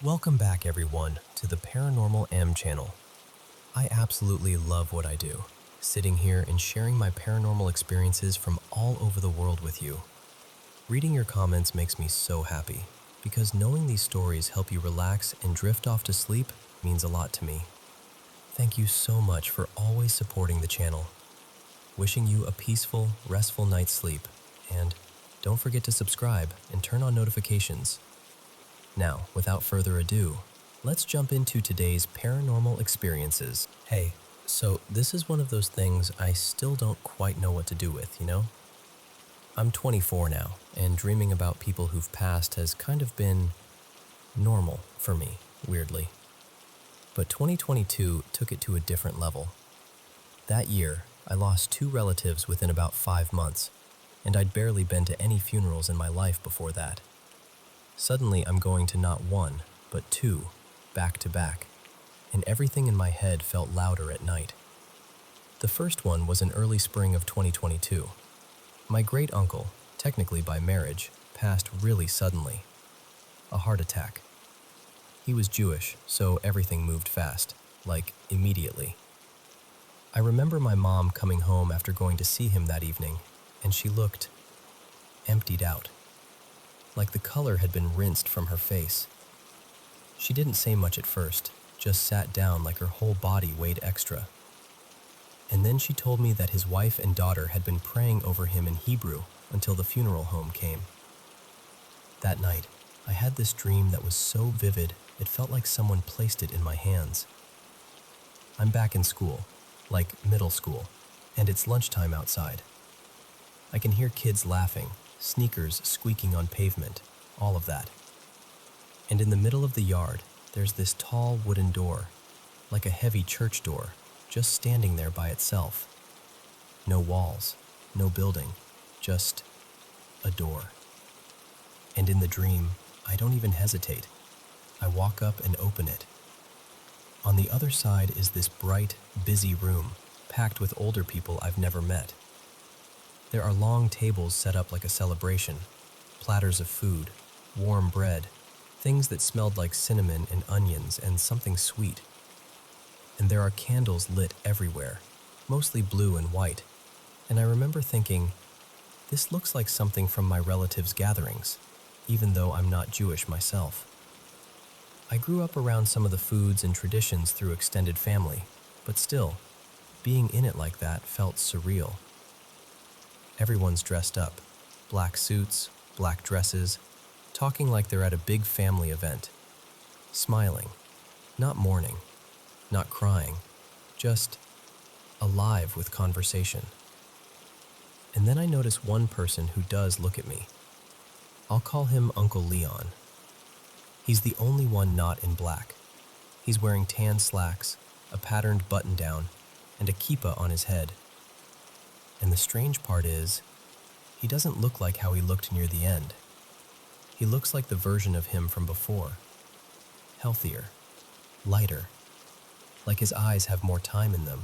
Welcome back, everyone, to the Paranormal M channel. I absolutely love what I do, sitting here and sharing my paranormal experiences from all over the world with you. Reading your comments makes me so happy, because knowing these stories help you relax and drift off to sleep means a lot to me. Thank you so much for always supporting the channel. Wishing you a peaceful, restful night's sleep, and don't forget to subscribe and turn on notifications. Now, without further ado, let's jump into today's paranormal experiences. Hey, so this is one of those things I still don't quite know what to do with, you know? I'm 24 now, and dreaming about people who've passed has kind of been normal for me, weirdly. But 2022 took it to a different level. That year, I lost 2 relatives within about 5 months, and I'd barely been to any funerals in my life before that. Suddenly, I'm going to not 1, but 2, back to back, and everything in my head felt louder at night. The first one was in early spring of 2022. My great-uncle, technically by marriage, passed really suddenly. A heart attack. He was Jewish, so everything moved fast, like immediately. I remember my mom coming home after going to see him that evening, and she looked emptied out. Like the color had been rinsed from her face. She didn't say much at first, just sat down like her whole body weighed extra. And then she told me that his wife and daughter had been praying over him in Hebrew until the funeral home came. That night, I had this dream that was so vivid it felt like someone placed it in my hands. I'm back in school, like middle school, and it's lunchtime outside. I can hear kids laughing, sneakers squeaking on pavement, all of that. And in the middle of the yard, there's this tall wooden door, like a heavy church door, just standing there by itself. No walls, no building, just a door. And in the dream, I don't even hesitate. I walk up and open it. On the other side is this bright, busy room, packed with older people I've never met. There are long tables set up like a celebration, platters of food, warm bread, things that smelled like cinnamon and onions and something sweet. And there are candles lit everywhere, mostly blue and white. And I remember thinking, this looks like something from my relatives' gatherings, even though I'm not Jewish myself. I grew up around some of the foods and traditions through extended family, but still, being in it like that felt surreal. Everyone's dressed up, black suits, black dresses, talking like they're at a big family event. Smiling, not mourning, not crying, just alive with conversation. And then I notice one person who does look at me. I'll call him Uncle Leon. He's the only one not in black. He's wearing tan slacks, a patterned button-down, and a kippah on his head. And the strange part is, he doesn't look like how he looked near the end. He looks like the version of him from before. Healthier, lighter, like his eyes have more time in them.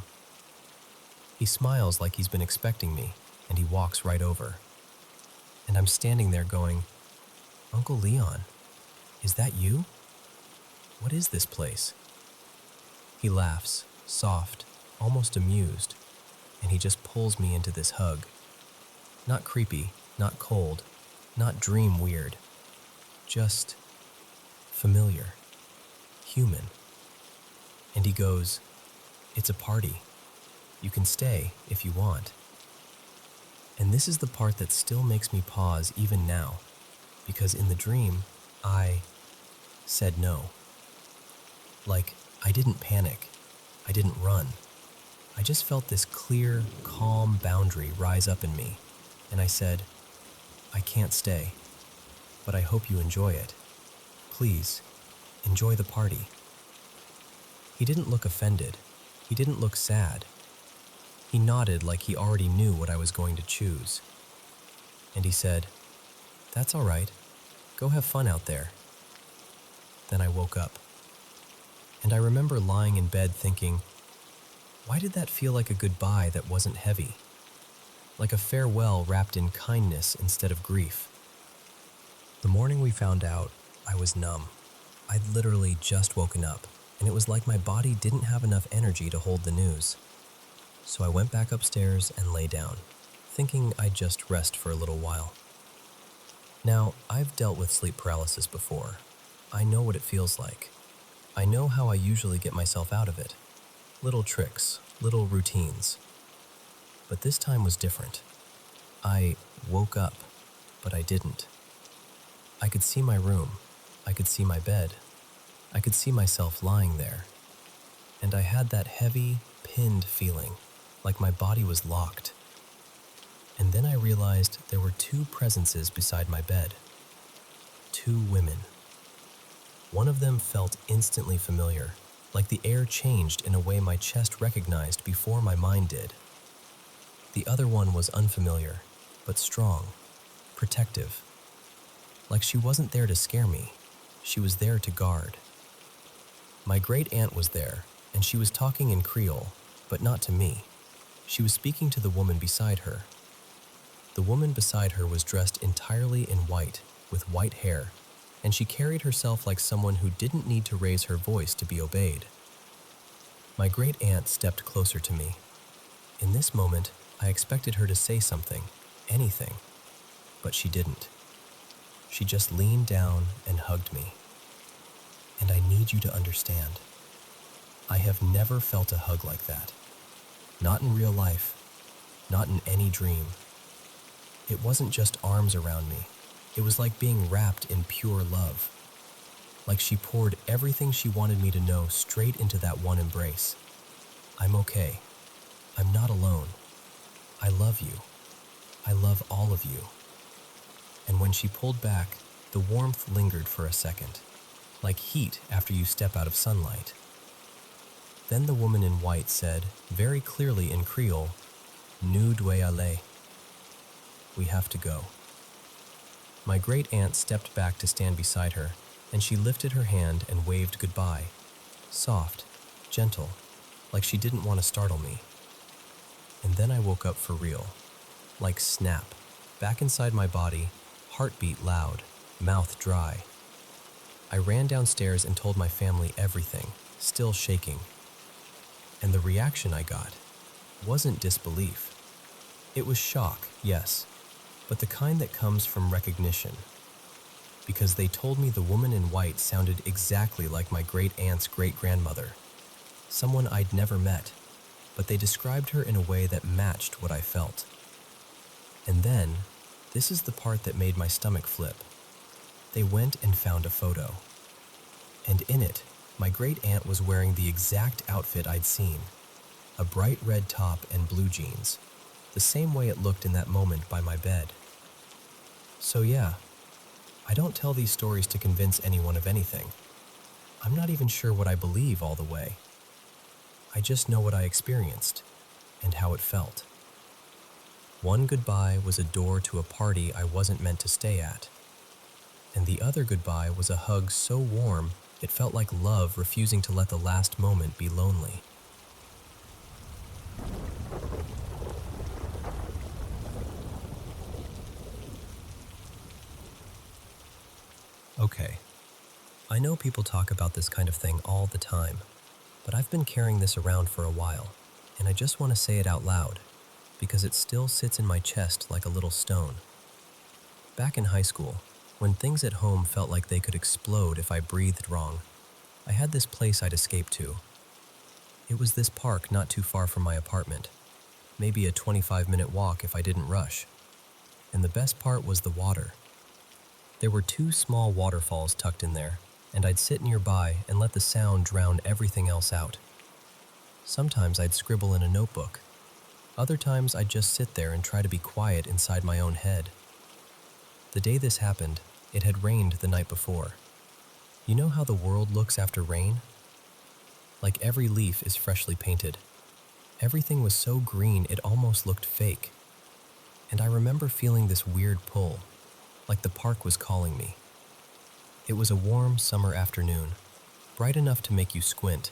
He smiles like he's been expecting me, and he walks right over. And I'm standing there going, Uncle Leon, is that you? What is this place? He laughs, soft, almost amused, and he just pulls me into this hug. Not creepy, not cold, not dream weird. Just familiar, human. And he goes, it's a party. You can stay if you want. And this is the part that still makes me pause even now, because in the dream, I said no. Like, I didn't panic. I didn't run. I just felt this clear, calm boundary rise up in me, and I said, I can't stay, but I hope you enjoy it. Please, enjoy the party. He didn't look offended. He didn't look sad. He nodded like he already knew what I was going to choose. And he said, that's all right. Go have fun out there. Then I woke up. And I remember lying in bed thinking, why did that feel like a goodbye that wasn't heavy? Like a farewell wrapped in kindness instead of grief. The morning we found out, I was numb. I'd literally just woken up, and it was like my body didn't have enough energy to hold the news. So I went back upstairs and lay down, thinking I'd just rest for a little while. Now, I've dealt with sleep paralysis before. I know what it feels like. I know how I usually get myself out of it. Little tricks, little routines. But this time was different. I woke up, but I didn't. I could see my room. I could see my bed. I could see myself lying there. And I had that heavy, pinned feeling, like my body was locked. And then I realized there were two presences beside my bed. Two women. One of them felt instantly familiar, like the air changed in a way my chest recognized before my mind did. The other one was unfamiliar, but strong, protective. Like she wasn't there to scare me, she was there to guard. My great aunt was there, and she was talking in Creole, but not to me. She was speaking to the woman beside her. The woman beside her was dressed entirely in white, with white hair, and she carried herself like someone who didn't need to raise her voice to be obeyed. My great aunt stepped closer to me. In this moment, I expected her to say something, anything, but she didn't. She just leaned down and hugged me. And I need you to understand, I have never felt a hug like that. Not in real life, not in any dream. It wasn't just arms around me. It was like being wrapped in pure love. Like she poured everything she wanted me to know straight into that one embrace. I'm okay. I'm not alone. I love you. I love all of you. And when she pulled back, the warmth lingered for a second, like heat after you step out of sunlight. Then the woman in white said, very clearly in Creole, "Nous devons aller." We have to go. My great aunt stepped back to stand beside her, and she lifted her hand and waved goodbye, soft, gentle, like she didn't want to startle me. And then I woke up for real, like snap, back inside my body, heartbeat loud, mouth dry. I ran downstairs and told my family everything, still shaking. And the reaction I got wasn't disbelief. It was shock, yes, but the kind that comes from recognition. Because they told me the woman in white sounded exactly like my great aunt's great-grandmother, someone I'd never met, but they described her in a way that matched what I felt. And then, this is the part that made my stomach flip. They went and found a photo. And in it, my great aunt was wearing the exact outfit I'd seen, a bright red top and blue jeans, the same way it looked in that moment by my bed. So yeah, I don't tell these stories to convince anyone of anything. I'm not even sure what I believe all the way. I just know what I experienced and how it felt. One goodbye was a door to a party I wasn't meant to stay at. And the other goodbye was a hug so warm it felt like love refusing to let the last moment be lonely. Okay, I know people talk about this kind of thing all the time, but I've been carrying this around for a while, and I just want to say it out loud, because it still sits in my chest like a little stone. Back in high school, when things at home felt like they could explode if I breathed wrong, I had this place I'd escape to. It was this park not too far from my apartment, maybe a 25-minute walk if I didn't rush. And the best part was the water. There were two small waterfalls tucked in there, and I'd sit nearby and let the sound drown everything else out. Sometimes I'd scribble in a notebook. Other times I'd just sit there and try to be quiet inside my own head. The day this happened, it had rained the night before. You know how the world looks after rain? Like every leaf is freshly painted. Everything was so green it almost looked fake. And I remember feeling this weird pull, like the park was calling me. It was a warm summer afternoon, bright enough to make you squint,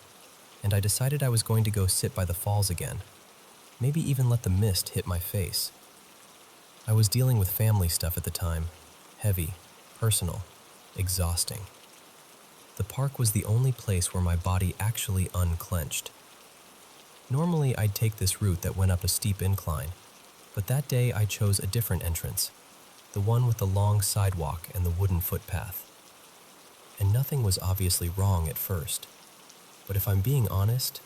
and I decided I was going to go sit by the falls again, maybe even let the mist hit my face. I was dealing with family stuff at the time, heavy, personal, exhausting. The park was the only place where my body actually unclenched. Normally, I'd take this route that went up a steep incline, but that day I chose a different entrance, the one with the long sidewalk and the wooden footpath. And nothing was obviously wrong at first. But if I'm being honest,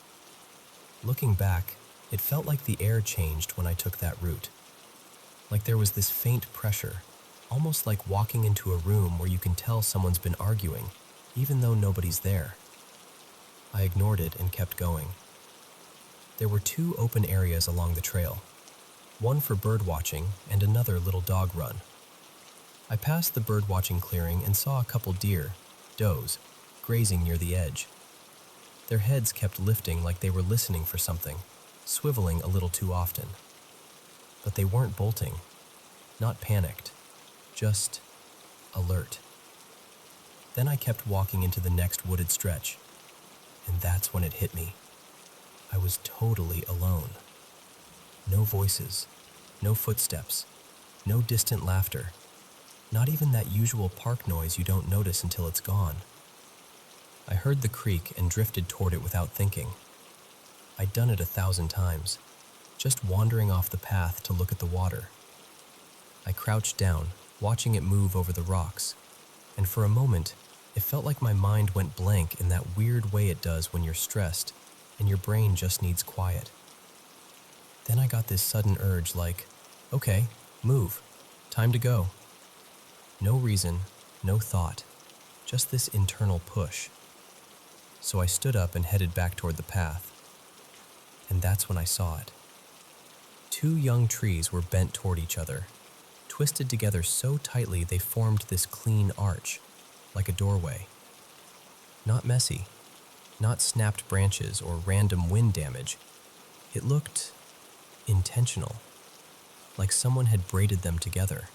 looking back, it felt like the air changed when I took that route. Like there was this faint pressure, almost like walking into a room where you can tell someone's been arguing, even though nobody's there. I ignored it and kept going. There were 2 open areas along the trail, one for bird watching and another little dog run. I passed the bird watching clearing and saw a couple deer, does, grazing near the edge. Their heads kept lifting like they were listening for something, swiveling a little too often. But they weren't bolting, not panicked, just alert. Then I kept walking into the next wooded stretch, and that's when it hit me. I was totally alone. No voices, no footsteps, no distant laughter, not even that usual park noise you don't notice until it's gone. I heard the creek and drifted toward it without thinking. I'd done it 1,000 times, just wandering off the path to look at the water. I crouched down, watching it move over the rocks, and for a moment, it felt like my mind went blank in that weird way it does when you're stressed and your brain just needs quiet. Then I got this sudden urge like, okay, move, time to go. No reason, no thought, just this internal push. So I stood up and headed back toward the path. And that's when I saw it. 2 young trees were bent toward each other, twisted together so tightly they formed this clean arch, like a doorway. Not messy, not snapped branches or random wind damage. It looked intentional, like someone had braided them together.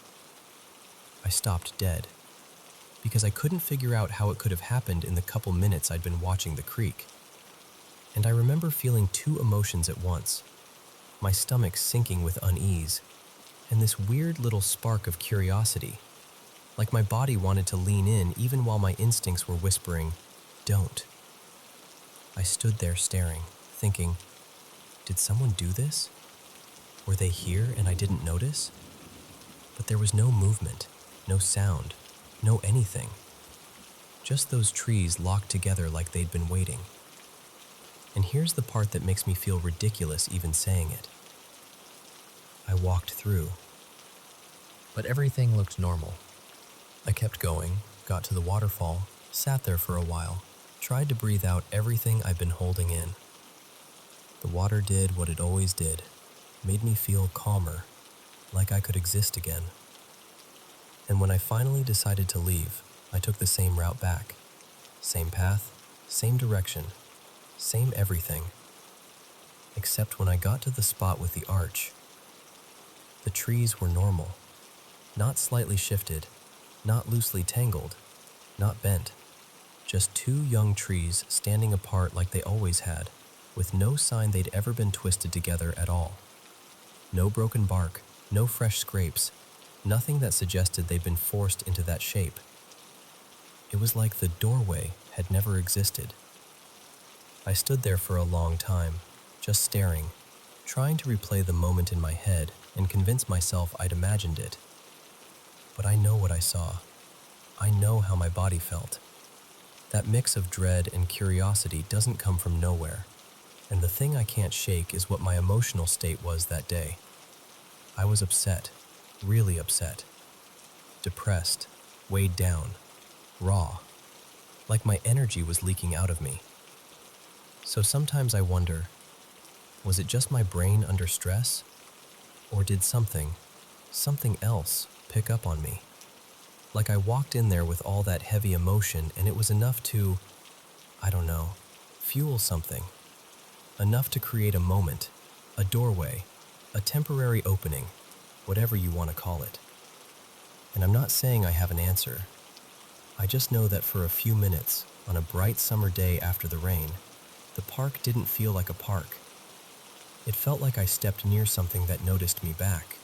I stopped dead, because I couldn't figure out how it could have happened in the couple minutes I'd been watching the creek. And I remember feeling 2 emotions at once, my stomach sinking with unease, and this weird little spark of curiosity, like my body wanted to lean in even while my instincts were whispering, don't. I stood there staring, thinking, did someone do this? Were they here and I didn't notice? But there was no movement, no sound, no anything. Just those trees locked together like they'd been waiting. And here's the part that makes me feel ridiculous even saying it. I walked through. But everything looked normal. I kept going, got to the waterfall, sat there for a while, tried to breathe out everything I'd been holding in. The water did what it always did, made me feel calmer, like I could exist again. And when I finally decided to leave, I took the same route back. Same path, same direction, same everything. Except when I got to the spot with the arch, the trees were normal, not slightly shifted, not loosely tangled, not bent. Just 2 young trees standing apart like they always had, with no sign they'd ever been twisted together at all. No broken bark, no fresh scrapes, nothing that suggested they'd been forced into that shape. It was like the doorway had never existed. I stood there for a long time, just staring, trying to replay the moment in my head and convince myself I'd imagined it. But I know what I saw. I know how my body felt. That mix of dread and curiosity doesn't come from nowhere, and the thing I can't shake is what my emotional state was that day. I was upset, really upset, depressed, weighed down, raw, like my energy was leaking out of me. So sometimes I wonder, was it just my brain under stress? Or did something else pick up on me? Like I walked in there with all that heavy emotion and it was enough to, I don't know, fuel something. Enough to create a moment, a doorway, a temporary opening, whatever you want to call it. And I'm not saying I have an answer. I just know that for a few minutes, on a bright summer day after the rain, the park didn't feel like a park. It felt like I stepped near something that noticed me back.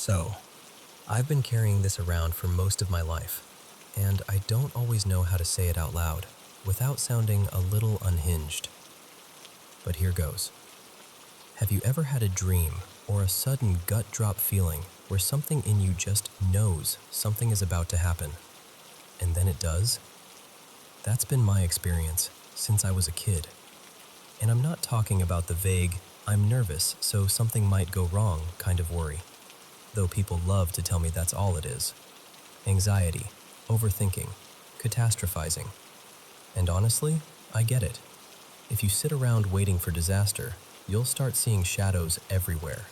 So, I've been carrying this around for most of my life, and I don't always know how to say it out loud without sounding a little unhinged. But here goes. Have you ever had a dream or a sudden gut drop feeling where something in you just knows something is about to happen, and then it does? That's been my experience since I was a kid. And I'm not talking about the vague, I'm nervous so something might go wrong kind of worry, though people love to tell me that's all it is. Anxiety, overthinking, catastrophizing. And honestly, I get it. If you sit around waiting for disaster, you'll start seeing shadows everywhere.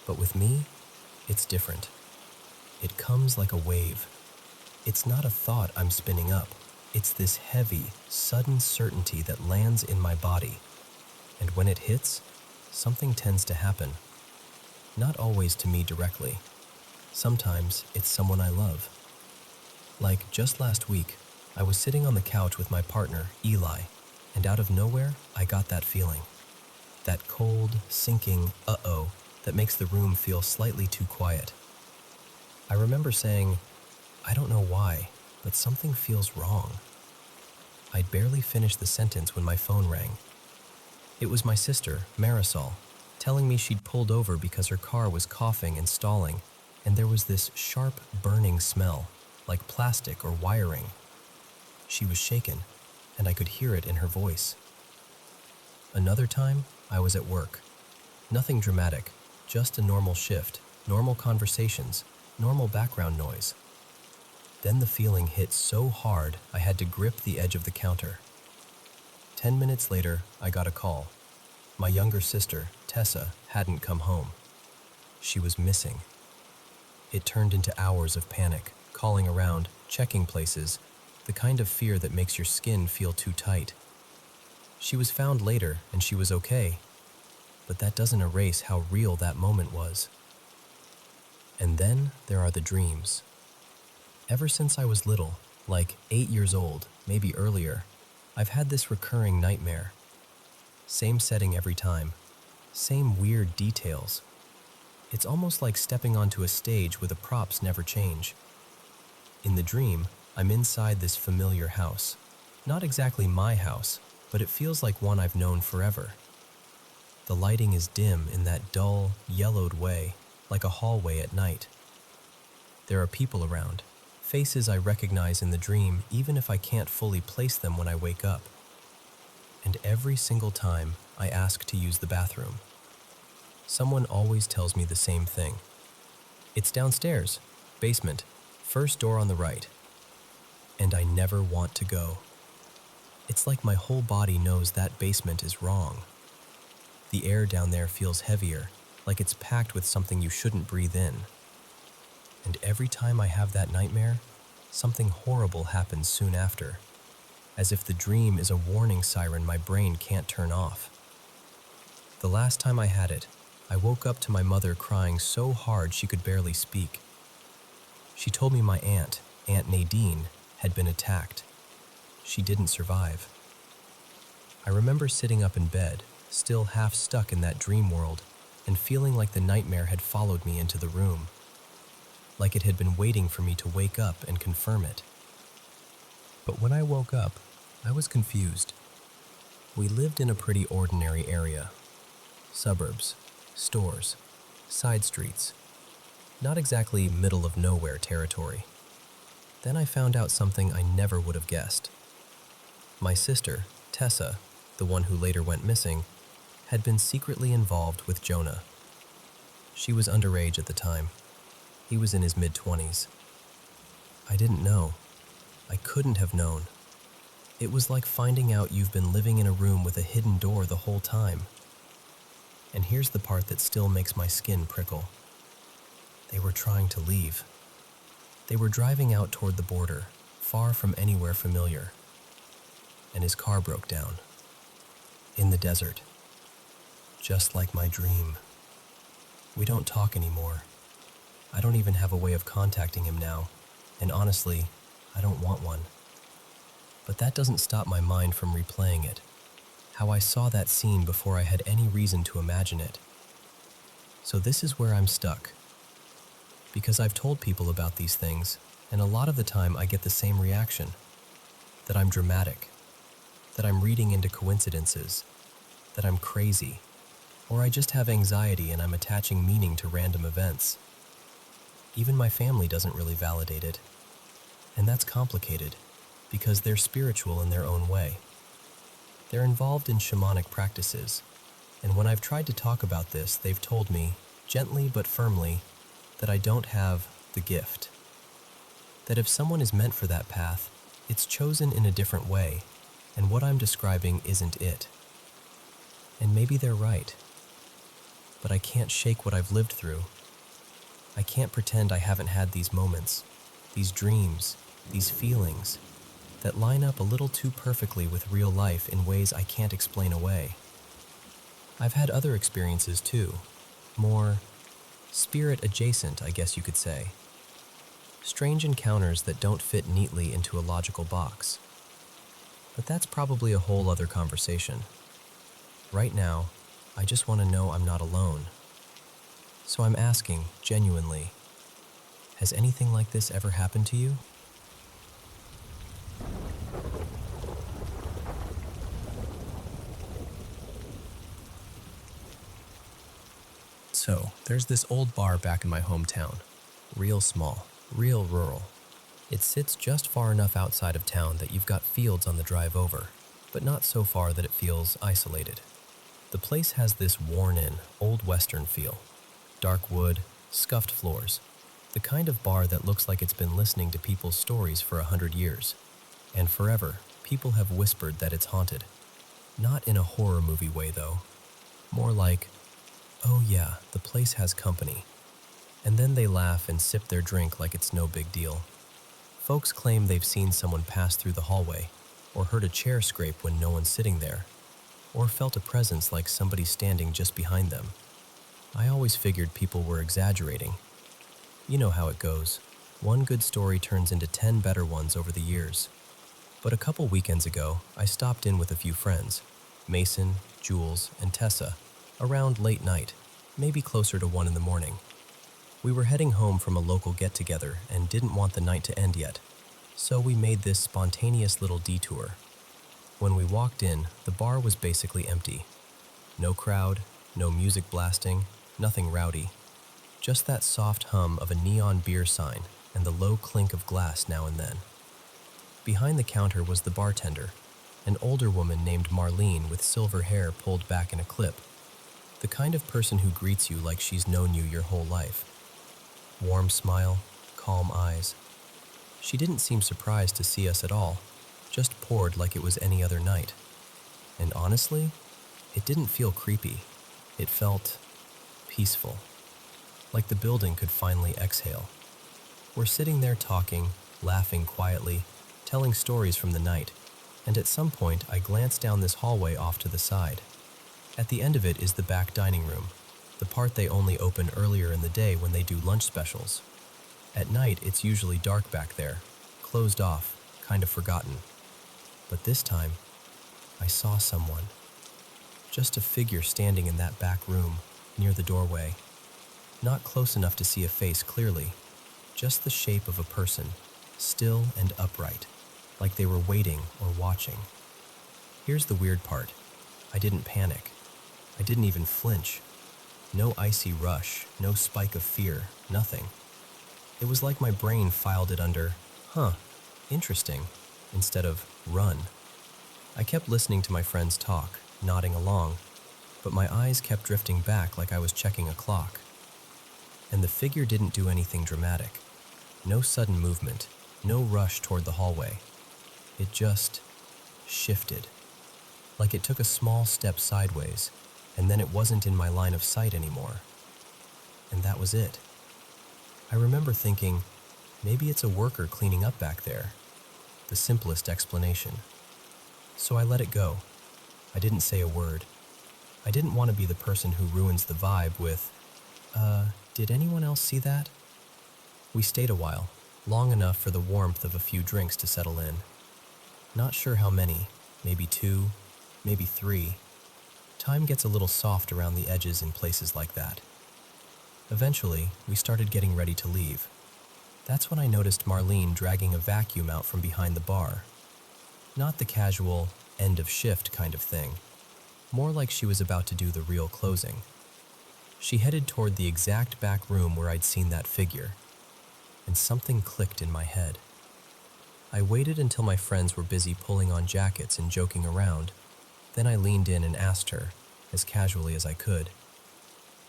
But with me, it's different. It comes like a wave. It's not a thought I'm spinning up. It's this heavy, sudden certainty that lands in my body. And when it hits, something tends to happen. Not always to me directly. Sometimes it's someone I love. Like just last week, I was sitting on the couch with my partner, Eli, and out of nowhere, I got that feeling. That cold, sinking uh-oh that makes the room feel slightly too quiet. I remember saying, I don't know why, but something feels wrong. I'd barely finished the sentence when my phone rang. It was my sister, Marisol, telling me she'd pulled over because her car was coughing and stalling, and there was this sharp, burning smell, like plastic or wiring. She was shaken, and I could hear it in her voice. Another time, I was at work. Nothing dramatic, just a normal shift, normal conversations, normal background noise. Then the feeling hit so hard I had to grip the edge of the counter. 10 minutes later, I got a call. My younger sister, Tessa, hadn't come home. She was missing. It turned into hours of panic, calling around, checking places, the kind of fear that makes your skin feel too tight. She was found later and she was okay, but that doesn't erase how real that moment was. And then there are the dreams. Ever since I was little, like 8 years old, maybe earlier, I've had this recurring nightmare. Same setting every time, same weird details. It's almost like stepping onto a stage where the props never change. In the dream, I'm inside this familiar house. Not exactly my house, but it feels like one I've known forever. The lighting is dim in that dull, yellowed way, like a hallway at night. There are people around, faces I recognize in the dream even if I can't fully place them when I wake up. And every single time I ask to use the bathroom, someone always tells me the same thing. It's downstairs, basement, first door on the right. And I never want to go. It's like my whole body knows that basement is wrong. The air down there feels heavier, like it's packed with something you shouldn't breathe in. And every time I have that nightmare, something horrible happens soon after, as if the dream is a warning siren my brain can't turn off. The last time I had it, I woke up to my mother crying so hard she could barely speak. She told me my aunt, Aunt Nadine, had been attacked. She didn't survive. I remember sitting up in bed, still half stuck in that dream world, and feeling like the nightmare had followed me into the room. Like it had been waiting for me to wake up and confirm it. But when I woke up, I was confused. We lived in a pretty ordinary area. Suburbs, stores, side streets. Not exactly middle of nowhere territory. Then I found out something I never would have guessed. My sister, Tessa, the one who later went missing, had been secretly involved with Jonah. She was underage at the time. He was in his mid-20s. I didn't know. I couldn't have known. It was like finding out you've been living in a room with a hidden door the whole time. And here's the part that still makes my skin prickle. They were trying to leave. They were driving out toward the border, far from anywhere familiar. And his car broke down. In the desert. Just like my dream. We don't talk anymore. I don't even have a way of contacting him now, and honestly, I don't want one. But that doesn't stop my mind from replaying it. How I saw that scene before I had any reason to imagine it. So this is where I'm stuck. because I've told people about these things, and a lot of the time I get the same reaction, that I'm dramatic, that I'm reading into coincidences, that I'm crazy, or I just have anxiety and I'm attaching meaning to random events. Even my family doesn't really validate it, and that's complicated because they're spiritual in their own way. They're involved in shamanic practices, and when I've tried to talk about this, they've told me, gently but firmly, that I don't have the gift. That if someone is meant for that path, it's chosen in a different way, and what I'm describing isn't it. And maybe they're right, but I can't shake what I've lived through. I can't pretend I haven't had these moments, these dreams, these feelings, that line up a little too perfectly with real life in ways I can't explain away. I've had other experiences too, more spirit adjacent, I guess you could say. Strange encounters that don't fit neatly into a logical box. But that's probably a whole other conversation. Right now, I just want to know I'm not alone. So I'm asking, genuinely, has anything like this ever happened to you? So, there's this old bar back in my hometown. Real small, real rural. It sits just far enough outside of town that you've got fields on the drive over, but not so far that it feels isolated. The place has this worn-in, old western feel. Dark wood, scuffed floors. The kind of bar that looks like it's been listening to people's stories for 100 years. And forever, people have whispered that it's haunted. Not in a horror movie way, though. More like, oh yeah, the place has company. And then they laugh and sip their drink like it's no big deal. Folks claim they've seen someone pass through the hallway, or heard a chair scrape when no one's sitting there, or felt a presence like somebody standing just behind them. I always figured people were exaggerating. You know how it goes. One good story turns into 10 better ones over the years. But a couple weekends ago, I stopped in with a few friends, Mason, Jules, and Tessa, around late night, maybe closer to 1 in the morning. We were heading home from a local get-together and didn't want the night to end yet, so we made this spontaneous little detour. When we walked in, the bar was basically empty. No crowd, no music blasting, nothing rowdy. Just that soft hum of a neon beer sign and the low clink of glass now and then. Behind the counter was the bartender, an older woman named Marlene with silver hair pulled back in a clip. The kind of person who greets you like she's known you your whole life. Warm smile, calm eyes. She didn't seem surprised to see us at all, just poured like it was any other night. And honestly, it didn't feel creepy. It felt peaceful, like the building could finally exhale. We're sitting there talking, laughing quietly, telling stories from the night, and at some point I glance down this hallway off to the side. At the end of it is the back dining room, the part they only open earlier in the day when they do lunch specials. At night, it's usually dark back there, closed off, kind of forgotten. But this time, I saw someone. Just a figure standing in that back room, near the doorway. Not close enough to see a face clearly, just the shape of a person, still and upright, like they were waiting or watching. Here's the weird part. I didn't panic. I didn't even flinch. No icy rush, no spike of fear, nothing. It was like my brain filed it under, interesting, instead of run. I kept listening to my friends talk, nodding along, but my eyes kept drifting back like I was checking a clock. And the figure didn't do anything dramatic. No sudden movement, no rush toward the hallway. It just shifted. Like it took a small step sideways, and then it wasn't in my line of sight anymore. And that was it. I remember thinking, maybe it's a worker cleaning up back there. The simplest explanation. So I let it go. I didn't say a word. I didn't want to be the person who ruins the vibe with, did anyone else see that? We stayed a while, long enough for the warmth of a few drinks to settle in. Not sure how many, maybe 2, maybe 3. Time gets a little soft around the edges in places like that. Eventually, we started getting ready to leave. That's when I noticed Marlene dragging a vacuum out from behind the bar. Not the casual, end of shift kind of thing. More like she was about to do the real closing. She headed toward the exact back room where I'd seen that figure, and something clicked in my head. I waited until my friends were busy pulling on jackets and joking around. Then I leaned in and asked her, as casually as I could,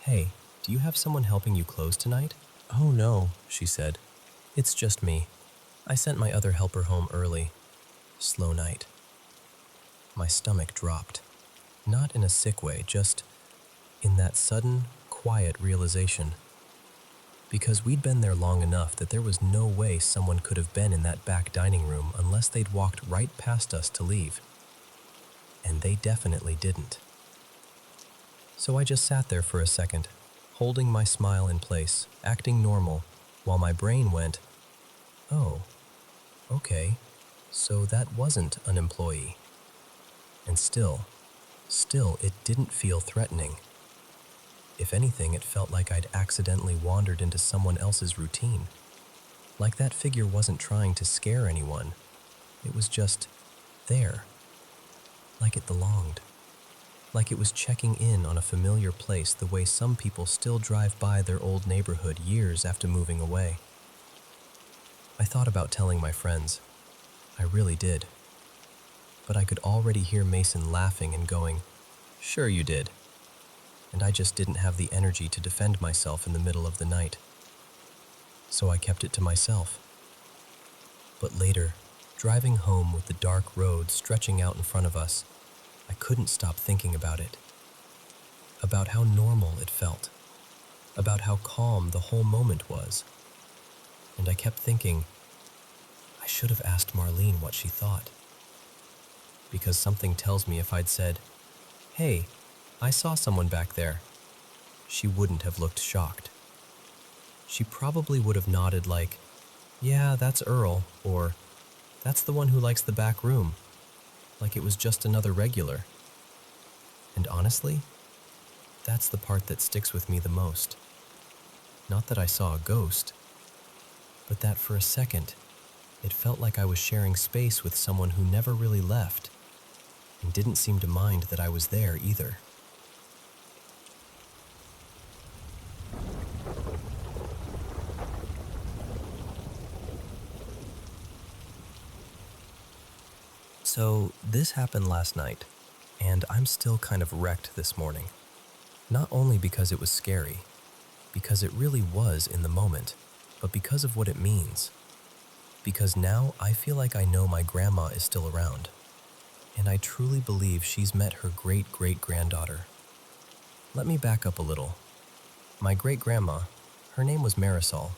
"Hey, do you have someone helping you close tonight?" "Oh no," she said. "It's just me. I sent my other helper home early. Slow night." My stomach dropped. Not in a sick way, just in that sudden, quiet realization. Because we'd been there long enough that there was no way someone could have been in that back dining room unless they'd walked right past us to leave. And they definitely didn't. So I just sat there for a second, holding my smile in place, acting normal, while my brain went, "Oh, okay, so that wasn't an employee." And still, it didn't feel threatening. If anything, it felt like I'd accidentally wandered into someone else's routine. Like that figure wasn't trying to scare anyone. It was just there. Like it belonged. Like it was checking in on a familiar place the way some people still drive by their old neighborhood years after moving away. I thought about telling my friends. I really did. But I could already hear Mason laughing and going, "Sure you did." And I just didn't have the energy to defend myself in the middle of the night. So I kept it to myself. But later, driving home with the dark road stretching out in front of us, I couldn't stop thinking about it. About how normal it felt. About how calm the whole moment was. And I kept thinking, I should have asked Marlene what she thought. Because something tells me if I'd said, "Hey, I saw someone back there," she wouldn't have looked shocked. She probably would have nodded like, "Yeah, that's Earl," or "That's the one who likes the back room," like it was just another regular. And honestly, that's the part that sticks with me the most. Not that I saw a ghost, but that for a second, it felt like I was sharing space with someone who never really left, and didn't seem to mind that I was there either. So this happened last night, and I'm still kind of wrecked this morning. Not only because it was scary, because it really was in the moment, but because of what it means. Because now I feel like I know my grandma is still around, and I truly believe she's met her great-great-granddaughter. Let me back up a little. My great-grandma, her name was Marisol,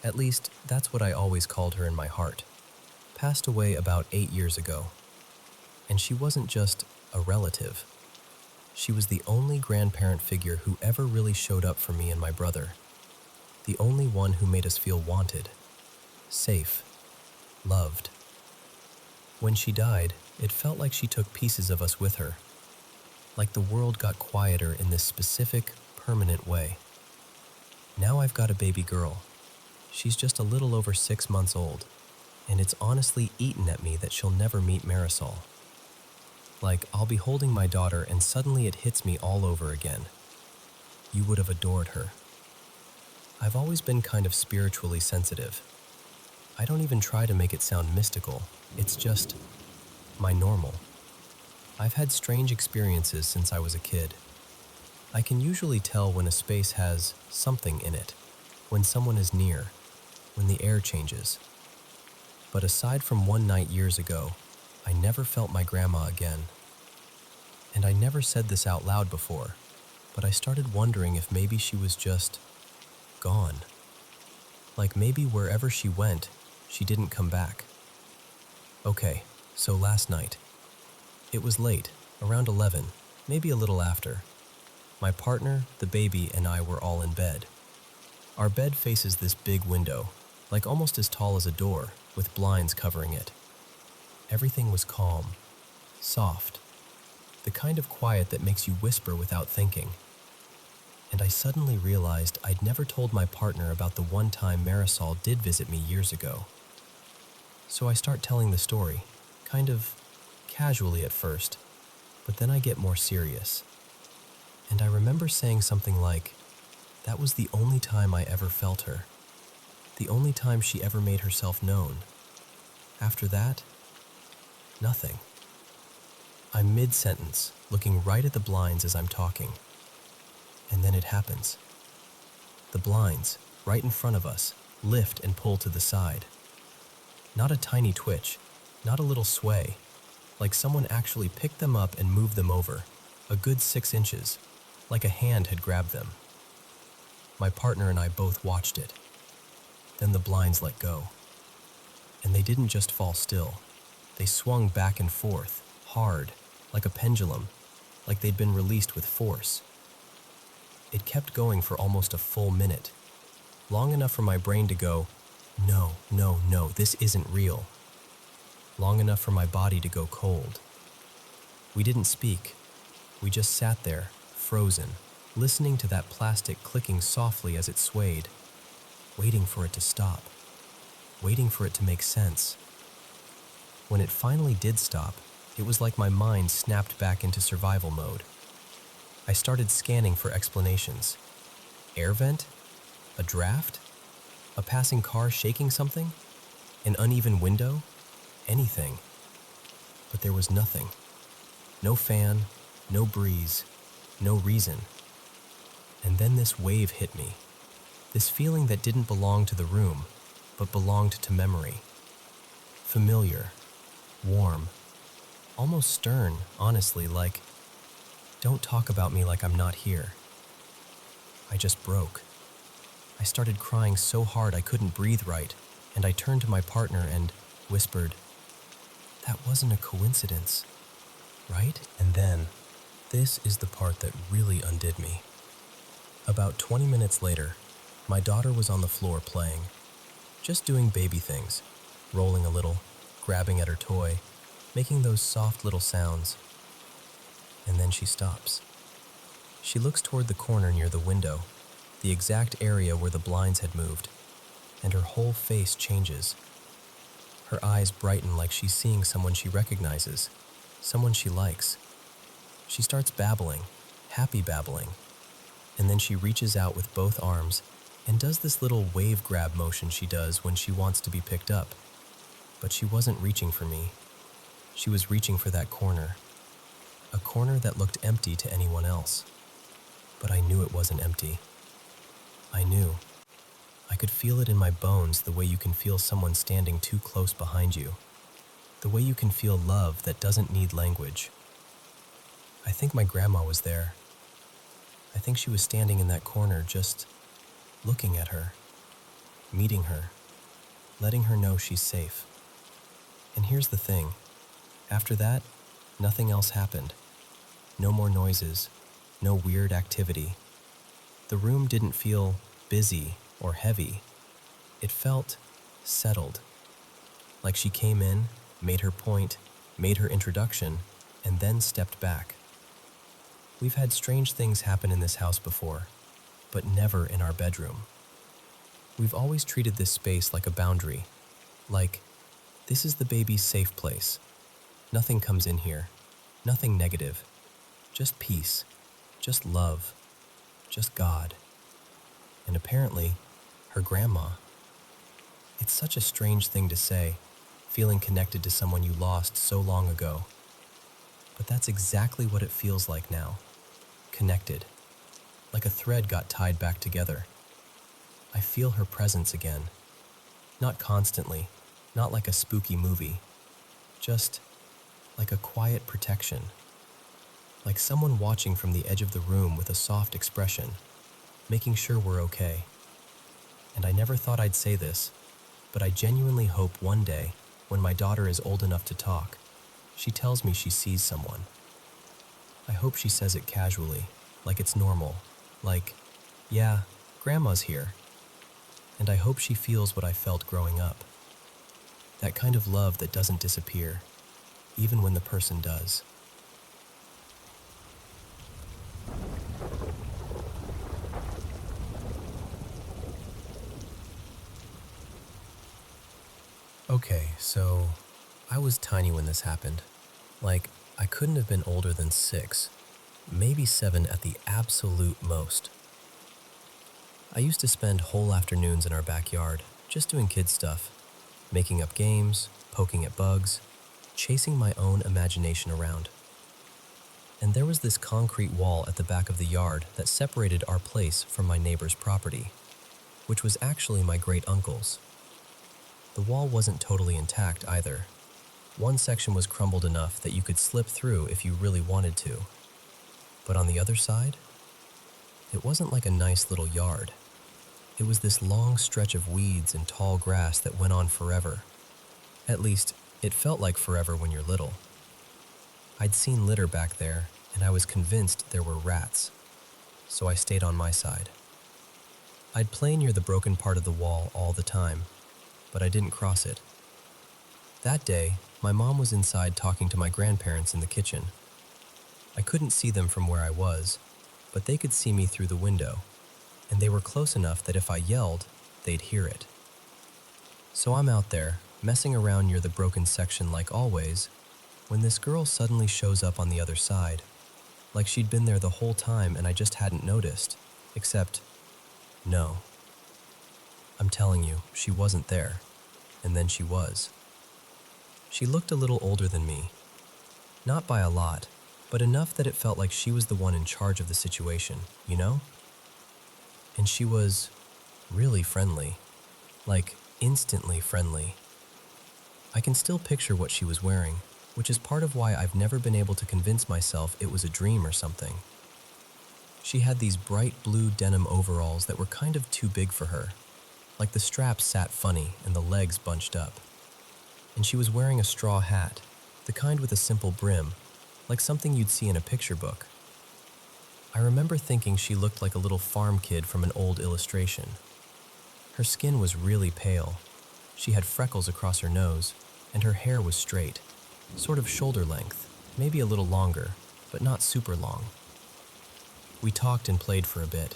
at least that's what I always called her in my heart, passed away about 8 years ago. And she wasn't just a relative. She was the only grandparent figure who ever really showed up for me and my brother. The only one who made us feel wanted, safe, loved. When she died, it felt like she took pieces of us with her. Like the world got quieter in this specific, permanent way. Now I've got a baby girl. She's just a little over 6 months old, and it's honestly eaten at me that she'll never meet Marisol. Like, I'll be holding my daughter and suddenly it hits me all over again. You would have adored her. I've always been kind of spiritually sensitive. I don't even try to make it sound mystical. It's just my normal. I've had strange experiences since I was a kid. I can usually tell when a space has something in it, when someone is near, when the air changes. But aside from one night years ago, I never felt my grandma again. And I never said this out loud before, but I started wondering if maybe she was just gone. Like maybe wherever she went, she didn't come back. Okay, so last night. It was late, around 11, maybe a little after. My partner, the baby, and I were all in bed. Our bed faces this big window, like almost as tall as a door, with blinds covering it. Everything was calm, soft, the kind of quiet that makes you whisper without thinking. and I suddenly realized I'd never told my partner about the one time Marisol did visit me years ago. So I start telling the story, kind of casually at first, but then I get more serious. And I remember saying something like, that was the only time I ever felt her. The only time she ever made herself known. After that, nothing. I'm mid-sentence, looking right at the blinds as I'm talking. And then it happens. The blinds, right in front of us, lift and pull to the side. Not a tiny twitch, not a little sway, like someone actually picked them up and moved them over, a good 6 inches, like a hand had grabbed them. My partner and I both watched it. Then the blinds let go. And they didn't just fall still. They swung back and forth, hard, like a pendulum, like they'd been released with force. It kept going for almost a full minute, long enough for my brain to go, no, no, no, this isn't real. Long enough for my body to go cold. We didn't speak. We just sat there, frozen, listening to that plastic clicking softly as it swayed, waiting for it to stop, waiting for it to make sense. When it finally did stop, it was like my mind snapped back into survival mode. I started scanning for explanations. Air vent? A draft? A passing car shaking something? An uneven window? Anything. But there was nothing. No fan, no breeze, no reason. And then this wave hit me. This feeling that didn't belong to the room, but belonged to memory. Familiar, warm, almost stern, honestly, like, don't talk about me like I'm not here. I just broke. I started crying so hard I couldn't breathe right, and I turned to my partner and whispered, that wasn't a coincidence, right? And then, this is the part that really undid me. About 20 minutes later, my daughter was on the floor playing, just doing baby things, rolling a little, grabbing at her toy, making those soft little sounds. And then she stops. She looks toward the corner near the window, the exact area where the blinds had moved, and her whole face changes. Her eyes brighten like she's seeing someone she recognizes, someone she likes. She starts babbling, happy babbling, and then she reaches out with both arms and does this little wave grab motion she does when she wants to be picked up. But she wasn't reaching for me. She was reaching for that corner, a corner that looked empty to anyone else. But I knew it wasn't empty. I knew. I could feel it in my bones the way you can feel someone standing too close behind you. The way you can feel love that doesn't need language. I think my grandma was there. I think she was standing in that corner just looking at her, meeting her, letting her know she's safe. And here's the thing. After that, nothing else happened. No more noises, no weird activity. The room didn't feel busy or heavy. It felt settled. Like she came in, made her point, made her introduction, and then stepped back. We've had strange things happen in this house before, but never in our bedroom. We've always treated this space like a boundary, like, this is the baby's safe place. Nothing comes in here, nothing negative, just peace, just love, just God. And apparently, her grandma. It's such a strange thing to say, feeling connected to someone you lost so long ago. But that's exactly what it feels like now. Connected. Like a thread got tied back together. I feel her presence again. Not constantly, not like a spooky movie. Just like a quiet protection. Like someone watching from the edge of the room with a soft expression, making sure we're okay. And I never thought I'd say this, but I genuinely hope one day, when my daughter is old enough to talk, she tells me she sees someone. I hope she says it casually, like it's normal, like, yeah, Grandma's here. And I hope she feels what I felt growing up. That kind of love that doesn't disappear, even when the person does. Okay, so I was tiny when this happened. Like, I couldn't have been older than 6, maybe 7 at the absolute most. I used to spend whole afternoons in our backyard, just doing kid stuff, making up games, poking at bugs, chasing my own imagination around. And there was this concrete wall at the back of the yard that separated our place from my neighbor's property, which was actually my great uncle's. The wall wasn't totally intact either. One section was crumbled enough that you could slip through if you really wanted to. But on the other side, it wasn't like a nice little yard. It was this long stretch of weeds and tall grass that went on forever. At least, it felt like forever when you're little. I'd seen litter back there, and I was convinced there were rats, so I stayed on my side. I'd play near the broken part of the wall all the time, but I didn't cross it. That day, my mom was inside talking to my grandparents in the kitchen. I couldn't see them from where I was, but they could see me through the window, and they were close enough that if I yelled, they'd hear it. So I'm out there, messing around near the broken section like always, when this girl suddenly shows up on the other side, like she'd been there the whole time and I just hadn't noticed, except, no. I'm telling you, she wasn't there, and then she was. She looked a little older than me, not by a lot, but enough that it felt like she was the one in charge of the situation, you know? And she was really friendly, like instantly friendly. I can still picture what she was wearing, which is part of why I've never been able to convince myself it was a dream or something. She had these bright blue denim overalls that were kind of too big for her, like the straps sat funny and the legs bunched up. And she was wearing a straw hat, the kind with a simple brim, like something you'd see in a picture book. I remember thinking she looked like a little farm kid from an old illustration. Her skin was really pale. She had freckles across her nose, and her hair was straight, sort of shoulder length, maybe a little longer, but not super long. We talked and played for a bit.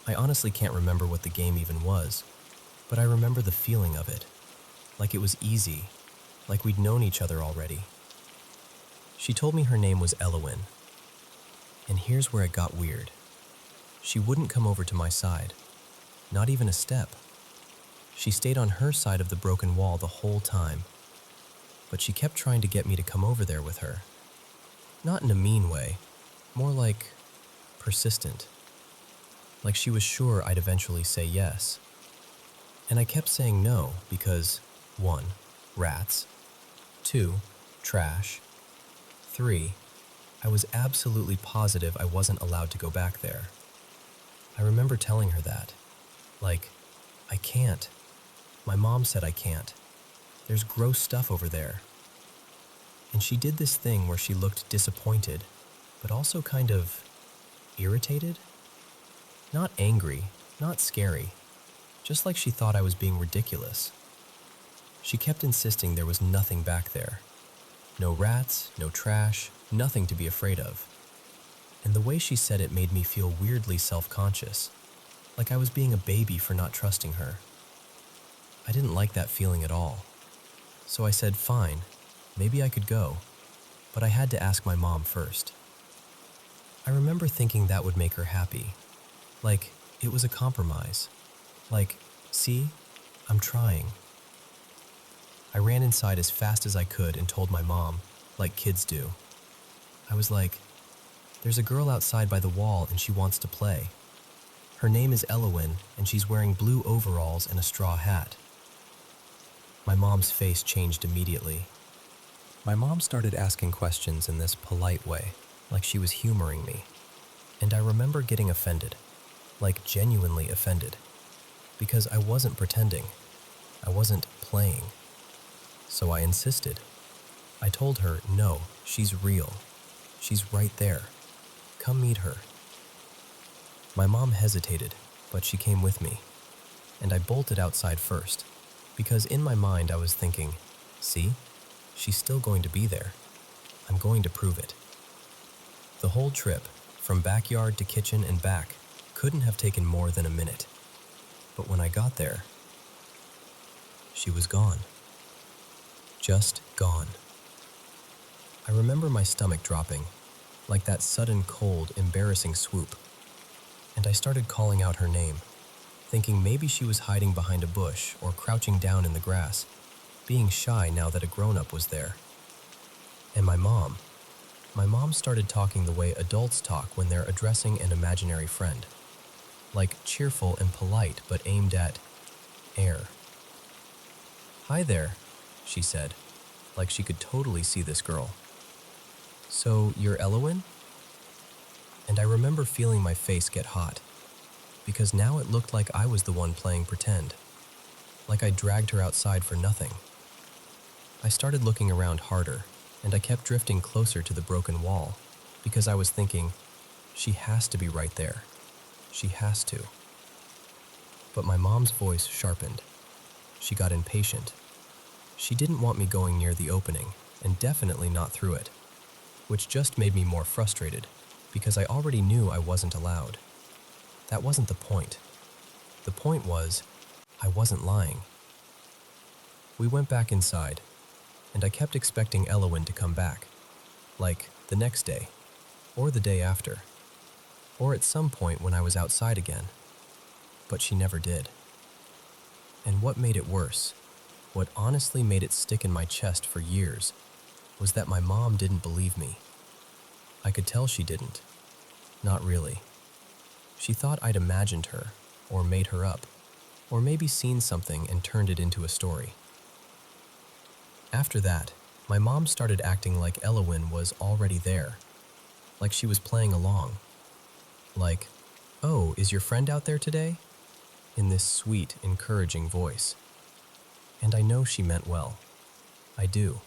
I honestly can't remember what the game even was, but I remember the feeling of it, like it was easy, like we'd known each other already. She told me her name was Elowen, and here's where it got weird. She wouldn't come over to my side, not even a step. She stayed on her side of the broken wall the whole time, but she kept trying to get me to come over there with her. Not in a mean way, more like persistent. Like she was sure I'd eventually say yes. And I kept saying no because 1, rats, 2, trash, 3, I was absolutely positive I wasn't allowed to go back there. I remember telling her that. Like, I can't. My mom said I can't. There's gross stuff over there. And she did this thing where she looked disappointed, but also kind of irritated? Not angry, not scary, just like she thought I was being ridiculous. She kept insisting there was nothing back there. No rats, no trash, nothing to be afraid of. And the way she said it made me feel weirdly self-conscious, like I was being a baby for not trusting her. I didn't like that feeling at all. So I said, fine, maybe I could go, but I had to ask my mom first. I remember thinking that would make her happy. Like, it was a compromise. Like, see, I'm trying. I ran inside as fast as I could and told my mom, like kids do. I was like, there's a girl outside by the wall and she wants to play. Her name is Elowen and she's wearing blue overalls and a straw hat. My mom's face changed immediately. My mom started asking questions in this polite way, like she was humoring me. And I remember getting offended, like genuinely offended, because I wasn't pretending. I wasn't playing. So I insisted. I told her, no, she's real. She's right there. Come meet her. My mom hesitated, but she came with me, and I bolted outside first, because in my mind I was thinking, see, she's still going to be there. I'm going to prove it. The whole trip, from backyard to kitchen and back, couldn't have taken more than a minute. But when I got there, she was gone. Just gone. I remember my stomach dropping, like that sudden cold, embarrassing swoop, and I started calling out her name, thinking maybe she was hiding behind a bush or crouching down in the grass, being shy now that a grown-up was there. And my mom started talking the way adults talk when they're addressing an imaginary friend, like cheerful and polite but aimed at air. "Hi there," she said, like she could totally see this girl. "So you're Elowen?" And I remember feeling my face get hot, because now it looked like I was the one playing pretend, like I dragged her outside for nothing. I started looking around harder, and I kept drifting closer to the broken wall, because I was thinking, she has to be right there. She has to. But my mom's voice sharpened. She got impatient. She didn't want me going near the opening, and definitely not through it, which just made me more frustrated, because I already knew I wasn't allowed. That wasn't the point. The point was, I wasn't lying. We went back inside, and I kept expecting Elowen to come back, like the next day, or the day after, or at some point when I was outside again. But she never did. And what made it worse, what honestly made it stick in my chest for years, was that my mom didn't believe me. I could tell she didn't. Not really. She thought I'd imagined her, or made her up, or maybe seen something and turned it into a story. After that, my mom started acting like Elowen was already there, like she was playing along. Like, "Oh, is your friend out there today?" in this sweet, encouraging voice. And I know she meant well. I do.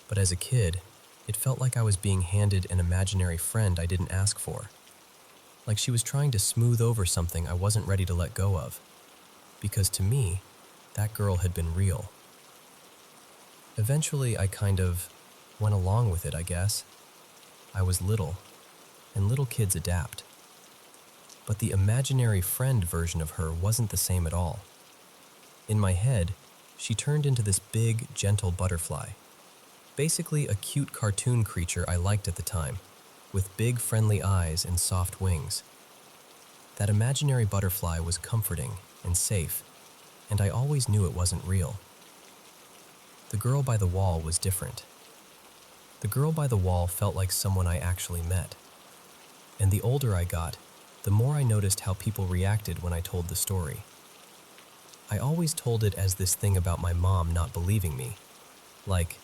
But as a kid, it felt like I was being handed an imaginary friend I didn't ask for. Like she was trying to smooth over something I wasn't ready to let go of. Because to me, that girl had been real. Eventually, I kind of went along with it, I guess. I was little, and little kids adapt. But the imaginary friend version of her wasn't the same at all. In my head, she turned into this big, gentle butterfly. Basically a cute cartoon creature I liked at the time, with big friendly eyes and soft wings. That imaginary butterfly was comforting and safe, and I always knew it wasn't real. The girl by the wall was different. The girl by the wall felt like someone I actually met. And the older I got, the more I noticed how people reacted when I told the story. I always told it as this thing about my mom not believing me. Like,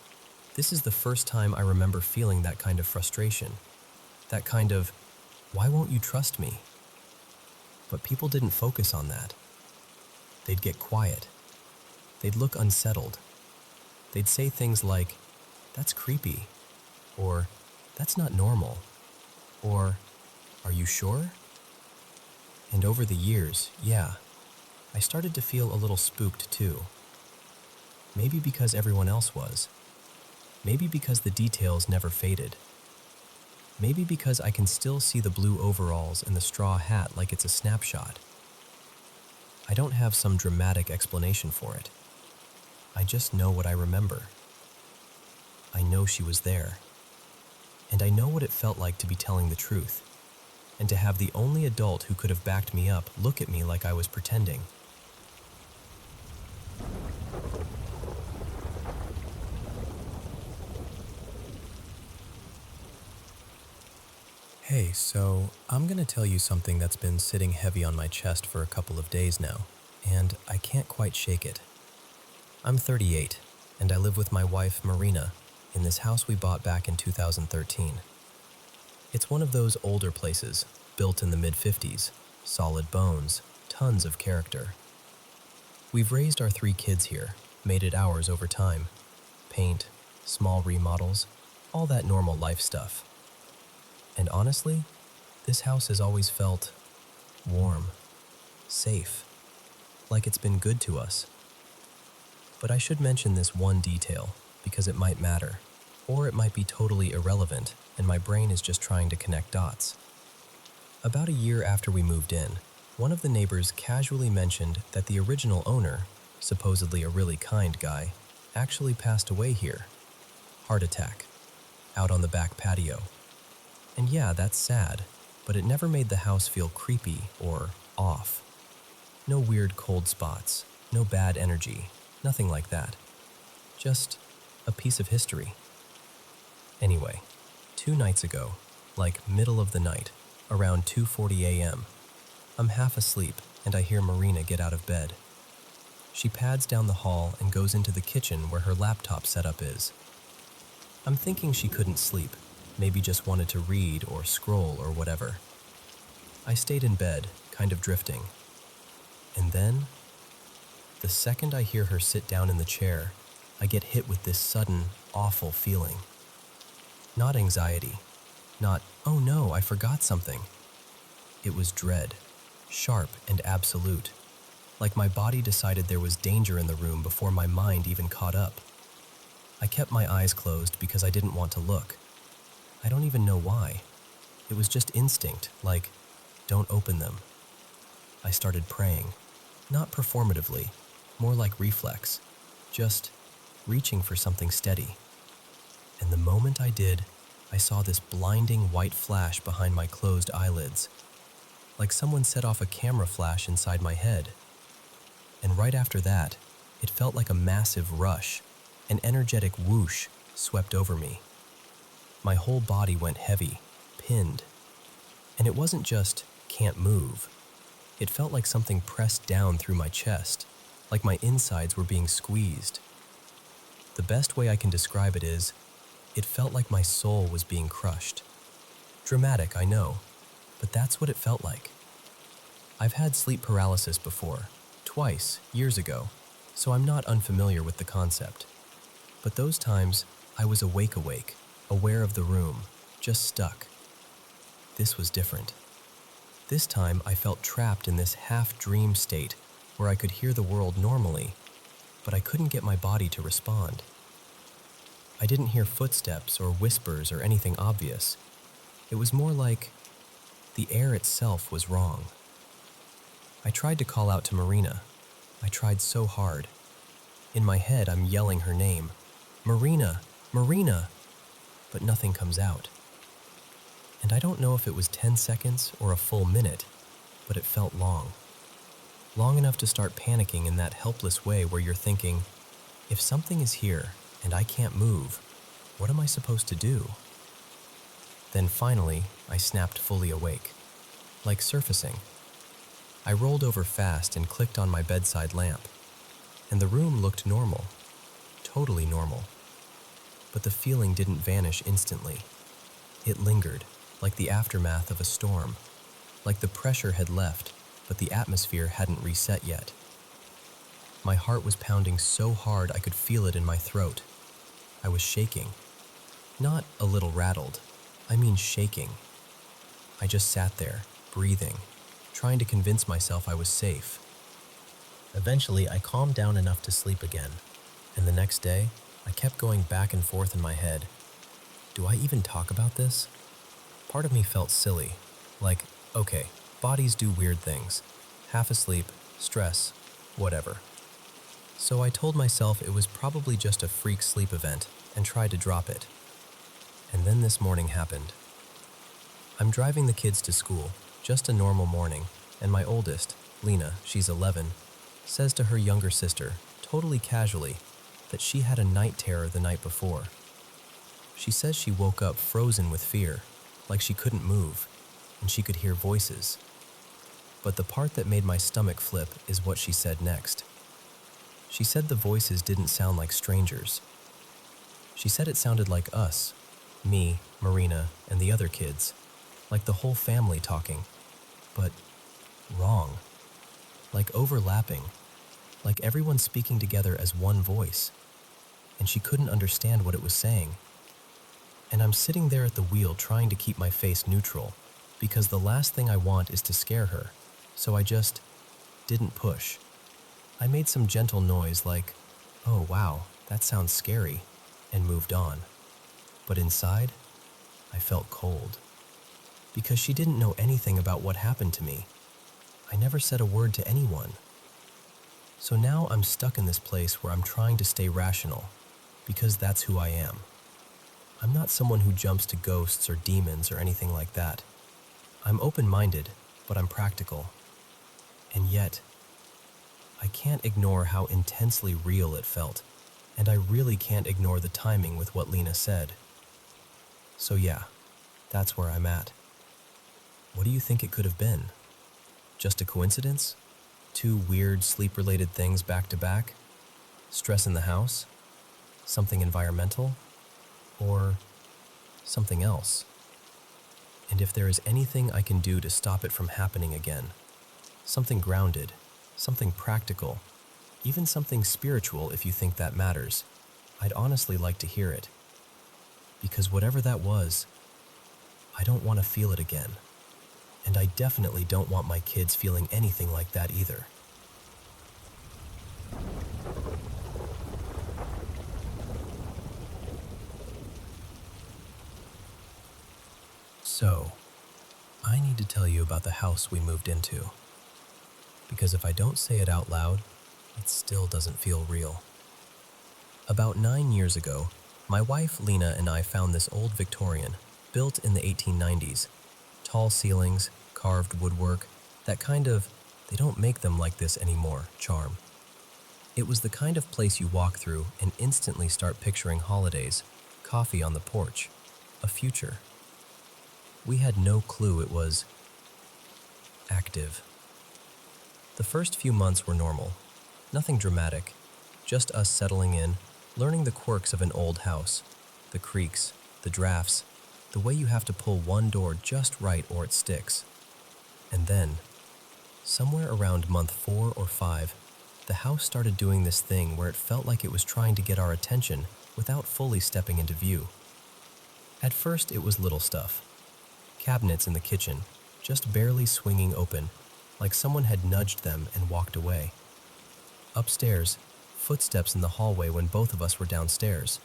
this is the first time I remember feeling that kind of frustration. That kind of, "Why won't you trust me?" But people didn't focus on that. They'd get quiet. They'd look unsettled. They'd say things like, "That's creepy," or "That's not normal," or "Are you sure?" And over the years, yeah, I started to feel a little spooked too. Maybe because everyone else was. Maybe because the details never faded. Maybe because I can still see the blue overalls and the straw hat like it's a snapshot. I don't have some dramatic explanation for it. I just know what I remember. I know she was there. And I know what it felt like to be telling the truth, and to have the only adult who could have backed me up look at me like I was pretending. Hey, so I'm gonna tell you something that's been sitting heavy on my chest for a couple of days now, and I can't quite shake it. I'm 38, and I live with my wife, Marina, in this house we bought back in 2013. It's one of those older places, built in the mid-50s, solid bones, tons of character. We've raised our 3 kids here, made it ours over time. Paint, small remodels, all that normal life stuff. And honestly, this house has always felt warm, safe, like it's been good to us. But I should mention this one detail, because it might matter, or it might be totally irrelevant, and my brain is just trying to connect dots. About a year after we moved in, one of the neighbors casually mentioned that the original owner, supposedly a really kind guy, actually passed away here. Heart attack. Out on the back patio. And yeah, that's sad, but it never made the house feel creepy or off. No weird cold spots, no bad energy, nothing like that. Just a piece of history. Anyway, 2 nights ago, like middle of the night, around 2:40 a.m., I'm half asleep and I hear Marina get out of bed. She pads down the hall and goes into the kitchen where her laptop setup is. I'm thinking she couldn't sleep, maybe just wanted to read or scroll or whatever. I stayed in bed, kind of drifting. And then, the second I hear her sit down in the chair, I get hit with this sudden, awful feeling. Not anxiety, not, oh no, I forgot something. It was dread, sharp and absolute, like my body decided there was danger in the room before my mind even caught up. I kept my eyes closed because I didn't want to look. I don't even know why. It was just instinct, like, don't open them. I started praying, not performatively, more like reflex, just reaching for something steady. And the moment I did, I saw this blinding white flash behind my closed eyelids, like someone set off a camera flash inside my head. And right after that, it felt like a massive rush, an energetic whoosh swept over me. My whole body went heavy, pinned. And it wasn't just, can't move. It felt like something pressed down through my chest, like my insides were being squeezed. The best way I can describe it is, it felt like my soul was being crushed. Dramatic, I know, but that's what it felt like. I've had sleep paralysis before, twice, years ago, so I'm not unfamiliar with the concept. But those times, I was awake, aware of the room, just stuck. This was different. This time, I felt trapped in this half-dream state where I could hear the world normally, but I couldn't get my body to respond. I didn't hear footsteps or whispers or anything obvious. It was more like the air itself was wrong. I tried to call out to Marina. I tried so hard. In my head, I'm yelling her name. Marina! Marina! But nothing comes out. And I don't know if it was 10 seconds or a full minute, but it felt long. Long enough to start panicking in that helpless way where you're thinking, if something is here and I can't move, what am I supposed to do? Then finally, I snapped fully awake, like surfacing. I rolled over fast and clicked on my bedside lamp, and the room looked normal, totally normal. But the feeling didn't vanish instantly. It lingered, like the aftermath of a storm, like the pressure had left, but the atmosphere hadn't reset yet. My heart was pounding so hard I could feel it in my throat. I was shaking. Not a little rattled, I mean shaking. I just sat there, breathing, trying to convince myself I was safe. Eventually, I calmed down enough to sleep again, and the next day, I kept going back and forth in my head. Do I even talk about this? Part of me felt silly, like, okay, bodies do weird things. Half asleep, stress, whatever. So I told myself it was probably just a freak sleep event and tried to drop it. And then this morning happened. I'm driving the kids to school, just a normal morning, and my oldest, Lena, she's 11, says to her younger sister, totally casually, that she had a night terror the night before. She says she woke up frozen with fear, like she couldn't move, and she could hear voices. But the part that made my stomach flip is what she said next. She said the voices didn't sound like strangers. She said it sounded like us, me, Marina, and the other kids, like the whole family talking, but wrong, like overlapping, like everyone speaking together as one voice, and she couldn't understand what it was saying. And I'm sitting there at the wheel trying to keep my face neutral, because the last thing I want is to scare her, so I just didn't push. I made some gentle noise like, oh wow, that sounds scary, and moved on. But inside, I felt cold. Because she didn't know anything about what happened to me. I never said a word to anyone. So now I'm stuck in this place where I'm trying to stay rational, because that's who I am. I'm not someone who jumps to ghosts or demons or anything like that. I'm open-minded, but I'm practical. And yet, I can't ignore how intensely real it felt, and I really can't ignore the timing with what Lena said. So yeah, that's where I'm at. What do you think it could have been? Just a coincidence? Two weird sleep-related things back to back? Stress in the house? Something environmental? Or something else? And if there is anything I can do to stop it from happening again, something grounded, something practical, even something spiritual if you think that matters, I'd honestly like to hear it. Because whatever that was, I don't want to feel it again. And I definitely don't want my kids feeling anything like that either. So, I need to tell you about the house we moved into. Because if I don't say it out loud, it still doesn't feel real. About 9 years ago, my wife Lena and I found this old Victorian, built in the 1890s. Tall ceilings, carved woodwork, that kind of, they don't make them like this anymore, charm. It was the kind of place you walk through and instantly start picturing holidays, coffee on the porch, a future. We had no clue it was active. The first few months were normal, nothing dramatic, just us settling in, learning the quirks of an old house, the creaks, the drafts, the way you have to pull one door just right or it sticks. And then, somewhere around month 4 or 5, the house started doing this thing where it felt like it was trying to get our attention without fully stepping into view. At first, it was little stuff. Cabinets in the kitchen, just barely swinging open, like someone had nudged them and walked away. Upstairs, footsteps in the hallway when both of us were downstairs.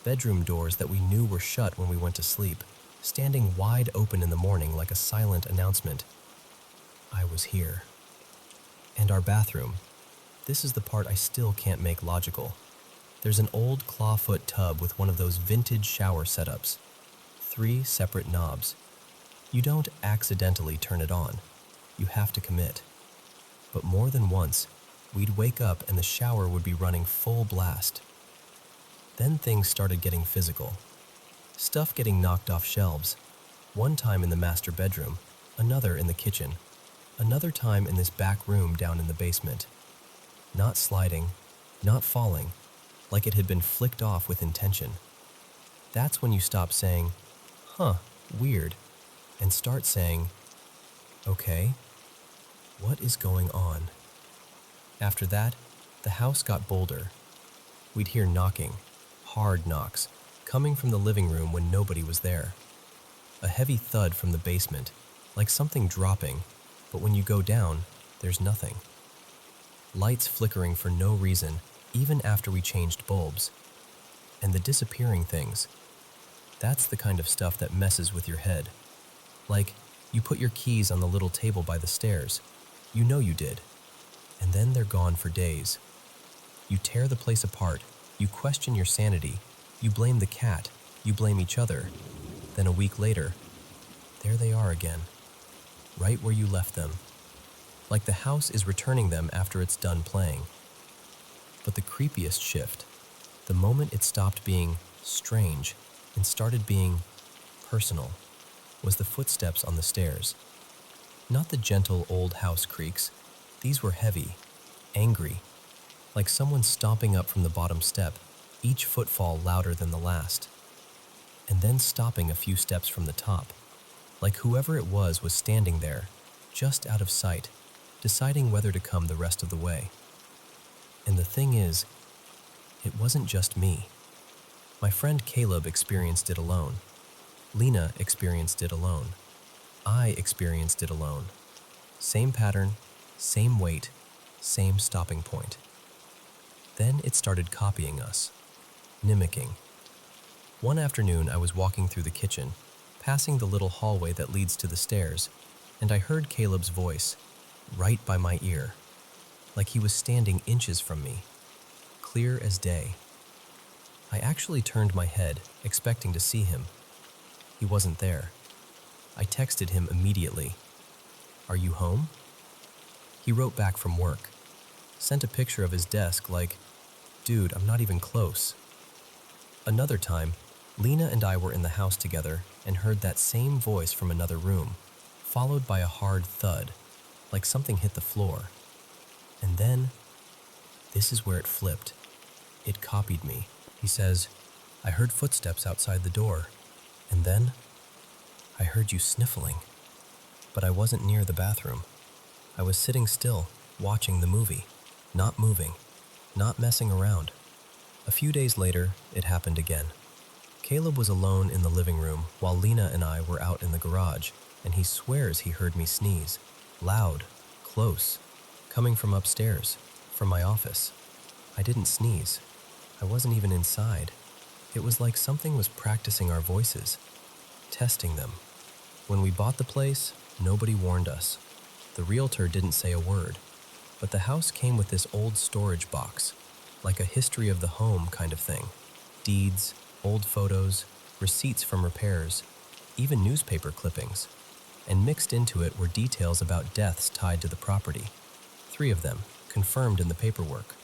Bedroom doors that we knew were shut when we went to sleep, standing wide open in the morning like a silent announcement. I was here. And our bathroom. This is the part I still can't make logical. There's an old clawfoot tub with one of those vintage shower setups. 3 separate knobs. You don't accidentally turn it on. You have to commit. But more than once, we'd wake up and the shower would be running full blast. Then things started getting physical. Stuff getting knocked off shelves. One time in the master bedroom, another in the kitchen, another time in this back room down in the basement. Not sliding, not falling, like it had been flicked off with intention. That's when you stop saying, "Huh, weird," and start saying, "Okay, what is going on?" After that, the house got bolder. We'd hear knocking, hard knocks, coming from the living room when nobody was there. A heavy thud from the basement, like something dropping, but when you go down, there's nothing. Lights flickering for no reason, even after we changed bulbs. And the disappearing things. That's the kind of stuff that messes with your head. Like, you put your keys on the little table by the stairs. You know you did. And then they're gone for days. You tear the place apart. You question your sanity. You blame the cat. You blame each other. Then a week later, there they are again. Right where you left them. Like the house is returning them after it's done playing. But the creepiest shift, the moment it stopped being strange and started being personal, was the footsteps on the stairs. Not the gentle old house creaks. These were heavy, angry, like someone stomping up from the bottom step, each footfall louder than the last. And then stopping a few steps from the top, like whoever it was standing there, just out of sight, deciding whether to come the rest of the way. And the thing is, it wasn't just me. My friend Caleb experienced it alone. Lena experienced it alone. I experienced it alone. Same pattern, same weight, same stopping point. Then it started copying us, mimicking. One afternoon I was walking through the kitchen, passing the little hallway that leads to the stairs, and I heard Caleb's voice, right by my ear. like he was standing inches from me, clear as day. I actually turned my head, expecting to see him. He wasn't there. I texted him immediately. "Are you home?" He wrote back from work, sent a picture of his desk like, "Dude, I'm not even close." Another time, Lena and I were in the house together and heard that same voice from another room, followed by a hard thud, like something hit the floor. And then, this is where it flipped. It copied me. He says, "I heard footsteps outside the door, and then I heard you sniffling. But I wasn't near the bathroom. I was sitting still, watching the movie, not moving, not messing around." A few days later, it happened again. Caleb was alone in the living room while Lena and I were out in the garage, and he swears he heard me sneeze, loud, close, coming from upstairs, from my office. I didn't sneeze. I wasn't even inside. It was like something was practicing our voices, testing them. When we bought the place, nobody warned us. The realtor didn't say a word, but the house came with this old storage box, like a history of the home kind of thing. Deeds, old photos, receipts from repairs, even newspaper clippings. And mixed into it were details about deaths tied to the property. 3 of them, confirmed in the paperwork.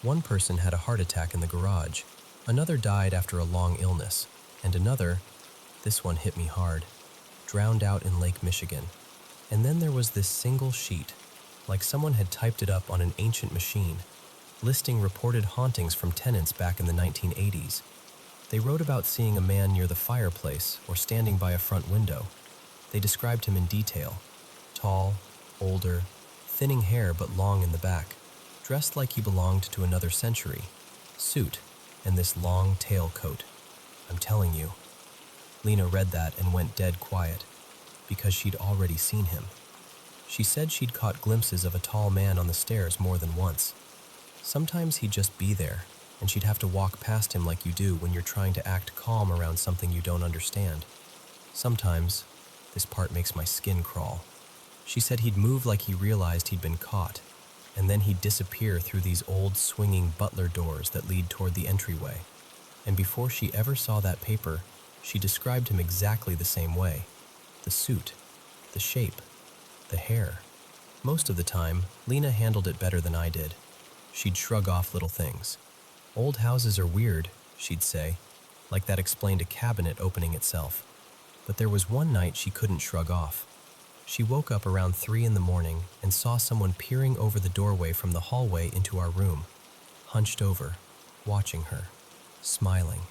One person had a heart attack in the garage, another died after a long illness, and another, this one hit me hard, drowned out in Lake Michigan. And then there was this single sheet, like someone had typed it up on an ancient machine, listing reported hauntings from tenants back in the 1980s. They wrote about seeing a man near the fireplace or standing by a front window. They described him in detail. Tall, older, thinning hair but long in the back, dressed like he belonged to another century, suit, and this long tailcoat. I'm telling you. Lena read that and went dead quiet, because she'd already seen him. She said she'd caught glimpses of a tall man on the stairs more than once. Sometimes he'd just be there, and she'd have to walk past him like you do when you're trying to act calm around something you don't understand. Sometimes, this part makes my skin crawl. She said he'd move like he realized he'd been caught, and then he'd disappear through these old swinging butler doors that lead toward the entryway. And before she ever saw that paper, she described him exactly the same way. The suit, the shape, the hair. Most of the time, Lena handled it better than I did. She'd shrug off little things. "Old houses are weird," she'd say, like that explained a cabinet opening itself. But there was one night she couldn't shrug off. She woke up around 3 in the morning and saw someone peering over the doorway from the hallway into our room, hunched over, watching her, smiling.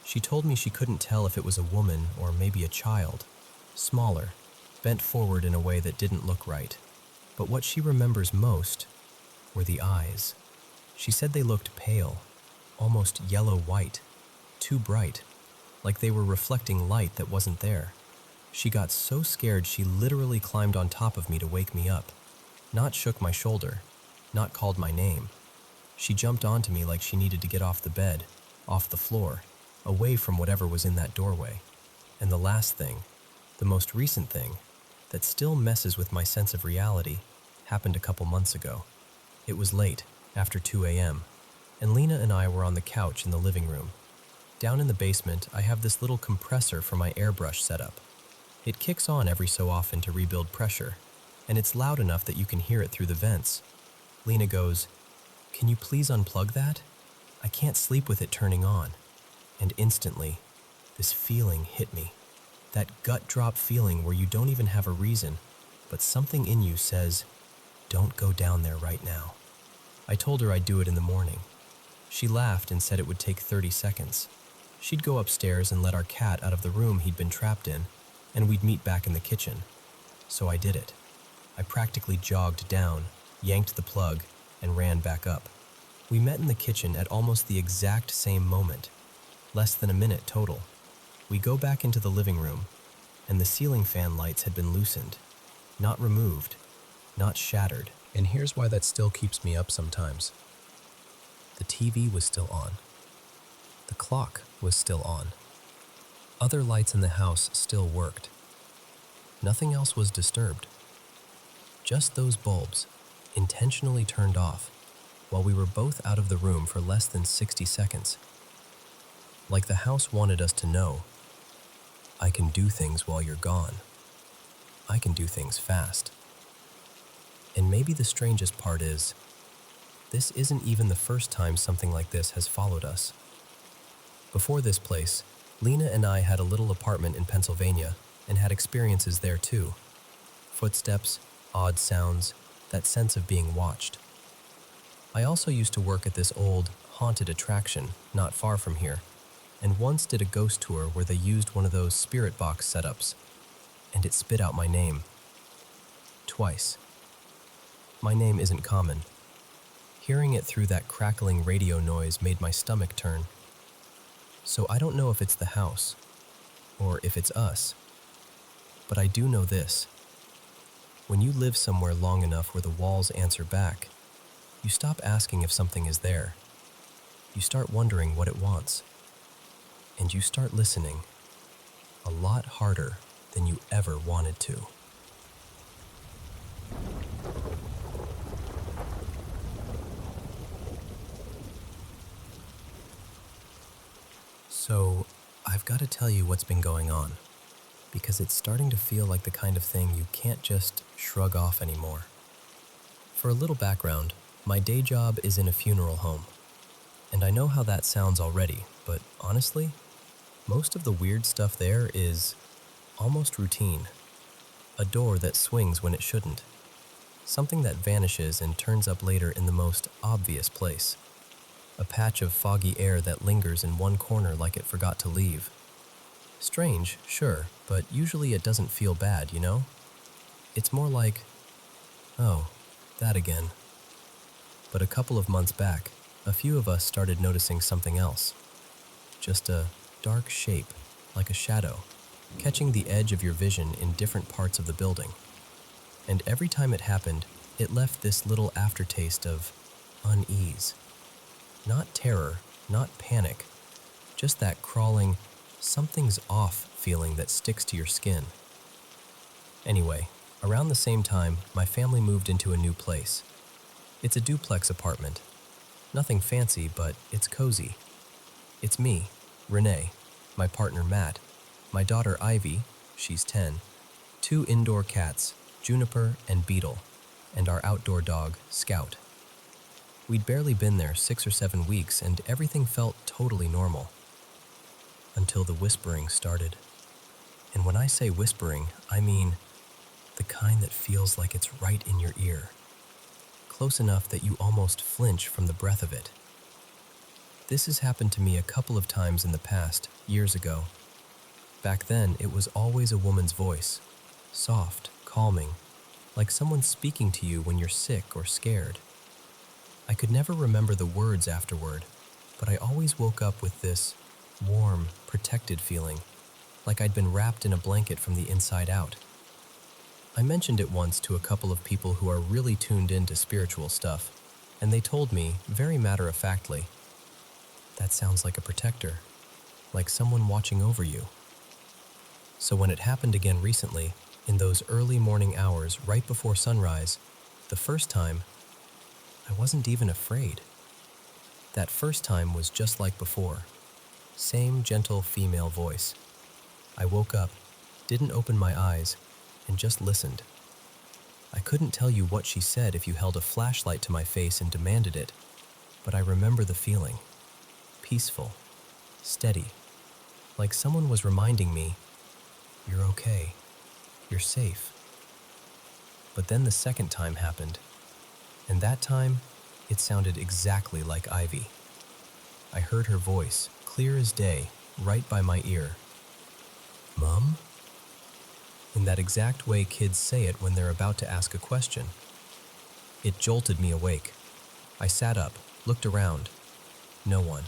She told me she couldn't tell if it was a woman or maybe a child, smaller, bent forward in a way that didn't look right. But what she remembers most were the eyes. She said they looked pale, almost yellow-white, too bright, like they were reflecting light that wasn't there. She got so scared she literally climbed on top of me to wake me up, not shook my shoulder, not called my name. She jumped onto me like she needed to get off the bed, off the floor, away from whatever was in that doorway. And the last thing, the most recent thing, that still messes with my sense of reality, happened a couple months ago. It was late, after 2 a.m., and Lena and I were on the couch in the living room. Down in the basement, I have this little compressor for my airbrush setup. It kicks on every so often to rebuild pressure, and it's loud enough that you can hear it through the vents. Lena goes, "Can you please unplug that? I can't sleep with it turning on." And instantly, this feeling hit me. That gut drop feeling where you don't even have a reason, but something in you says, "Don't go down there right now." I told her I'd do it in the morning. She laughed and said it would take 30 seconds. She'd go upstairs and let our cat out of the room he'd been trapped in, and we'd meet back in the kitchen. So I did it. I practically jogged down, yanked the plug, and ran back up. We met in the kitchen at almost the exact same moment, less than a minute total. We go back into the living room, and the ceiling fan lights had been loosened, not removed, not shattered. And here's why that still keeps me up sometimes. The TV was still on. The clock was still on. Other lights in the house still worked. Nothing else was disturbed. Just those bulbs, intentionally turned off while we were both out of the room for less than 60 seconds. Like the house wanted us to know, I can do things while you're gone. I can do things fast. And maybe the strangest part is, this isn't even the first time something like this has followed us. Before this place, Lena and I had a little apartment in Pennsylvania and had experiences there too. Footsteps, odd sounds, that sense of being watched. I also used to work at this old, haunted attraction not far from here, and once did a ghost tour where they used one of those spirit box setups, and it spit out my name. Twice. My name isn't common. Hearing it through that crackling radio noise made my stomach turn. So I don't know if it's the house, or if it's us, but I do know this. When you live somewhere long enough where the walls answer back, you stop asking if something is there. You start wondering what it wants. And you start listening a lot harder than you ever wanted to. So, I've got to tell you what's been going on, because it's starting to feel like the kind of thing you can't just shrug off anymore. For a little background, my day job is in a funeral home, and I know how that sounds already, but honestly, most of the weird stuff there is almost routine. A door that swings when it shouldn't. Something that vanishes and turns up later in the most obvious place. A patch of foggy air that lingers in one corner like it forgot to leave. Strange, sure, but usually it doesn't feel bad, you know? It's more like, oh, that again. But a couple of months back, a few of us started noticing something else. Just a dark shape, like a shadow, catching the edge of your vision in different parts of the building. And every time it happened, it left this little aftertaste of unease. Not terror, not panic, just that crawling, something's off feeling that sticks to your skin. Anyway, around the same time, my family moved into a new place. It's a duplex apartment. Nothing fancy, but it's cozy. It's me, Renee, my partner Matt, my daughter Ivy, she's 10, 2 indoor cats, Juniper and Beetle, and our outdoor dog, Scout. We'd barely been there 6 or 7 weeks and everything felt totally normal. Until the whispering started. And when I say whispering, I mean the kind that feels like it's right in your ear. Close enough that you almost flinch from the breath of it. This has happened to me a couple of times in the past, years ago. Back then, it was always a woman's voice. Soft, calming, like someone speaking to you when you're sick or scared. I could never remember the words afterward, but I always woke up with this warm, protected feeling, like I'd been wrapped in a blanket from the inside out. I mentioned it once to a couple of people who are really tuned into spiritual stuff, and they told me, very matter-of-factly, that sounds like a protector, like someone watching over you. So when it happened again recently, in those early morning hours right before sunrise, the first time, I wasn't even afraid. That first time was just like before. Same gentle female voice. I woke up, didn't open my eyes, and just listened. I couldn't tell you what she said if you held a flashlight to my face and demanded it, but I remember the feeling. Peaceful, steady, like someone was reminding me, you're okay, you're safe. But then the second time happened, and that time, it sounded exactly like Ivy. I heard her voice, clear as day, right by my ear. Mom? In that exact way kids say it when they're about to ask a question. It jolted me awake. I sat up, looked around. No one.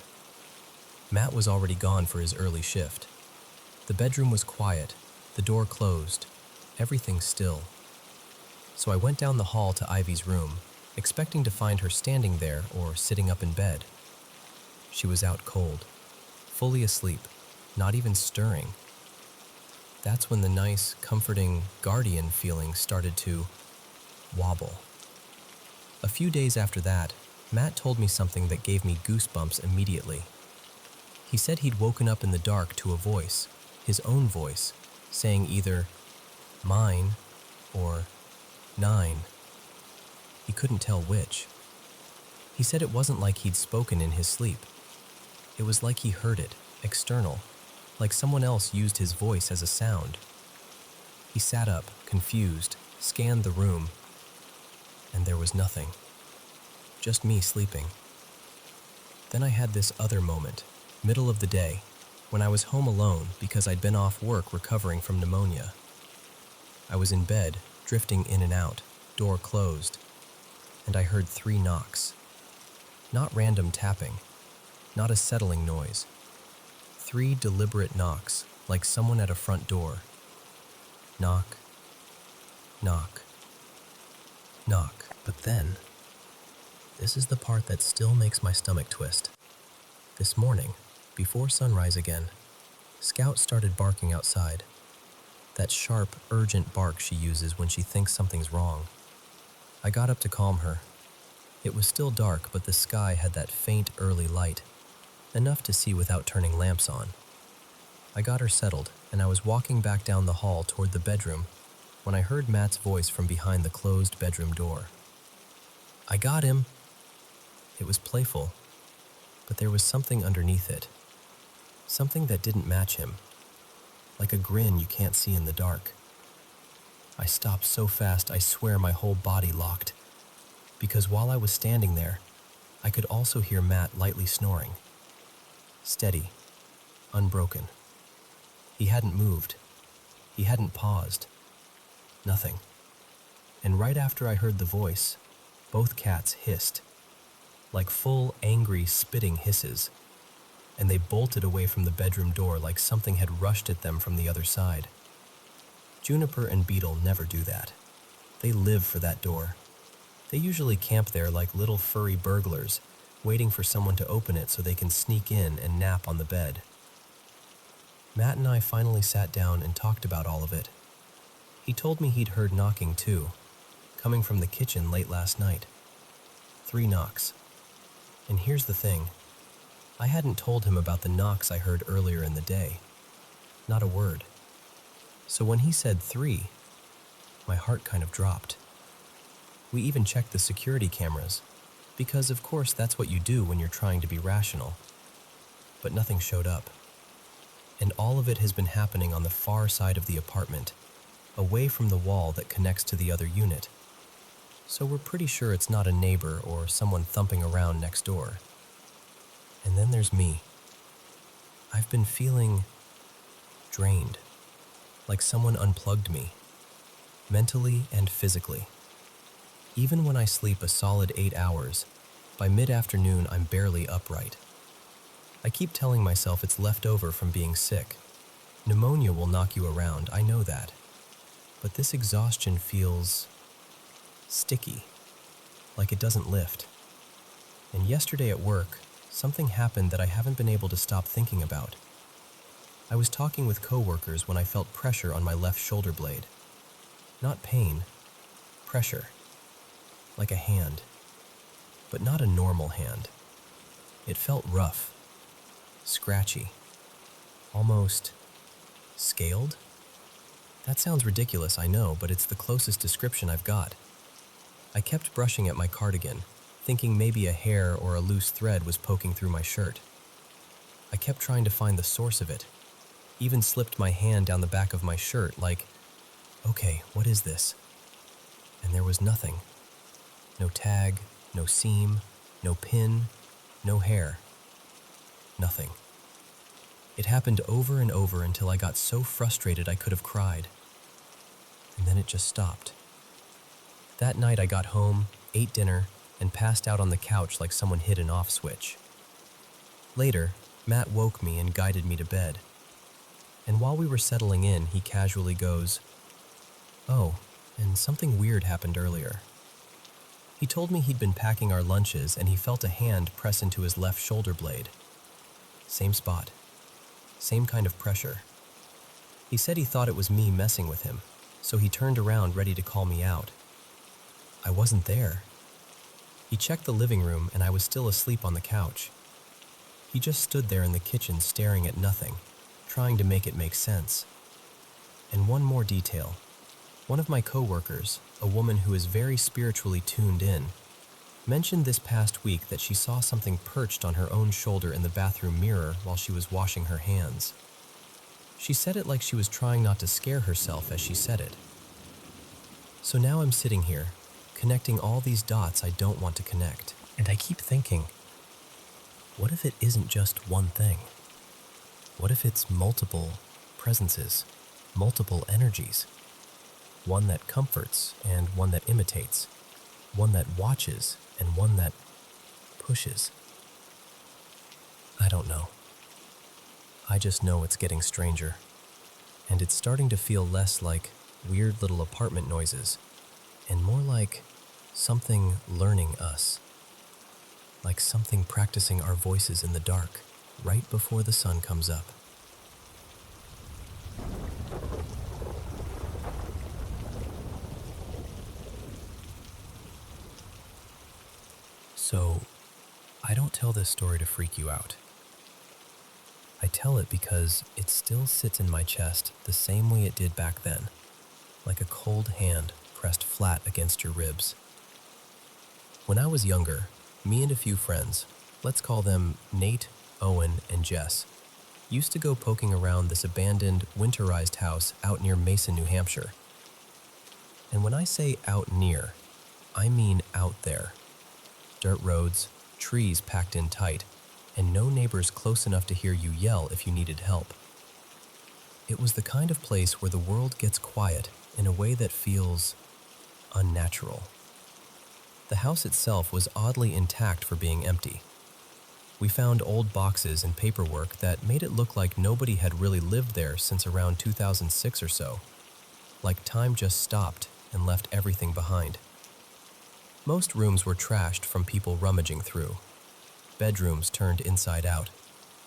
Matt was already gone for his early shift. The bedroom was quiet, the door closed, everything still. So I went down the hall to Ivy's room, expecting to find her standing there or sitting up in bed. She was out cold, fully asleep, not even stirring. That's when the nice, comforting guardian feeling started to wobble. A few days after that, Matt told me something that gave me goosebumps immediately. He said he'd woken up in the dark to a voice, his own voice, saying either mine or 9. He couldn't tell which. He said it wasn't like he'd spoken in his sleep. It was like he heard it, external, like someone else used his voice as a sound. He sat up, confused, scanned the room, and there was nothing. Just me sleeping. Then I had this other moment, middle of the day, when I was home alone because I'd been off work recovering from pneumonia. I was in bed, drifting in and out, door closed, and I heard 3 knocks. Not random tapping, not a settling noise. 3 deliberate knocks, like someone at a front door. Knock, knock, knock. But then, this is the part that still makes my stomach twist. This morning, before sunrise again, Scout started barking outside. That sharp, urgent bark she uses when she thinks something's wrong. I got up to calm her. It was still dark, but the sky had that faint early light, enough to see without turning lamps on. I got her settled, and I was walking back down the hall toward the bedroom when I heard Matt's voice from behind the closed bedroom door. "I got him!" It was playful, but there was something underneath it. Something that didn't match him, like a grin you can't see in the dark. I stopped so fast I swear my whole body locked, because while I was standing there, I could also hear Matt lightly snoring. Steady, unbroken. He hadn't moved. He hadn't paused. Nothing. And right after I heard the voice, both cats hissed, like full, angry, spitting hisses, and they bolted away from the bedroom door like something had rushed at them from the other side. Juniper and Beetle never do that. They live for that door. They usually camp there like little furry burglars, waiting for someone to open it so they can sneak in and nap on the bed. Matt and I finally sat down and talked about all of it. He told me he'd heard knocking too, coming from the kitchen late last night. 3 knocks. And here's the thing. I hadn't told him about the knocks I heard earlier in the day. Not a word. So when he said 3, my heart kind of dropped. We even checked the security cameras, because of course that's what you do when you're trying to be rational. But nothing showed up. And all of it has been happening on the far side of the apartment, away from the wall that connects to the other unit. So we're pretty sure it's not a neighbor or someone thumping around next door. And then there's me. I've been feeling drained, like someone unplugged me, mentally and physically. Even when I sleep a solid 8 hours, by mid-afternoon I'm barely upright. I keep telling myself it's left over from being sick. Pneumonia will knock you around, I know that. But this exhaustion feels sticky, like it doesn't lift. And yesterday at work, something happened that I haven't been able to stop thinking about. I was talking with coworkers when I felt pressure on my left shoulder blade. Not pain, pressure. Like a hand. But not a normal hand. It felt rough, scratchy, almost scaled? That sounds ridiculous, I know, but it's the closest description I've got. I kept brushing at my cardigan, thinking maybe a hair or a loose thread was poking through my shirt. I kept trying to find the source of it, even slipped my hand down the back of my shirt like, okay, what is this? And there was nothing. No tag, no seam, no pin, no hair. Nothing. It happened over and over until I got so frustrated I could have cried. And then it just stopped. That night I got home, ate dinner, and passed out on the couch like someone hit an off switch. Later, Matt woke me and guided me to bed. And while we were settling in, he casually goes, "Oh, and something weird happened earlier." He told me he'd been packing our lunches and he felt a hand press into his left shoulder blade. Same spot. Same kind of pressure. He said he thought it was me messing with him, so he turned around ready to call me out. I wasn't there. He checked the living room and I was still asleep on the couch. He just stood there in the kitchen staring at nothing, trying to make it make sense. And one more detail. One of my coworkers, a woman who is very spiritually tuned in, mentioned this past week that she saw something perched on her own shoulder in the bathroom mirror while she was washing her hands. She said it like she was trying not to scare herself as she said it. So now I'm sitting here, connecting all these dots I don't want to connect. And I keep thinking, what if it isn't just one thing? What if it's multiple presences, multiple energies? One that comforts and one that imitates, one that watches and one that pushes. I don't know. I just know it's getting stranger, and it's starting to feel less like weird little apartment noises and more like something learning us, like something practicing our voices in the dark right before the sun comes up. So, I don't tell this story to freak you out. I tell it because it still sits in my chest the same way it did back then, like a cold hand pressed flat against your ribs. When I was younger, me and a few friends, let's call them Nate, Owen, and Jess, used to go poking around this abandoned, winterized house out near Mason, New Hampshire. And when I say out near, I mean out there. Dirt roads, trees packed in tight, and no neighbors close enough to hear you yell if you needed help. It was the kind of place where the world gets quiet in a way that feels unnatural. The house itself was oddly intact for being empty. We found old boxes and paperwork that made it look like nobody had really lived there since around 2006 or so, like time just stopped and left everything behind. Most rooms were trashed from people rummaging through. Bedrooms turned inside out,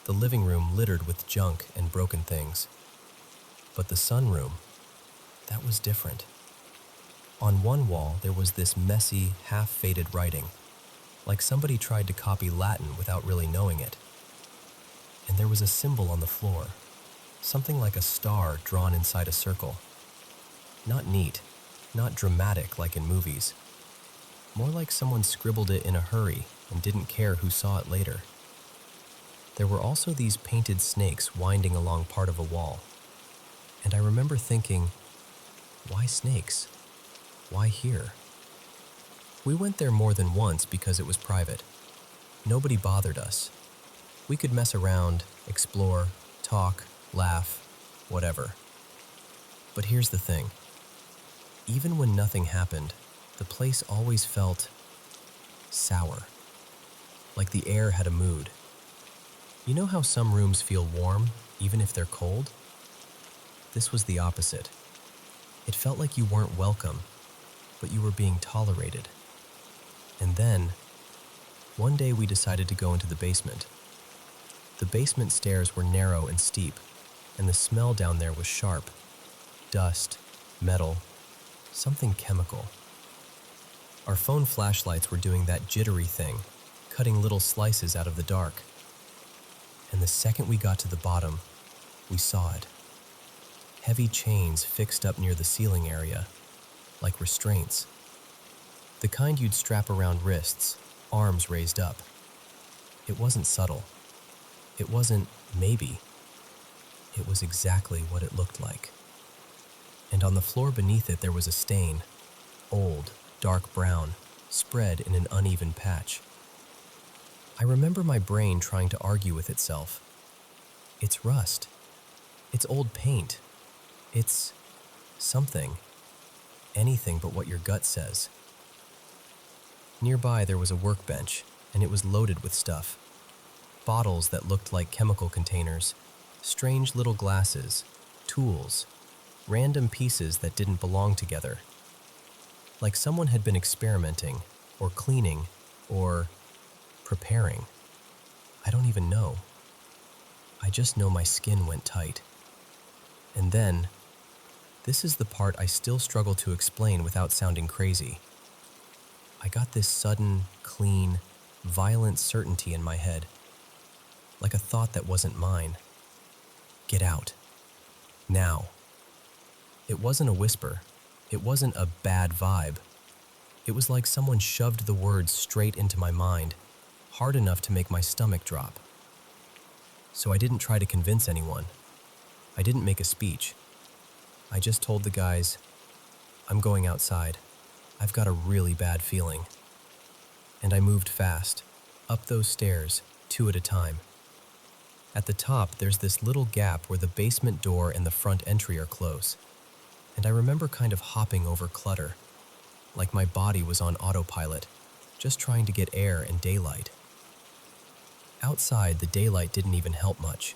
the living room littered with junk and broken things. But the sunroom, that was different. On one wall, there was this messy, half-faded writing, like somebody tried to copy Latin without really knowing it. And there was a symbol on the floor, something like a star drawn inside a circle. Not neat, not dramatic like in movies. More like someone scribbled it in a hurry and didn't care who saw it later. There were also these painted snakes winding along part of a wall. And I remember thinking, why snakes? Why here? We went there more than once because it was private. Nobody bothered us. We could mess around, explore, talk, laugh, whatever. But here's the thing. Even when nothing happened, the place always felt sour, like the air had a mood. You know how some rooms feel warm, even if they're cold? This was the opposite. It felt like you weren't welcome, but you were being tolerated. And then, one day we decided to go into the basement. The basement stairs were narrow and steep, and the smell down there was sharp. Dust, metal, something chemical. Our phone flashlights were doing that jittery thing, cutting little slices out of the dark. And the second we got to the bottom, we saw it. Heavy chains fixed up near the ceiling area, like restraints. The kind you'd strap around wrists, arms raised up. It wasn't subtle. It wasn't maybe. It was exactly what it looked like. And on the floor beneath it there was a stain, old, dark brown, spread in an uneven patch. I remember my brain trying to argue with itself. It's rust. It's old paint. It's something. Anything but what your gut says. Nearby there was a workbench, and it was loaded with stuff. Bottles that looked like chemical containers, strange little glasses, tools, random pieces that didn't belong together. Like someone had been experimenting, or cleaning, or preparing. I don't even know. I just know my skin went tight. And then, this is the part I still struggle to explain without sounding crazy. I got this sudden, clean, violent certainty in my head, like a thought that wasn't mine. Get out. Now. It wasn't a whisper. It wasn't a bad vibe. It was like someone shoved the words straight into my mind, hard enough to make my stomach drop. So I didn't try to convince anyone. I didn't make a speech. I just told the guys, I'm going outside. I've got a really bad feeling. And I moved fast, up those stairs, 2 at a time. At the top, there's this little gap where the basement door and the front entry are close. And I remember kind of hopping over clutter, like my body was on autopilot, just trying to get air and daylight. Outside, the daylight didn't even help much.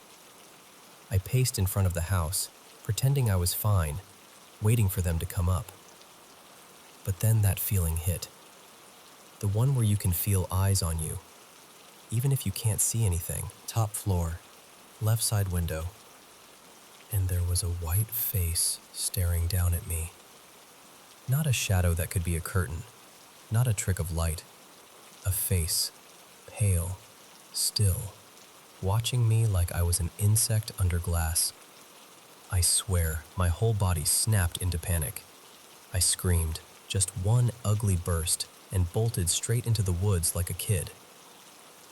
I paced in front of the house, pretending I was fine, waiting for them to come up. But then that feeling hit. The one where you can feel eyes on you, even if you can't see anything. Top floor, left side window. And there was a white face staring down at me. Not a shadow that could be a curtain, not a trick of light. A face, pale, still, watching me like I was an insect under glass. I swear, my whole body snapped into panic. I screamed, just one ugly burst, and bolted straight into the woods like a kid.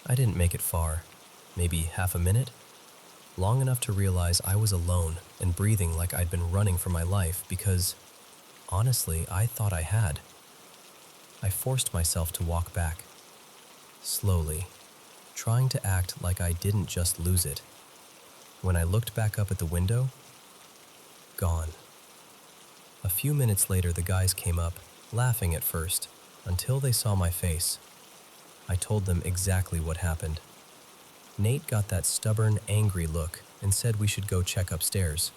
I didn't make it far, maybe half a minute, long enough to realize I was alone and breathing like I'd been running for my life because, honestly, I thought I had. I forced myself to walk back, slowly, trying to act like I didn't just lose it. When I looked back up at the window, gone. A few minutes later, the guys came up, laughing at first, until they saw my face. I told them exactly what happened. Nate got that stubborn, angry look and said we should go check upstairs.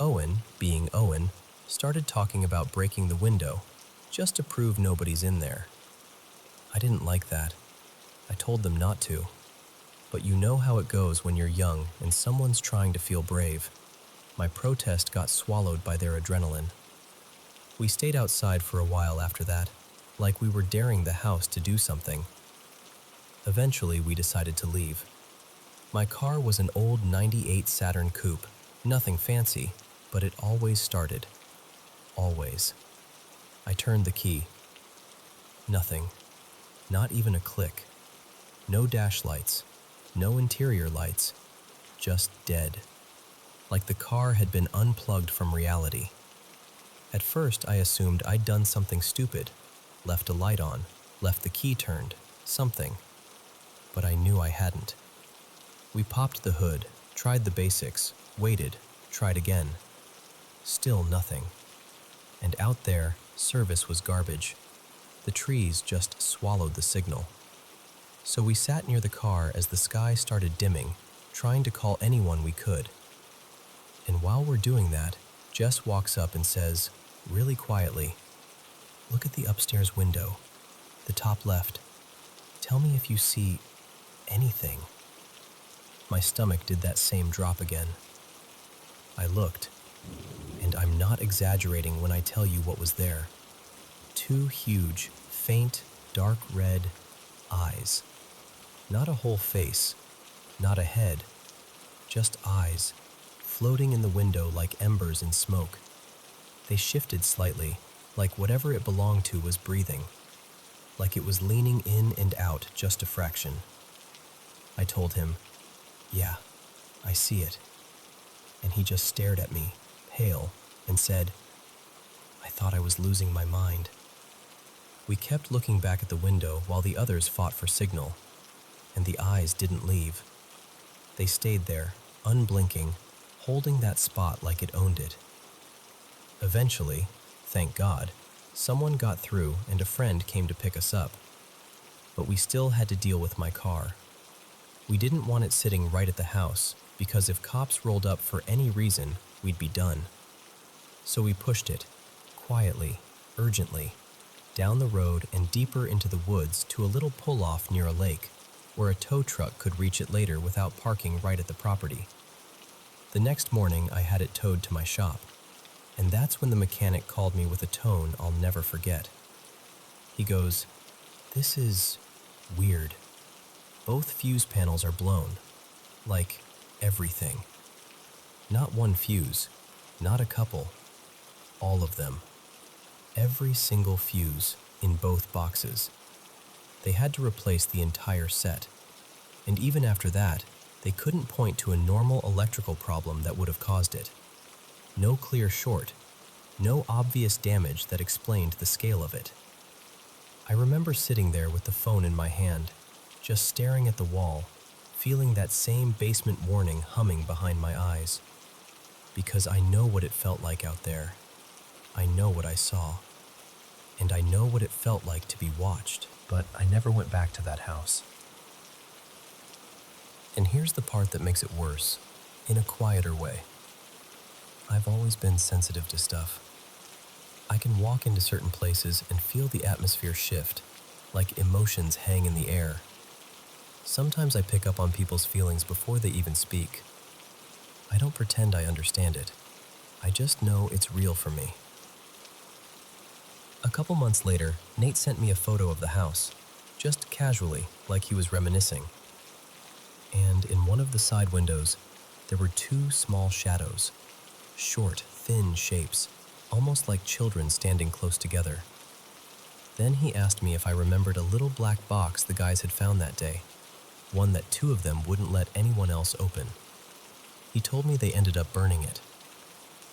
Owen, being Owen, started talking about breaking the window, just to prove nobody's in there. I didn't like that. I told them not to. But you know how it goes when you're young and someone's trying to feel brave. My protest got swallowed by their adrenaline. We stayed outside for a while after that, like we were daring the house to do something. Eventually, we decided to leave. My car was an old '98 Saturn coupe, nothing fancy, but it always started. Always. I turned the key. Nothing. Not even a click. No dash lights. No interior lights. Just dead. Like the car had been unplugged from reality. At first, I assumed I'd done something stupid. Left a light on, left the key turned, something. But I knew I hadn't. We popped the hood, tried the basics, waited, tried again. Still nothing. And out there, service was garbage. The trees just swallowed the signal. So we sat near the car as the sky started dimming, trying to call anyone we could. And while we're doing that, Jess walks up and says, really quietly, "Look at the upstairs window, the top left. Tell me if you see anything." My stomach did that same drop again. I looked, and I'm not exaggerating when I tell you what was there. 2 huge, faint, dark red eyes. Not a whole face, not a head, just eyes, floating in the window like embers in smoke. They shifted slightly, like whatever it belonged to was breathing, like it was leaning in and out just a fraction. I told him, "Yeah, I see it." And he just stared at me, pale, and said, "I thought I was losing my mind." We kept looking back at the window while the others fought for signal, and the eyes didn't leave. They stayed there, unblinking, holding that spot like it owned it. Eventually, thank God, someone got through and a friend came to pick us up. But we still had to deal with my car. We didn't want it sitting right at the house, because if cops rolled up for any reason, we'd be done. So we pushed it, quietly, urgently, down the road and deeper into the woods to a little pull-off near a lake, where a tow truck could reach it later without parking right at the property. The next morning, I had it towed to my shop, and that's when the mechanic called me with a tone I'll never forget. He goes, "This is weird. Both fuse panels are blown. Like everything. Not one fuse, not a couple. All of them. Every single fuse in both boxes. They had to replace the entire set. And even after that, they couldn't point to a normal electrical problem that would have caused it. No clear short. No obvious damage that explained the scale of it." I remember sitting there with the phone in my hand, just staring at the wall, feeling that same basement warning humming behind my eyes. Because I know what it felt like out there. I know what I saw. And I know what it felt like to be watched. But I never went back to that house. And here's the part that makes it worse, in a quieter way. I've always been sensitive to stuff. I can walk into certain places and feel the atmosphere shift, like emotions hang in the air. Sometimes I pick up on people's feelings before they even speak. I don't pretend I understand it. I just know it's real for me. A couple months later, Nate sent me a photo of the house, just casually, like he was reminiscing. And in one of the side windows, there were two small shadows, short, thin shapes, almost like children standing close together. Then he asked me if I remembered a little black box the guys had found that day, one that two of them wouldn't let anyone else open. He told me they ended up burning it.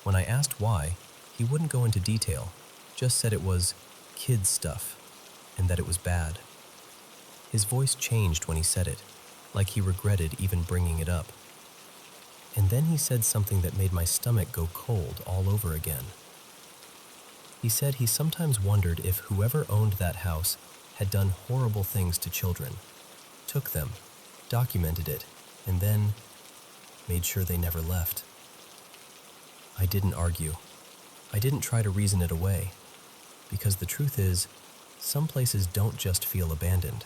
When I asked why, he wouldn't go into detail, just said it was kids' stuff, and that it was bad. His voice changed when he said it, like he regretted even bringing it up. And then he said something that made my stomach go cold all over again. He said he sometimes wondered if whoever owned that house had done horrible things to children, took them, documented it, and then made sure they never left. I didn't argue. I didn't try to reason it away, because the truth is, some places don't just feel abandoned.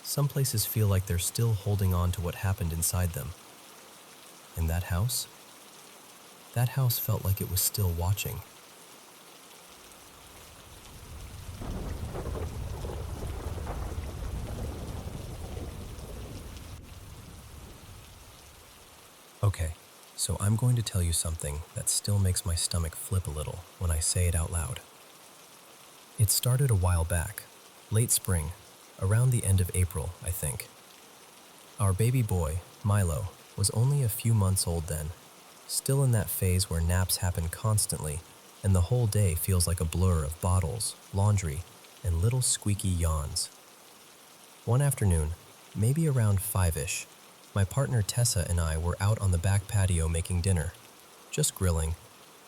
Some places feel like they're still holding on to what happened inside them. And that house felt like it was still watching. Okay, so I'm going to tell you something that still makes my stomach flip a little when I say it out loud. It started a while back, late spring, around the end of April, I think. Our baby boy, Milo, was only a few months old then, still in that phase where naps happen constantly and the whole day feels like a blur of bottles, laundry, and little squeaky yawns. One afternoon, maybe around 5-ish, my partner Tessa and I were out on the back patio making dinner, just grilling,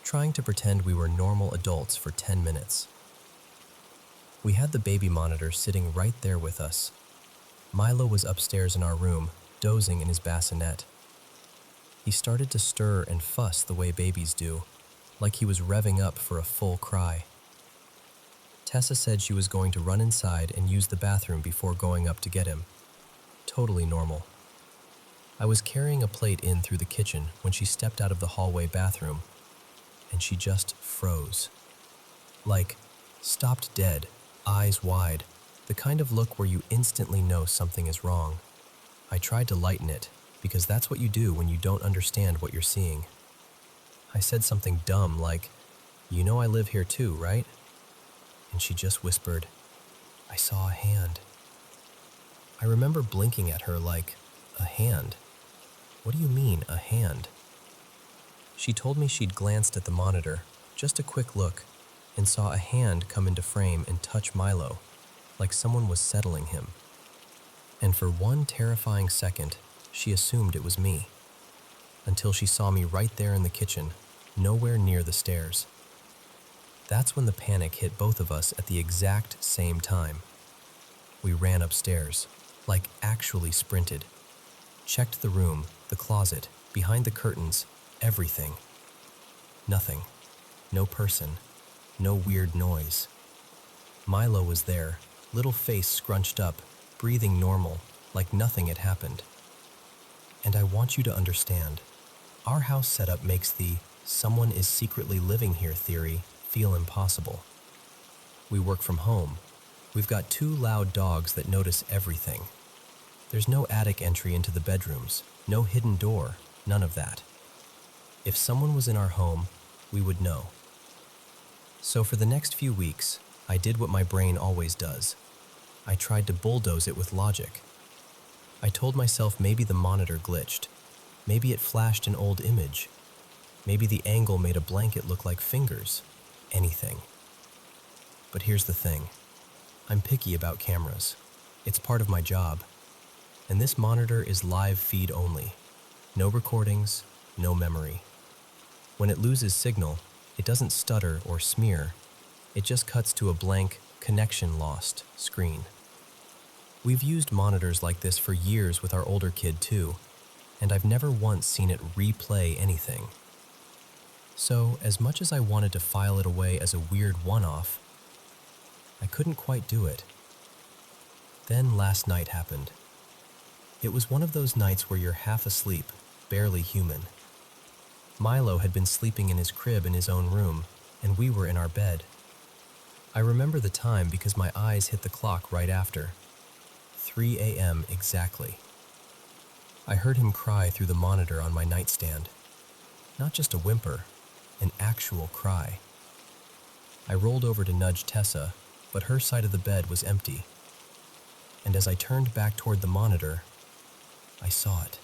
trying to pretend we were normal adults for 10 minutes. We had the baby monitor sitting right there with us. Milo was upstairs in our room, dozing in his bassinet. He started to stir and fuss the way babies do, like he was revving up for a full cry. Tessa said she was going to run inside and use the bathroom before going up to get him. Totally normal. I was carrying a plate in through the kitchen when she stepped out of the hallway bathroom, and she just froze. Like, stopped dead, eyes wide, the kind of look where you instantly know something is wrong. I tried to lighten it, because that's what you do when you don't understand what you're seeing. I said something dumb like, "You know I live here too, right?" And she just whispered, "I saw a hand." I remember blinking at her like, "A hand? What do you mean, a hand?" She told me she'd glanced at the monitor, just a quick look, and saw a hand come into frame and touch Milo, like someone was settling him. And for one terrifying second, she assumed it was me, until she saw me right there in the kitchen, nowhere near the stairs. That's when the panic hit both of us at the exact same time. We ran upstairs, like actually sprinted. Checked the room, the closet, behind the curtains, everything. Nothing. No person. No weird noise. Milo was there, little face scrunched up, breathing normal, like nothing had happened. And I want you to understand, our house setup makes the "someone is secretly living here" theory feel impossible. We work from home. We've got two loud dogs that notice everything. There's no attic entry into the bedrooms, no hidden door, none of that. If someone was in our home, we would know. So for the next few weeks, I did what my brain always does. I tried to bulldoze it with logic. I told myself maybe the monitor glitched. Maybe it flashed an old image. Maybe the angle made a blanket look like fingers. Anything. But here's the thing. I'm picky about cameras. It's part of my job. And this monitor is live feed only. No recordings, no memory. When it loses signal, it doesn't stutter or smear. It just cuts to a blank, connection lost screen. We've used monitors like this for years with our older kid too, and I've never once seen it replay anything. So, as much as I wanted to file it away as a weird one-off, I couldn't quite do it. Then last night happened. It was one of those nights where you're half asleep, barely human. Milo had been sleeping in his crib in his own room, and we were in our bed. I remember the time because my eyes hit the clock right after. 3 a.m. exactly. I heard him cry through the monitor on my nightstand. Not just a whimper, an actual cry. I rolled over to nudge Tessa, but her side of the bed was empty. And as I turned back toward the monitor, I saw it.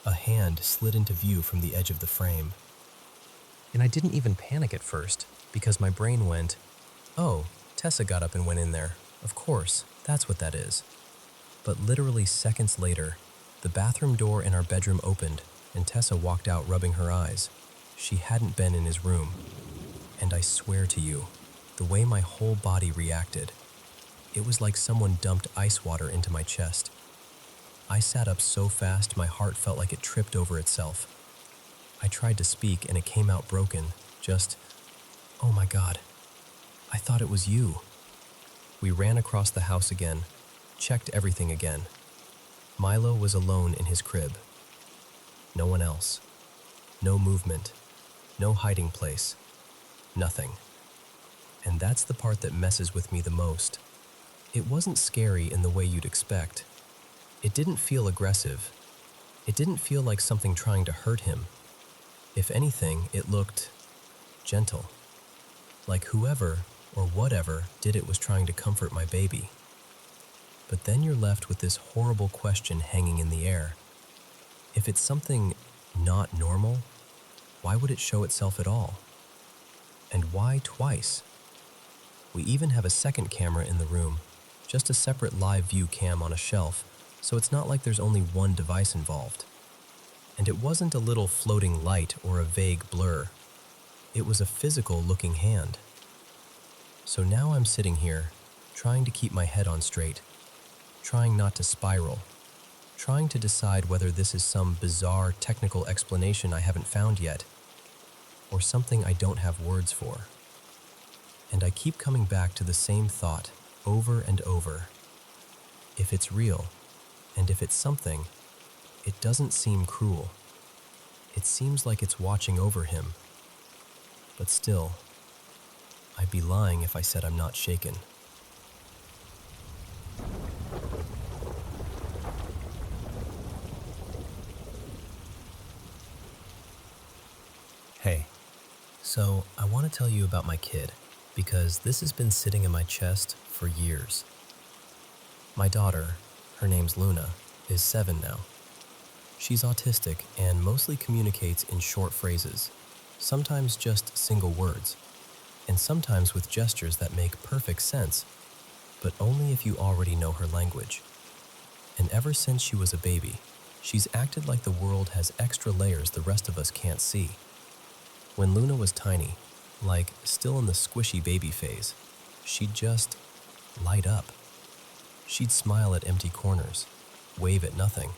A hand slid into view from the edge of the frame. And I didn't even panic at first, because my brain went, "Oh, Tessa got up and went in there. Of course, that's what that is." But literally seconds later, the bathroom door in our bedroom opened, and Tessa walked out rubbing her eyes. She hadn't been in his room. And I swear to you, the way my whole body reacted, it was like someone dumped ice water into my chest. I sat up so fast my heart felt like it tripped over itself. I tried to speak and it came out broken, just, "Oh my God, I thought it was you." We ran across the house again, checked everything again. Milo was alone in his crib. No one else. No movement. No hiding place. Nothing. And that's the part that messes with me the most. It wasn't scary in the way you'd expect. It didn't feel aggressive. It didn't feel like something trying to hurt him. If anything, it looked gentle. Like whoever or whatever did it was trying to comfort my baby. But then you're left with this horrible question hanging in the air. If it's something not normal, why would it show itself at all? And why twice? We even have a second camera in the room, just a separate live view cam on a shelf, so it's not like there's only one device involved. And it wasn't a little floating light or a vague blur. It was a physical-looking hand. So now I'm sitting here, trying to keep my head on straight, trying not to spiral, trying to decide whether this is some bizarre technical explanation I haven't found yet, or something I don't have words for. And I keep coming back to the same thought over and over. If it's real, and if it's something, it doesn't seem cruel. It seems like it's watching over him. But still, I'd be lying if I said I'm not shaken. Hey, so I want to tell you about my kid, because this has been sitting in my chest for years. My daughter, her name's Luna, is 7 now. She's autistic and mostly communicates in short phrases, sometimes just single words, and sometimes with gestures that make perfect sense, but only if you already know her language. And ever since she was a baby, she's acted like the world has extra layers the rest of us can't see. When Luna was tiny, like still in the squishy baby phase, she'd just light up. She'd smile at empty corners, wave at nothing,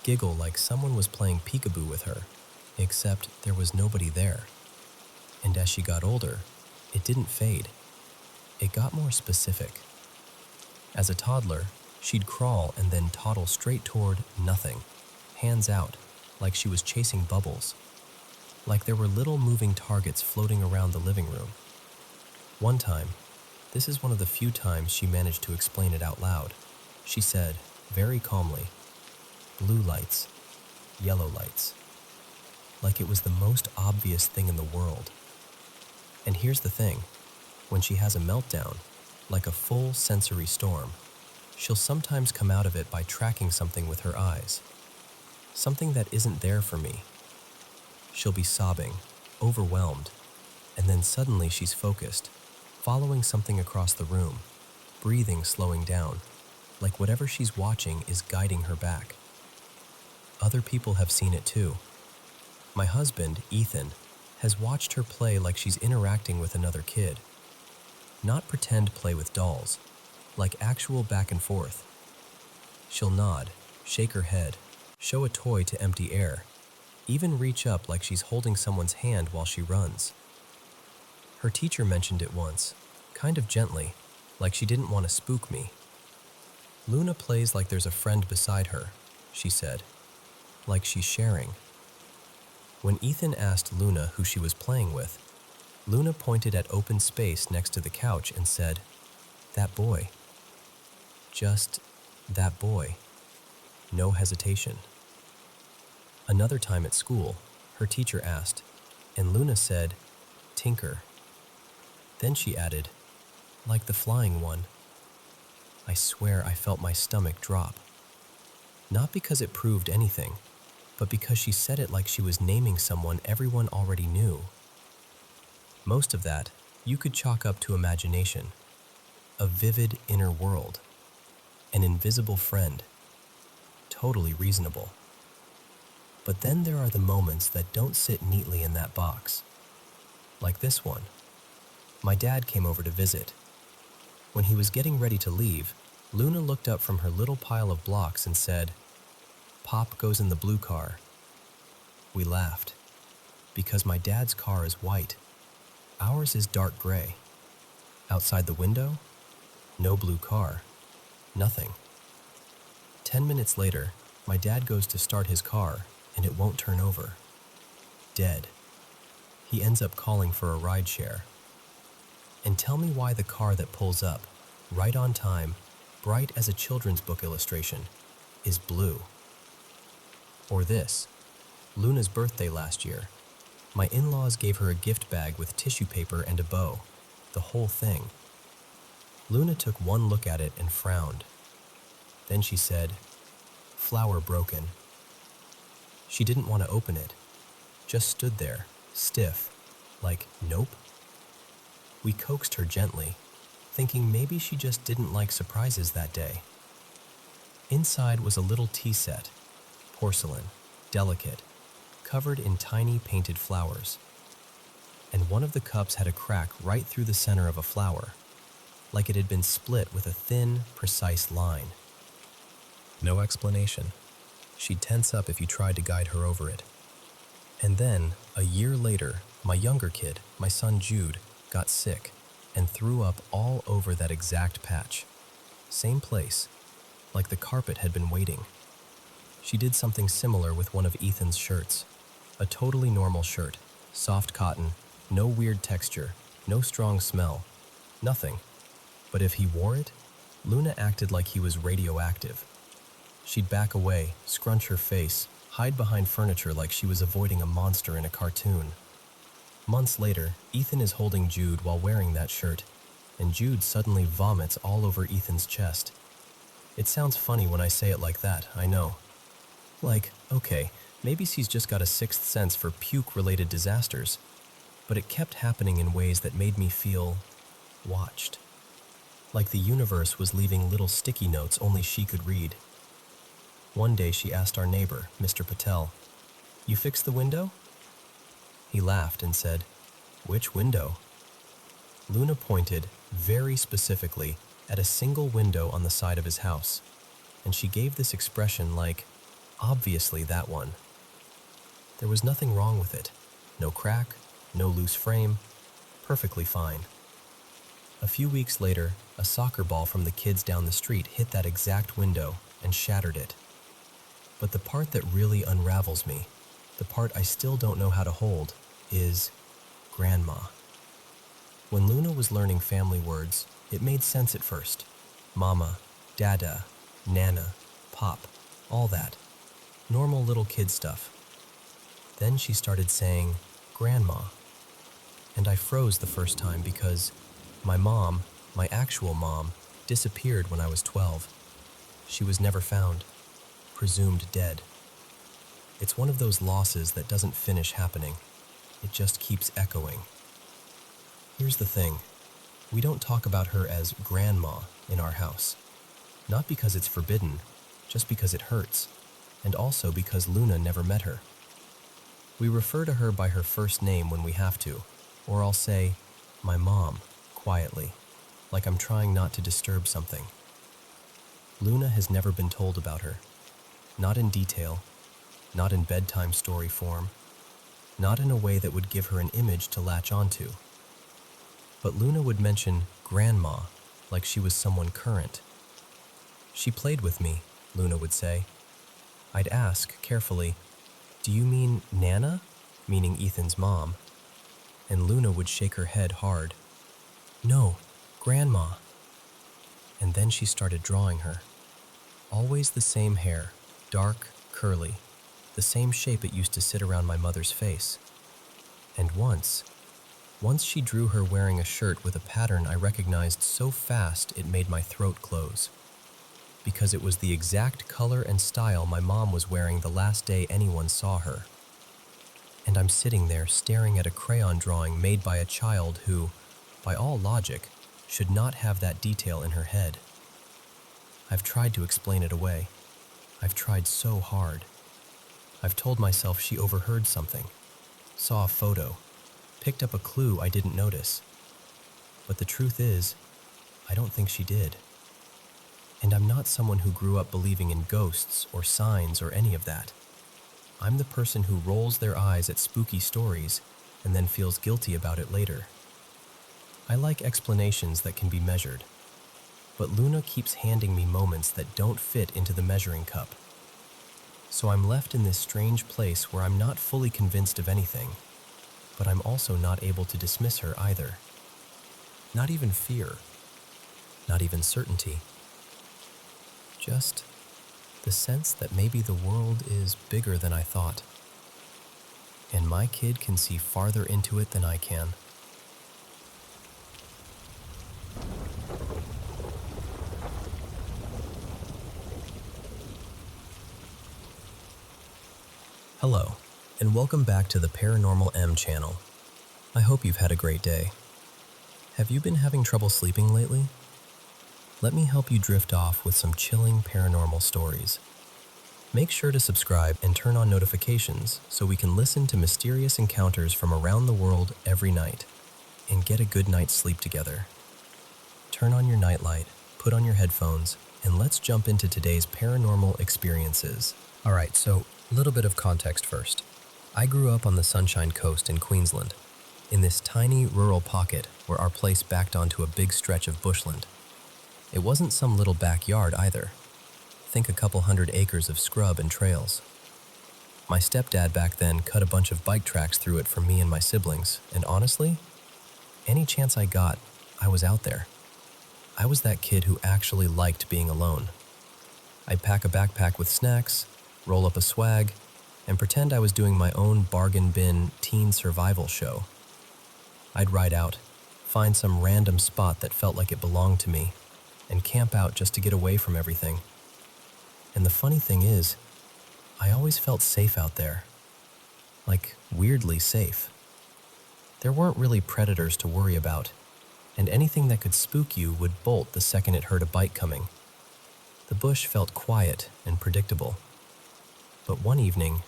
giggle like someone was playing peekaboo with her, except there was nobody there. And as she got older, it didn't fade. It got more specific. As a toddler, she'd crawl and then toddle straight toward nothing, hands out, like she was chasing bubbles, like there were little moving targets floating around the living room. One time, This is one of the few times she managed to explain it out loud. She said, very calmly, "Blue lights, yellow lights." Like it was the most obvious thing in the world. And here's the thing, when she has a meltdown, like a full sensory storm, she'll sometimes come out of it by tracking something with her eyes. Something that isn't there for me. She'll be sobbing, overwhelmed, and then suddenly she's focused, following something across the room, breathing slowing down, like whatever she's watching is guiding her back. Other people have seen it too. My husband, Ethan, has watched her play like she's interacting with another kid. Not pretend play with dolls, like actual back and forth. She'll nod, shake her head, show a toy to empty air, even reach up like she's holding someone's hand while she runs. Her teacher mentioned it once, kind of gently, like she didn't want to spook me. "Luna plays like there's a friend beside her," she said, like she's sharing. When Ethan asked Luna who she was playing with, Luna pointed at open space next to the couch and said, "That boy." Just that boy. No hesitation. Another time at school, her teacher asked, and Luna said, "Tinker." Then she added, "Like the flying one." I swear I felt my stomach drop. Not because it proved anything, but because she said it like she was naming someone everyone already knew. Most of that you could chalk up to imagination, a vivid inner world, an invisible friend, totally reasonable. But then there are the moments that don't sit neatly in that box. Like this one. My dad came over to visit. When he was getting ready to leave, Luna looked up from her little pile of blocks and said, "Pop goes in the blue car." We laughed, because my dad's car is white. Ours is dark gray. Outside the window, no blue car, nothing. 10 minutes later, my dad goes to start his car and it won't turn over. Dead. He ends up calling for a ride share. And tell me why the car that pulls up, right on time, bright as a children's book illustration, is blue. Or this, Luna's birthday last year. My in-laws gave her a gift bag with tissue paper and a bow, the whole thing. Luna took one look at it and frowned. Then she said, "Flower broken." She didn't want to open it, just stood there, stiff, like, nope. We coaxed her gently, thinking maybe she just didn't like surprises that day. Inside was a little tea set, porcelain, delicate, covered in tiny painted flowers. And one of the cups had a crack right through the center of a flower, like it had been split with a thin, precise line. No explanation. She'd tense up if you tried to guide her over it. And then, a year later, my younger kid, my son Jude, got sick and threw up all over that exact patch. Same place, like the carpet had been waiting. She did something similar with one of Ethan's shirts. A totally normal shirt, soft cotton, no weird texture, no strong smell, nothing. But if he wore it, Luna acted like he was radioactive. She'd back away, scrunch her face, hide behind furniture like she was avoiding a monster in a cartoon. Months later, Ethan is holding Jude while wearing that shirt, and Jude suddenly vomits all over Ethan's chest. It sounds funny when I say it like that, I know. Like, okay, maybe she's just got a sixth sense for puke-related disasters, but it kept happening in ways that made me feel watched. Like the universe was leaving little sticky notes only she could read. One day she asked our neighbor, Mr. Patel, "You fixed the window?" He laughed and said, "Which window?" Luna pointed, very specifically, at a single window on the side of his house, and she gave this expression like, obviously that one. There was nothing wrong with it. No crack, no loose frame, perfectly fine. A few weeks later, a soccer ball from the kids down the street hit that exact window and shattered it. But the part that really unravels me, the part I still don't know how to hold, is Grandma. When Luna was learning family words, it made sense at first. Mama, Dada, Nana, Pop, all that. Normal little kid stuff. Then she started saying, Grandma. And I froze the first time because my mom, my actual mom, disappeared when I was 12. She was never found, presumed dead. It's one of those losses that doesn't finish happening. It just keeps echoing. Here's the thing. We don't talk about her as Grandma in our house. Not because it's forbidden, just because it hurts, and also because Luna never met her. We refer to her by her first name when we have to, or I'll say, my mom, quietly, like I'm trying not to disturb something. Luna has never been told about her. Not in detail, not in bedtime story form, not in a way that would give her an image to latch onto. But Luna would mention Grandma like she was someone current. She played with me, Luna would say. I'd ask, carefully, do you mean Nana? Meaning Ethan's mom. And Luna would shake her head hard. No, Grandma. And then she started drawing her. Always the same hair, dark, curly, the same shape it used to sit around my mother's face. And once she drew her wearing a shirt with a pattern I recognized so fast it made my throat close. Because it was the exact color and style my mom was wearing the last day anyone saw her. And I'm sitting there staring at a crayon drawing made by a child who, by all logic, should not have that detail in her head. I've tried to explain it away. I've tried so hard. I've told myself she overheard something, saw a photo, picked up a clue I didn't notice. But the truth is, I don't think she did. And I'm not someone who grew up believing in ghosts or signs or any of that. I'm the person who rolls their eyes at spooky stories and then feels guilty about it later. I like explanations that can be measured, but Luna keeps handing me moments that don't fit into the measuring cup. So I'm left in this strange place where I'm not fully convinced of anything, but I'm also not able to dismiss her either. Not even fear, not even certainty. Just the sense that maybe the world is bigger than I thought, and my kid can see farther into it than I can. Hello, and welcome back to the Paranormal M channel. I hope you've had a great day. Have you been having trouble sleeping lately? Let me help you drift off with some chilling paranormal stories. Make sure to subscribe and turn on notifications so we can listen to mysterious encounters from around the world every night and get a good night's sleep together. Turn on your nightlight, put on your headphones, and let's jump into today's paranormal experiences. Alright, so a little bit of context first. I grew up on the Sunshine Coast in Queensland, in this tiny rural pocket where our place backed onto a big stretch of bushland. It wasn't some little backyard either. Think a couple hundred acres of scrub and trails. My stepdad back then cut a bunch of bike tracks through it for me and my siblings, and honestly, any chance I got, I was out there. I was that kid who actually liked being alone. I'd pack a backpack with snacks, roll up a swag, and pretend I was doing my own bargain bin teen survival show. I'd ride out, find some random spot that felt like it belonged to me, and camp out just to get away from everything. And the funny thing is, I always felt safe out there. Like, weirdly safe. There weren't really predators to worry about, and anything that could spook you would bolt the second it heard a bite coming. The bush felt quiet and predictable. But one evening,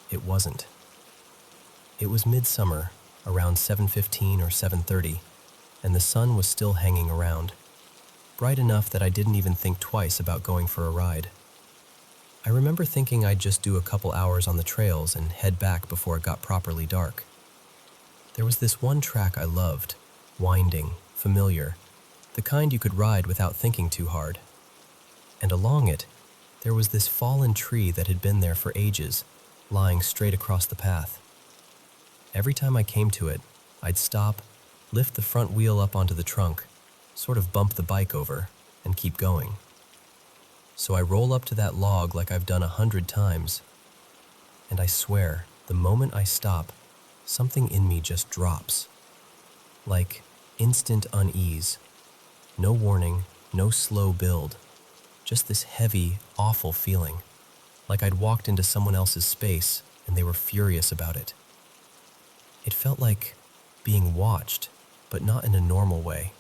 it wasn't. It was midsummer, around 7:15 or 7:30, and the sun was still hanging around. Bright enough that I didn't even think twice about going for a ride. I remember thinking I'd just do a couple hours on the trails and head back before it got properly dark. There was this one track I loved, winding, familiar, the kind you could ride without thinking too hard. And along it, there was this fallen tree that had been there for ages, lying straight across the path. Every time I came to it, I'd stop, lift the front wheel up onto the trunk, sort of bump the bike over, and keep going. So I roll up to that log like I've done 100 times, and I swear, the moment I stop, something in me just drops. Like instant unease. No warning, no slow build. Just this heavy, awful feeling. Like I'd walked into someone else's space and they were furious about it. It felt like being watched, but not in a normal way.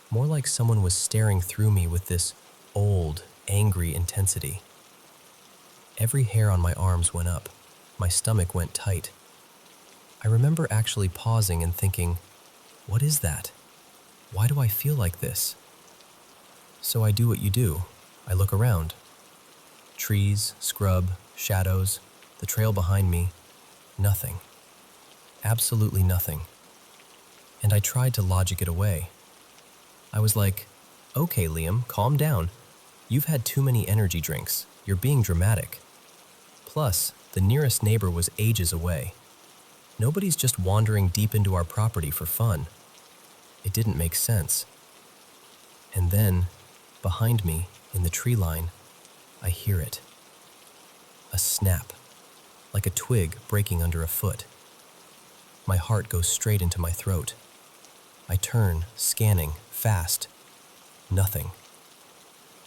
More like someone was staring through me with this old, angry intensity. Every hair on my arms went up. My stomach went tight. I remember actually pausing and thinking, what is that? Why do I feel like this? So I do what you do. I look around. Trees, scrub, shadows, the trail behind me, nothing. Absolutely nothing. And I tried to logic it away. I was like, okay, Liam, calm down. You've had too many energy drinks. You're being dramatic. Plus, the nearest neighbor was ages away. Nobody's just wandering deep into our property for fun. It didn't make sense. And then, behind me, in the tree line, I hear it. A snap, like a twig breaking under a foot. My heart goes straight into my throat. I turn, scanning, fast. Nothing.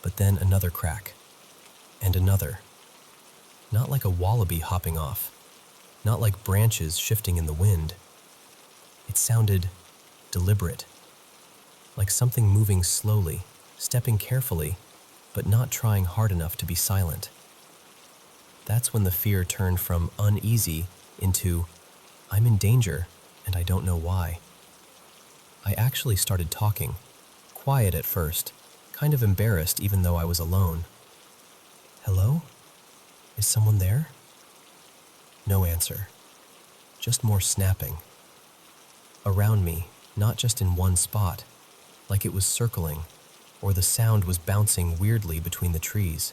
But then another crack. And another. Not like a wallaby hopping off. Not like branches shifting in the wind. It sounded deliberate. Like something moving slowly, stepping carefully, but not trying hard enough to be silent. That's when the fear turned from uneasy into, I'm in danger, and I don't know why. I actually started talking, quiet at first, kind of embarrassed even though I was alone. Hello? Is someone there? No answer. Just more snapping. Around me, not just in one spot, like it was circling, or the sound was bouncing weirdly between the trees.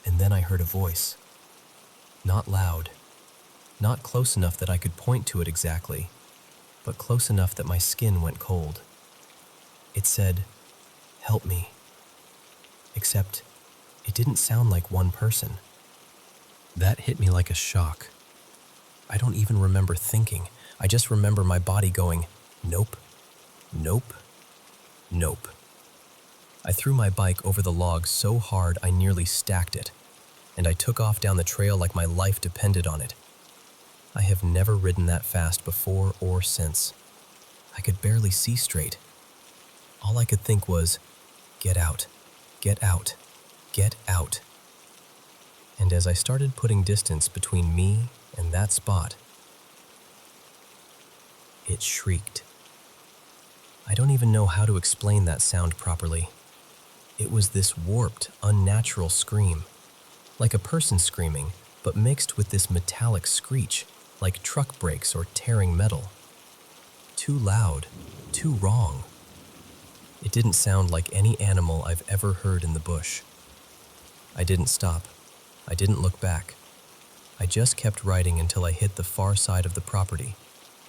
And then I heard a voice. Not loud. Not close enough that I could point to it exactly, but close enough that my skin went cold. It said, "Help me." Except, it didn't sound like one person. That hit me like a shock. I don't even remember thinking. I just remember my body going, nope, nope, nope. I threw my bike over the log so hard I nearly stacked it, and I took off down the trail like my life depended on it. I have never ridden that fast before or since. I could barely see straight. All I could think was, get out, get out, get out. And as I started putting distance between me and that spot, it shrieked. I don't even know how to explain that sound properly. It was this warped, unnatural scream, like a person screaming, but mixed with this metallic screech, like truck brakes or tearing metal. Too loud, too wrong. It didn't sound like any animal I've ever heard in the bush. I didn't stop. I didn't look back. I just kept riding until I hit the far side of the property,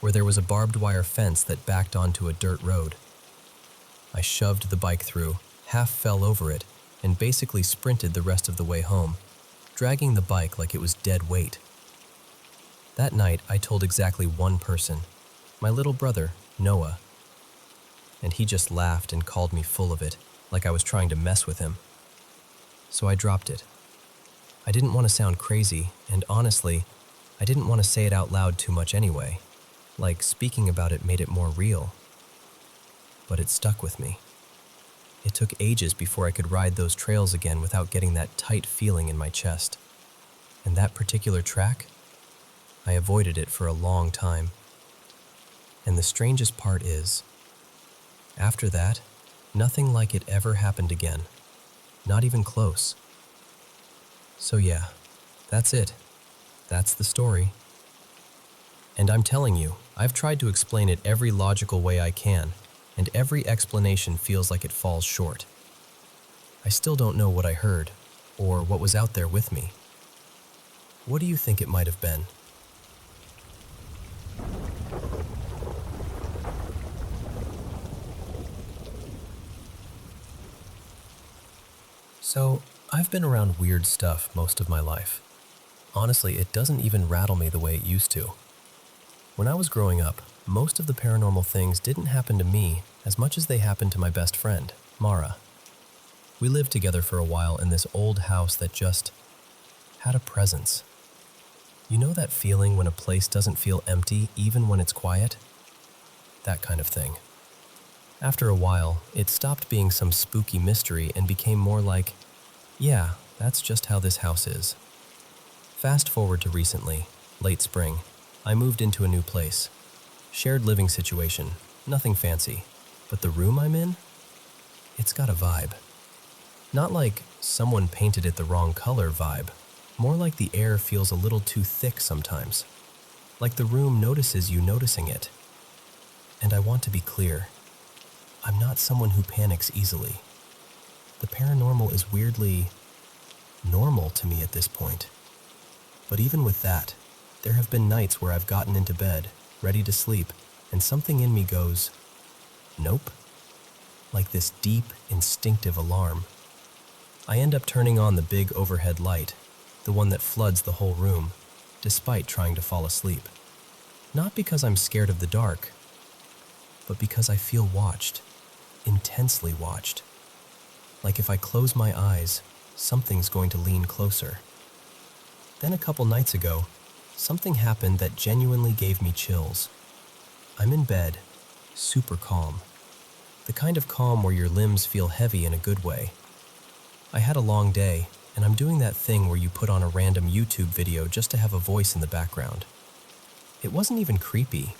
where there was a barbed wire fence that backed onto a dirt road. I shoved the bike through, half fell over it, and basically sprinted the rest of the way home, dragging the bike like it was dead weight. That night, I told exactly one person, my little brother, Noah, and he just laughed and called me full of it, like I was trying to mess with him. So I dropped it. I didn't want to sound crazy, and honestly, I didn't want to say it out loud too much anyway, like speaking about it made it more real. But it stuck with me. It took ages before I could ride those trails again without getting that tight feeling in my chest. And that particular track, I avoided it for a long time. And the strangest part is, after that, nothing like it ever happened again. Not even close. So yeah, that's it. That's the story. And I'm telling you, I've tried to explain it every logical way I can, and every explanation feels like it falls short. I still don't know what I heard, or what was out there with me. What do you think it might have been? So, I've been around weird stuff most of my life. Honestly, it doesn't even rattle me the way it used to. When I was growing up, most of the paranormal things didn't happen to me as much as they happened to my best friend, Mara. We lived together for a while in this old house that just had a presence. You know that feeling when a place doesn't feel empty even when it's quiet? That kind of thing. After a while, it stopped being some spooky mystery and became more like, yeah, that's just how this house is. Fast forward to recently, late spring, I moved into a new place. Shared living situation, nothing fancy, but the room I'm in? It's got a vibe. Not like someone painted it the wrong color vibe, more like the air feels a little too thick sometimes. Like the room notices you noticing it. And I want to be clear, I'm not someone who panics easily. The paranormal is weirdly normal to me at this point. But even with that, there have been nights where I've gotten into bed, ready to sleep, and something in me goes, nope. Like this deep, instinctive alarm. I end up turning on the big overhead light, the one that floods the whole room, despite trying to fall asleep. Not because I'm scared of the dark, but because I feel watched, intensely watched. Like if I close my eyes, something's going to lean closer. Then a couple nights ago, something happened that genuinely gave me chills. I'm in bed, super calm. The kind of calm where your limbs feel heavy in a good way. I had a long day, and I'm doing that thing where you put on a random YouTube video just to have a voice in the background. It wasn't even creepy.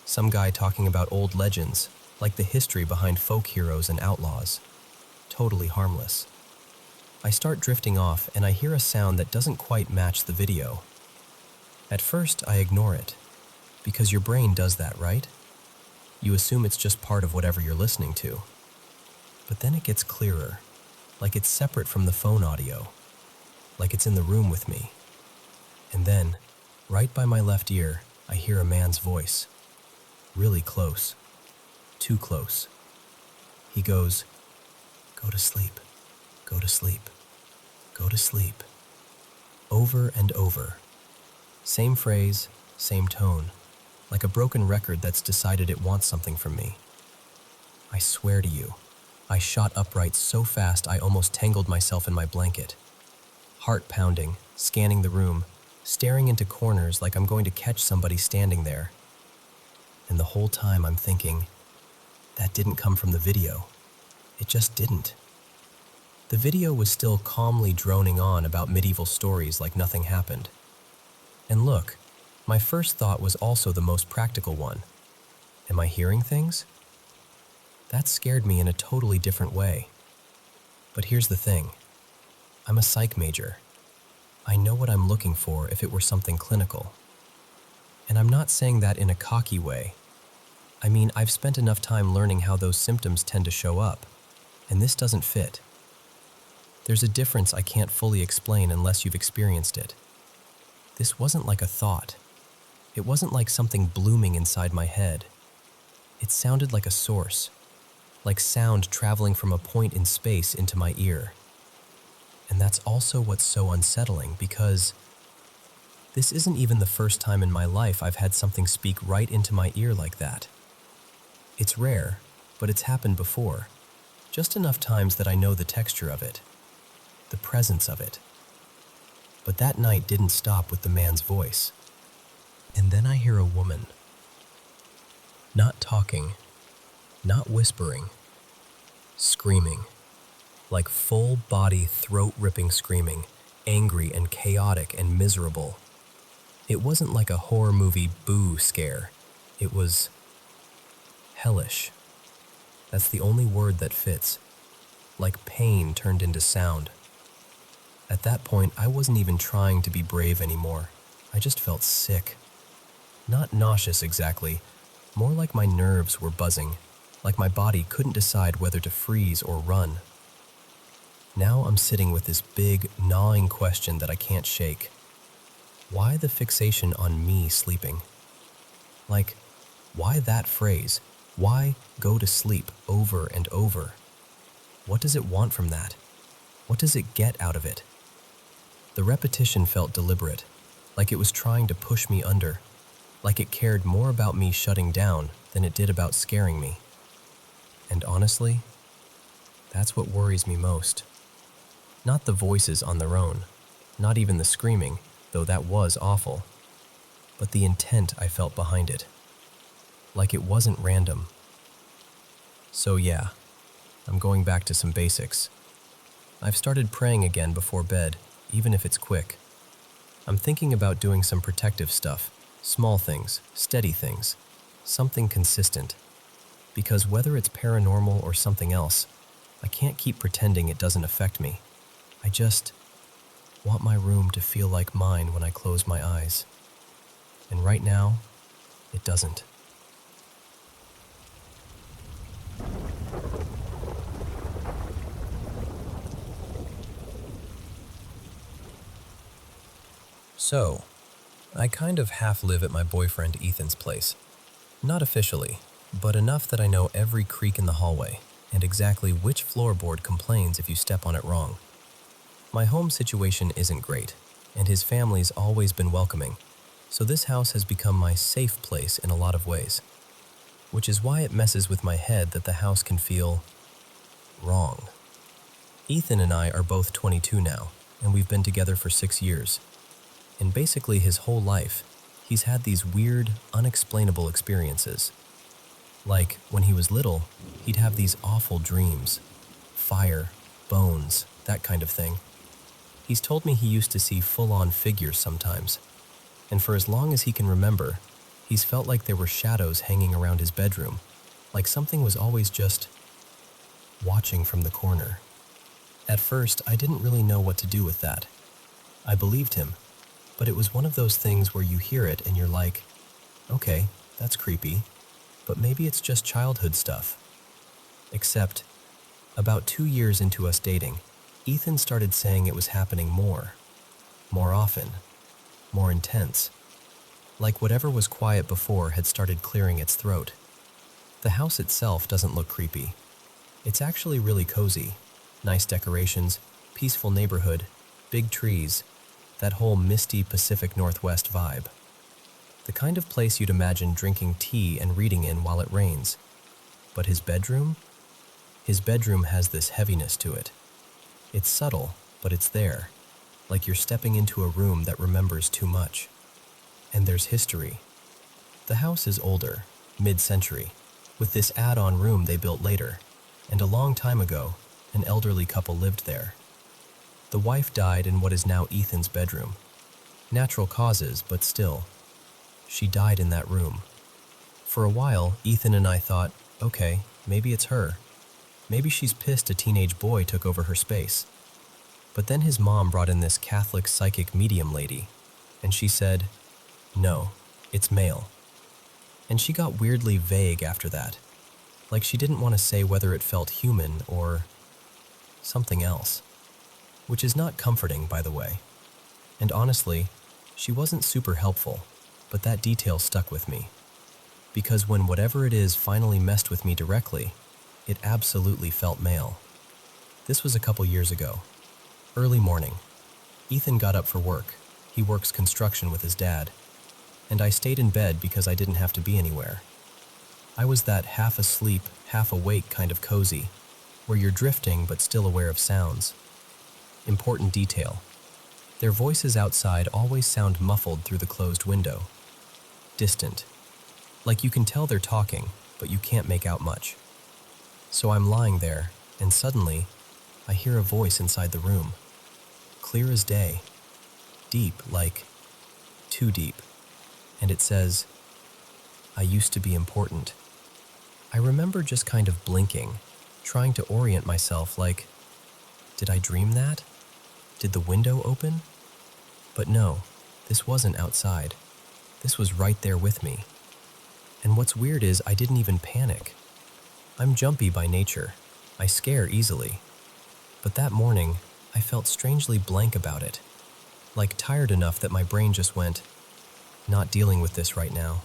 Some guy talking about old legends, like the history behind folk heroes and outlaws. Totally harmless. I start drifting off and I hear a sound that doesn't quite match the video. At first, I ignore it, because your brain does that, right? You assume it's just part of whatever you're listening to. But then it gets clearer, like it's separate from the phone audio, like it's in the room with me. And then, right by my left ear, I hear a man's voice. Really close. Too close. He goes, "Go to sleep. Go to sleep. Go to sleep." Over and over. Same phrase, same tone, like a broken record that's decided it wants something from me. I swear to you, I shot upright so fast I almost tangled myself in my blanket. Heart pounding, scanning the room, staring into corners like I'm going to catch somebody standing there. And the whole time I'm thinking, that didn't come from the video. It just didn't. The video was still calmly droning on about medieval stories like nothing happened. And look, my first thought was also the most practical one. Am I hearing things? That scared me in a totally different way. But here's the thing. I'm a psych major. I know what I'm looking for if it were something clinical. And I'm not saying that in a cocky way. I mean, I've spent enough time learning how those symptoms tend to show up, and this doesn't fit. There's a difference I can't fully explain unless you've experienced it. This wasn't like a thought. It wasn't like something blooming inside my head. It sounded like a source, like sound traveling from a point in space into my ear. And that's also what's so unsettling, because this isn't even the first time in my life I've had something speak right into my ear like that. It's rare, but it's happened before. Just enough times that I know the texture of it, the presence of it. But that night didn't stop with the man's voice. And then I hear a woman. Not talking, not whispering, screaming. Like full body throat-ripping screaming, angry and chaotic and miserable. It wasn't like a horror movie boo scare. It was hellish. That's the only word that fits. Like pain turned into sound. At that point, I wasn't even trying to be brave anymore. I just felt sick. Not nauseous exactly, more like my nerves were buzzing, like my body couldn't decide whether to freeze or run. Now I'm sitting with this big, gnawing question that I can't shake. Why the fixation on me sleeping? Like, why that phrase? Why go to sleep over and over? What does it want from that? What does it get out of it? The repetition felt deliberate, like it was trying to push me under, like it cared more about me shutting down than it did about scaring me. And honestly, that's what worries me most. Not the voices on their own, not even the screaming, though that was awful, but the intent I felt behind it. Like it wasn't random. So yeah, I'm going back to some basics. I've started praying again before bed, even if it's quick. I'm thinking about doing some protective stuff, small things, steady things, something consistent. Because whether it's paranormal or something else, I can't keep pretending it doesn't affect me. I just want my room to feel like mine when I close my eyes. And right now, it doesn't. So, I kind of half live at my boyfriend Ethan's place. Not officially, but enough that I know every creak in the hallway and exactly which floorboard complains if you step on it wrong. My home situation isn't great, and his family's always been welcoming, so this house has become my safe place in a lot of ways. Which is why it messes with my head that the house can feel wrong. Ethan and I are both 22 now, and we've been together for 6 years. And basically his whole life, he's had these weird, unexplainable experiences. Like, when he was little, he'd have these awful dreams. Fire, bones, that kind of thing. He's told me he used to see full-on figures sometimes. And for as long as he can remember, he's felt like there were shadows hanging around his bedroom, like something was always just watching from the corner. At first, I didn't really know what to do with that. I believed him, but it was one of those things where you hear it and you're like, okay, that's creepy, but maybe it's just childhood stuff. Except, about 2 years into us dating, Ethan started saying it was happening more often, more intense. Like whatever was quiet before had started clearing its throat. The house itself doesn't look creepy. It's actually really cozy. Nice decorations, peaceful neighborhood, big trees, that whole misty Pacific Northwest vibe. The kind of place you'd imagine drinking tea and reading in while it rains. But his bedroom? His bedroom has this heaviness to it. It's subtle, but it's there, like you're stepping into a room that remembers too much. And there's history. The house is older, mid-century, with this add-on room they built later, and a long time ago, an elderly couple lived there. The wife died in what is now Ethan's bedroom. Natural causes, but still. She died in that room. For a while, Ethan and I thought, okay, maybe it's her. Maybe she's pissed a teenage boy took over her space. But then his mom brought in this Catholic psychic medium lady, and she said, no, it's male. And she got weirdly vague after that, like she didn't want to say whether it felt human or something else. Which is not comforting, by the way. And honestly, she wasn't super helpful, but that detail stuck with me. Because when whatever it is finally messed with me directly, it absolutely felt male. This was a couple years ago. Early morning. Ethan got up for work. He works construction with his dad. And I stayed in bed because I didn't have to be anywhere. I was that half asleep, half awake kind of cozy, where you're drifting but still aware of sounds. Important detail. Their voices outside always sound muffled through the closed window. Distant. Like you can tell they're talking, but you can't make out much. So I'm lying there, and suddenly, I hear a voice inside the room. Clear as day. Deep, like too deep. And it says, I used to be important. I remember just kind of blinking, trying to orient myself like, did I dream that? Did the window open? But no, this wasn't outside. This was right there with me. And what's weird is I didn't even panic. I'm jumpy by nature. I scare easily. But that morning, I felt strangely blank about it. Like tired enough that my brain just went, not dealing with this right now.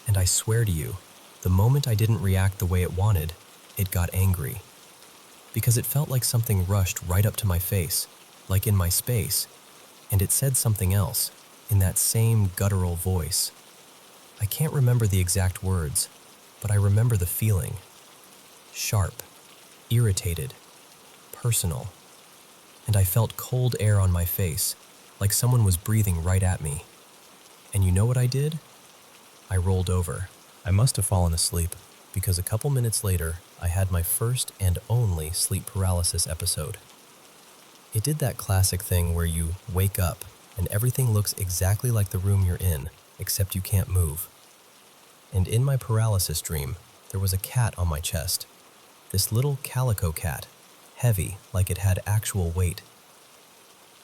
And I swear to you, the moment I didn't react the way it wanted, it got angry. because it felt like something rushed right up to my face, like in my space, and it said something else, in that same guttural voice. I can't remember the exact words, but I remember the feeling. Sharp, irritated, personal, and I felt cold air on my face, like someone was breathing right at me. And you know what I did? I rolled over. I must have fallen asleep, because a couple minutes later, I had my first and only sleep paralysis episode. It did that classic thing where you wake up and everything looks exactly like the room you're in, except you can't move. And in my paralysis dream, there was a cat on my chest. This little calico cat, heavy like it had actual weight.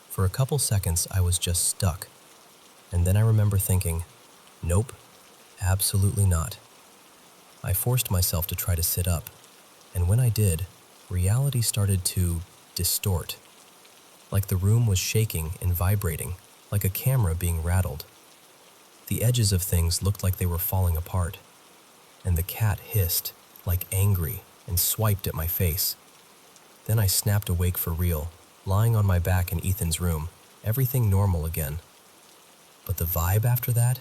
For a couple seconds, I was just stuck. And then I remember thinking, nope, absolutely not. I forced myself to try to sit up, and when I did, reality started to distort. Like the room was shaking and vibrating, like a camera being rattled. The edges of things looked like they were falling apart, and the cat hissed, like angry, and swiped at my face. Then I snapped awake for real, lying on my back in Ethan's room, everything normal again. But the vibe after that?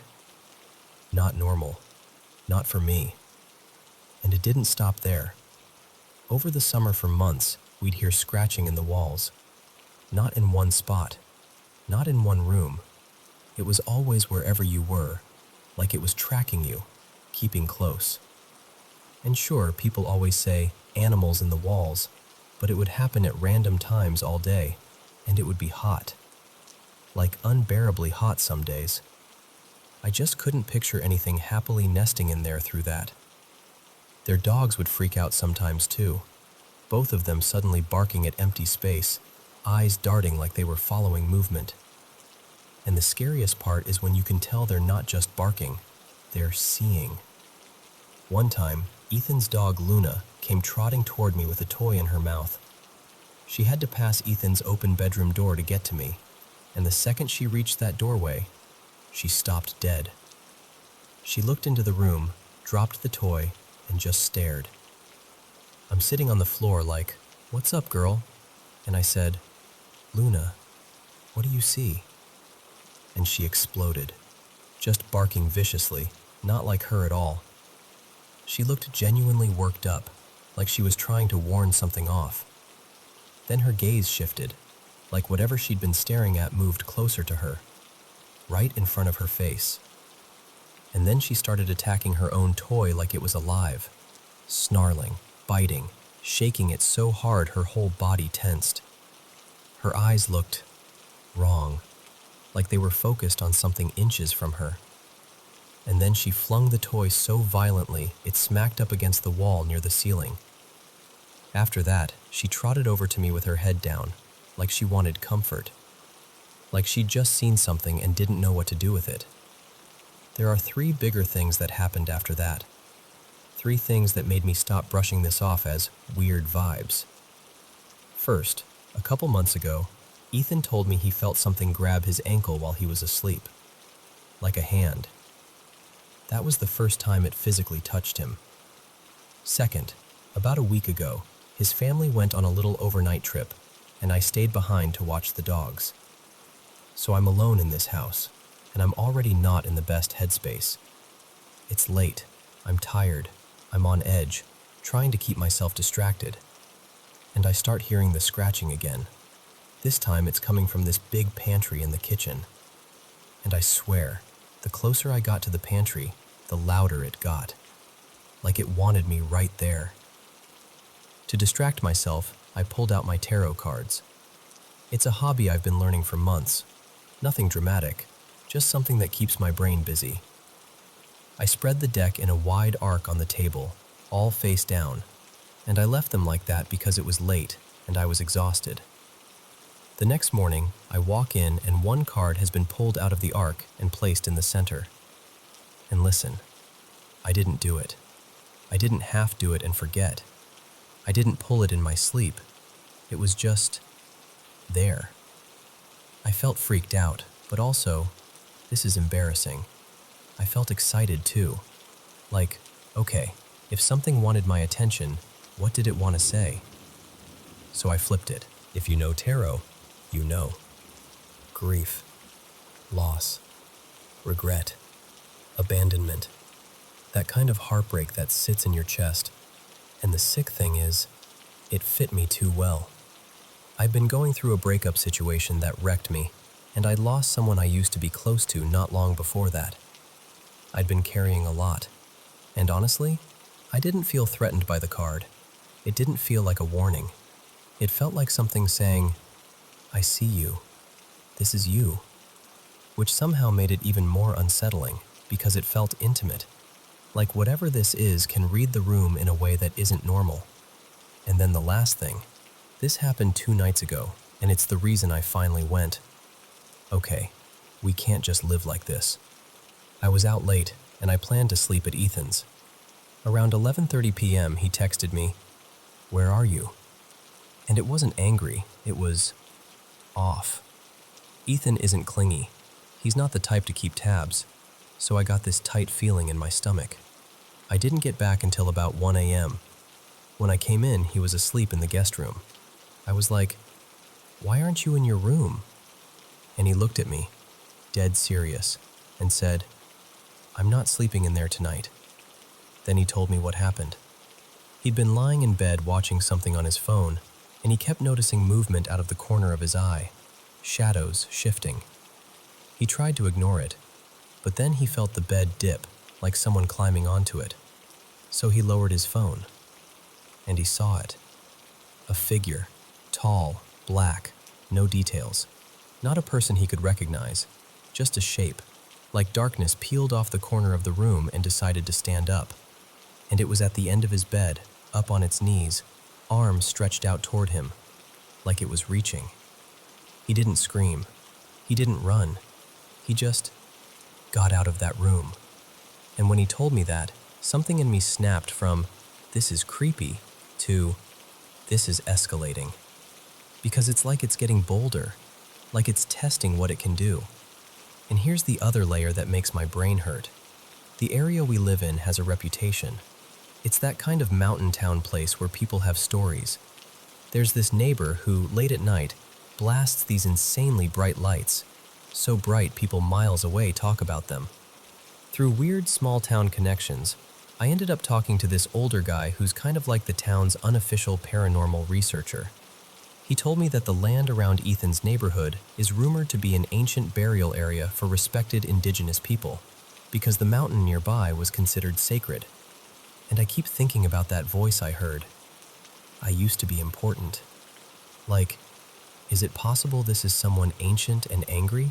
Not normal. Not for me. And it didn't stop there. Over the summer for months, we'd hear scratching in the walls. Not in one spot. Not in one room. It was always wherever you were, like it was tracking you, keeping close. And sure, people always say, animals in the walls, but it would happen at random times all day, and it would be hot. Like unbearably hot some days. I just couldn't picture anything happily nesting in there through that. Their dogs would freak out sometimes too, both of them suddenly barking at empty space, eyes darting like they were following movement. And the scariest part is when you can tell they're not just barking, they're seeing. One time, Ethan's dog Luna came trotting toward me with a toy in her mouth. She had to pass Ethan's open bedroom door to get to me, and the second she reached that doorway, she stopped dead. She looked into the room, dropped the toy, and just stared. I'm sitting on the floor like, "What's up, girl?" And I said, "Luna, what do you see?" And she exploded, just barking viciously, not like her at all. She looked genuinely worked up, like she was trying to warn something off. Then her gaze shifted, like whatever she'd been staring at moved closer to her, right in front of her face. And then she started attacking her own toy like it was alive, snarling, biting, shaking it so hard her whole body tensed. Her eyes looked wrong, like they were focused on something inches from her. And then she flung the toy so violently it smacked up against the wall near the ceiling. After that, she trotted over to me with her head down, like she wanted comfort. Like she'd just seen something and didn't know what to do with it. There are 3 bigger things that happened after that. 3 things that made me stop brushing this off as weird vibes. First, a couple months ago, Ethan told me he felt something grab his ankle while he was asleep. Like a hand. That was the first time it physically touched him. Second, about a week ago, his family went on a little overnight trip, and I stayed behind to watch the dogs. So I'm alone in this house, and I'm already not in the best headspace. It's late, I'm tired, I'm on edge, trying to keep myself distracted. And I start hearing the scratching again. This time it's coming from this big pantry in the kitchen. And I swear, the closer I got to the pantry, the louder it got. Like it wanted me right there. To distract myself, I pulled out my tarot cards. It's a hobby I've been learning for months. Nothing dramatic, just something that keeps my brain busy. I spread the deck in a wide arc on the table, all face down, and I left them like that because it was late and I was exhausted. The next morning, I walk in and one card has been pulled out of the arc and placed in the center. And listen, I didn't do it. I didn't half do it and forget. I didn't pull it in my sleep. It was just there. I felt freaked out, but also, this is embarrassing. I felt excited too. Like, okay, if something wanted my attention, what did it want to say? so I flipped it. If you know tarot, you know. Grief, loss, regret, abandonment. That kind of heartbreak that sits in your chest. And the sick thing is, it fit me too well. I'd been going through a breakup situation that wrecked me, and I'd lost someone I used to be close to not long before that. I'd been carrying a lot, and honestly, I didn't feel threatened by the card. It didn't feel like a warning. It felt like something saying, I see you. This is you. Which somehow made it even more unsettling because it felt intimate. Like whatever this is can read the room in a way that isn't normal. And then the last thing. This happened 2 nights ago, and it's the reason I finally went. Okay, we can't just live like this. I was out late, and I planned to sleep at Ethan's. Around 11:30 p.m., he texted me, "Where are you?" And it wasn't angry, it was off. Ethan isn't clingy. He's not the type to keep tabs, so I got this tight feeling in my stomach. I didn't get back until about 1 a.m. When I came in, he was asleep in the guest room. I was like, "Why aren't you in your room?" And he looked at me, dead serious, and said, "I'm not sleeping in there tonight." Then he told me what happened. He'd been lying in bed watching something on his phone, and he kept noticing movement out of the corner of his eye, shadows shifting. He tried to ignore it, but then he felt the bed dip, like someone climbing onto it. So he lowered his phone, and he saw it. A figure, tall, black, no details. Not a person he could recognize, just a shape, like darkness peeled off the corner of the room and decided to stand up. And it was at the end of his bed, up on its knees, arms stretched out toward him, like it was reaching. He didn't scream. He didn't run. He just got out of that room. And when he told me that, something in me snapped from, "This is creepy," to, "This is escalating." Because it's like it's getting bolder, like it's testing what it can do. And here's the other layer that makes my brain hurt. The area we live in has a reputation. It's that kind of mountain town place where people have stories. There's this neighbor who, late at night, blasts these insanely bright lights. So bright people miles away talk about them. Through weird small-town connections, I ended up talking to this older guy who's kind of like the town's unofficial paranormal researcher. He told me that the land around Ethan's neighborhood is rumored to be an ancient burial area for respected indigenous people, because the mountain nearby was considered sacred. And I keep thinking about that voice I heard. I used to be important. Like, is it possible this is someone ancient and angry?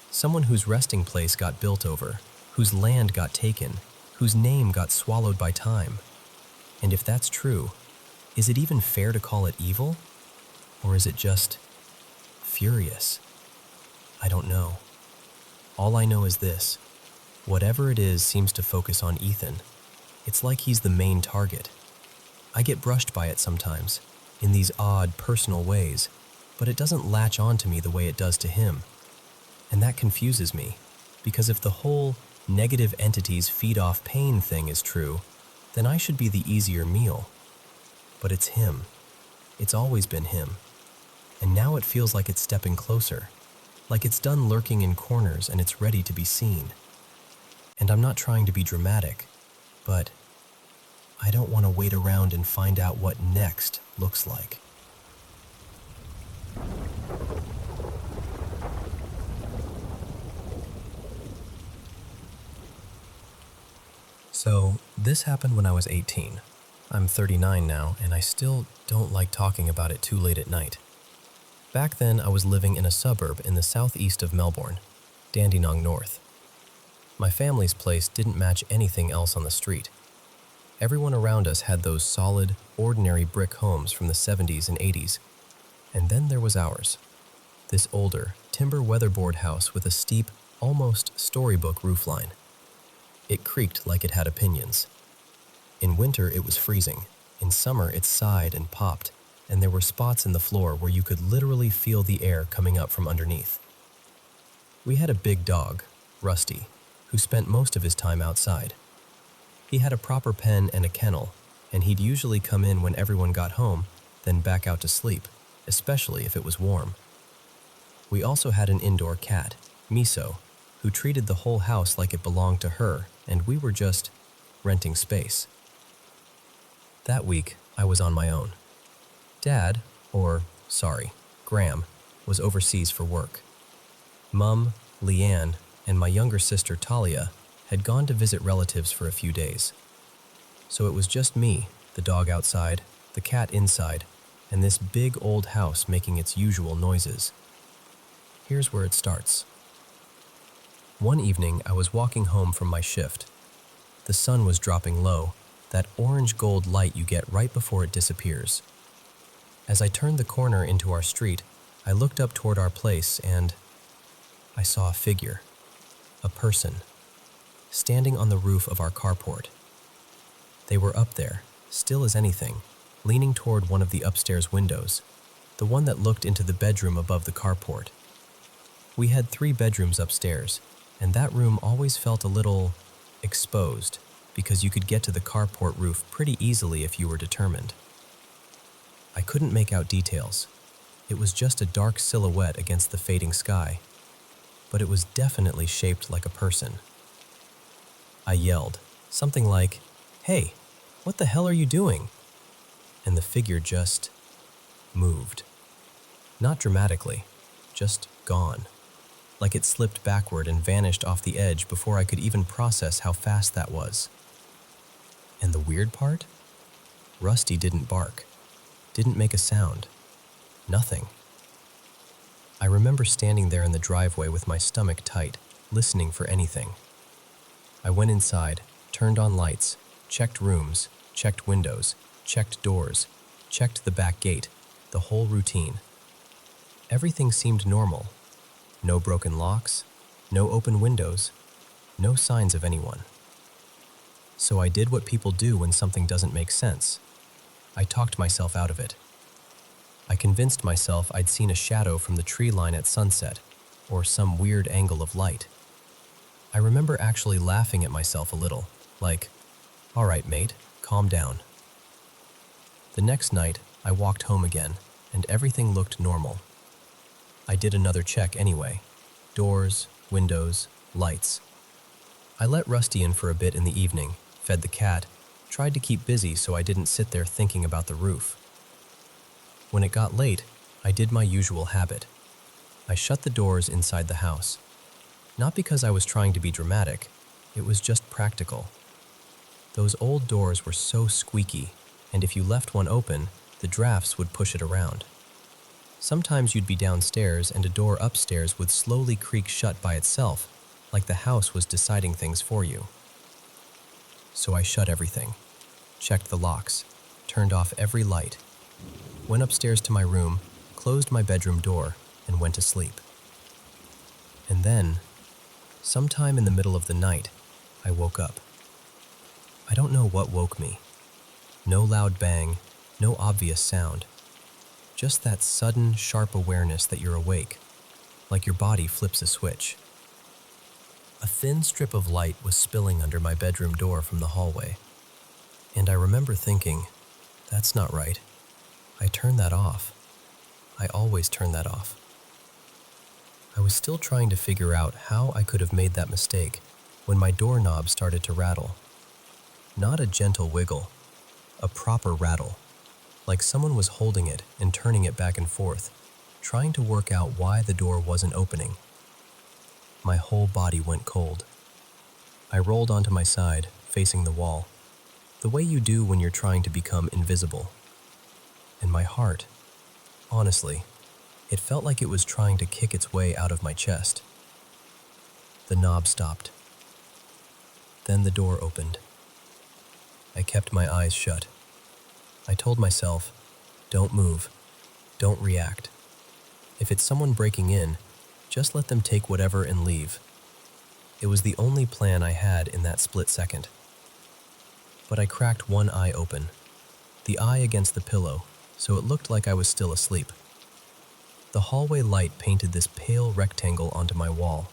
Someone whose resting place got built over, whose land got taken, whose name got swallowed by time. And if that's true, is it even fair to call it evil? Or is it just furious? I don't know. All I know is this. Whatever it is seems to focus on Ethan. It's like he's the main target. I get brushed by it sometimes, in these odd, personal ways, but it doesn't latch on to me the way it does to him. And that confuses me, because if the whole negative entities feed off pain thing is true, then I should be the easier meal. But it's him. It's always been him. And now it feels like it's stepping closer, like it's done lurking in corners and it's ready to be seen. And I'm not trying to be dramatic, but I don't want to wait around and find out what next looks like. So, this happened when I was 18. I'm 39 now, and I still don't like talking about it too late at night. Back then, I was living in a suburb in the southeast of Melbourne, Dandenong North. My family's place didn't match anything else on the street. Everyone around us had those solid, ordinary brick homes from the 70s and 80s. And then there was ours. This older, timber weatherboard house with a steep, almost storybook roofline. It creaked like it had opinions. In winter, it was freezing. In summer, it sighed and popped, and there were spots in the floor where you could literally feel the air coming up from underneath. We had a big dog, Rusty, who spent most of his time outside. He had a proper pen and a kennel, and he'd usually come in when everyone got home, then back out to sleep, especially if it was warm. We also had an indoor cat, Miso, who treated the whole house like it belonged to her, and we were just renting space. That week, I was on my own. Dad, Graham, was overseas for work. Mum, Leanne, and my younger sister Talia had gone to visit relatives for a few days. So it was just me, the dog outside, the cat inside, and this big old house making its usual noises. Here's where it starts. One evening, I was walking home from my shift. The sun was dropping low, that orange gold light you get right before it disappears. As I turned the corner into our street, I looked up toward our place and I saw a figure, a person, standing on the roof of our carport. They were up there, still as anything, leaning toward one of the upstairs windows, the one that looked into the bedroom above the carport. We had 3 bedrooms upstairs, and that room always felt a little exposed because you could get to the carport roof pretty easily if you were determined. I couldn't make out details. It was just a dark silhouette against the fading sky, but it was definitely shaped like a person. I yelled, something like, "Hey, what the hell are you doing?" And the figure just moved. Not dramatically, just gone. Like it slipped backward and vanished off the edge before I could even process how fast that was. And the weird part? Rusty didn't bark, didn't make a sound, nothing. I remember standing there in the driveway with my stomach tight, listening for anything. I went inside, turned on lights, checked rooms, checked windows, checked doors, checked the back gate, the whole routine. Everything seemed normal. No broken locks, no open windows, no signs of anyone. So I did what people do when something doesn't make sense. I talked myself out of it. I convinced myself I'd seen a shadow from the tree line at sunset, or some weird angle of light. I remember actually laughing at myself a little, like, "All right, mate, calm down." The next night, I walked home again, and everything looked normal. I did another check anyway. Doors, windows, lights. I let Rusty in for a bit in the evening, fed the cat, tried to keep busy so I didn't sit there thinking about the roof. When it got late, I did my usual habit. I shut the doors inside the house. Not because I was trying to be dramatic, it was just practical. Those old doors were so squeaky, and if you left one open, the drafts would push it around. Sometimes you'd be downstairs and a door upstairs would slowly creak shut by itself, like the house was deciding things for you. So I shut everything, checked the locks, turned off every light, went upstairs to my room, closed my bedroom door, and went to sleep. And then, sometime in the middle of the night, I woke up. I don't know what woke me. No loud bang, no obvious sound. Just that sudden, sharp awareness that you're awake, like your body flips a switch. A thin strip of light was spilling under my bedroom door from the hallway, and I remember thinking, that's not right. I turned that off. I always turn that off. I was still trying to figure out how I could have made that mistake when my doorknob started to rattle. Not a gentle wiggle, a proper rattle, like someone was holding it and turning it back and forth, trying to work out why the door wasn't opening. My whole body went cold. I rolled onto my side, facing the wall, the way you do when you're trying to become invisible. And my heart, honestly, it felt like it was trying to kick its way out of my chest. The knob stopped. Then the door opened. I kept my eyes shut. I told myself, don't move, don't react. If it's someone breaking in, just let them take whatever and leave. It was the only plan I had in that split second. But I cracked one eye open, the eye against the pillow, so it looked like I was still asleep. The hallway light painted this pale rectangle onto my wall.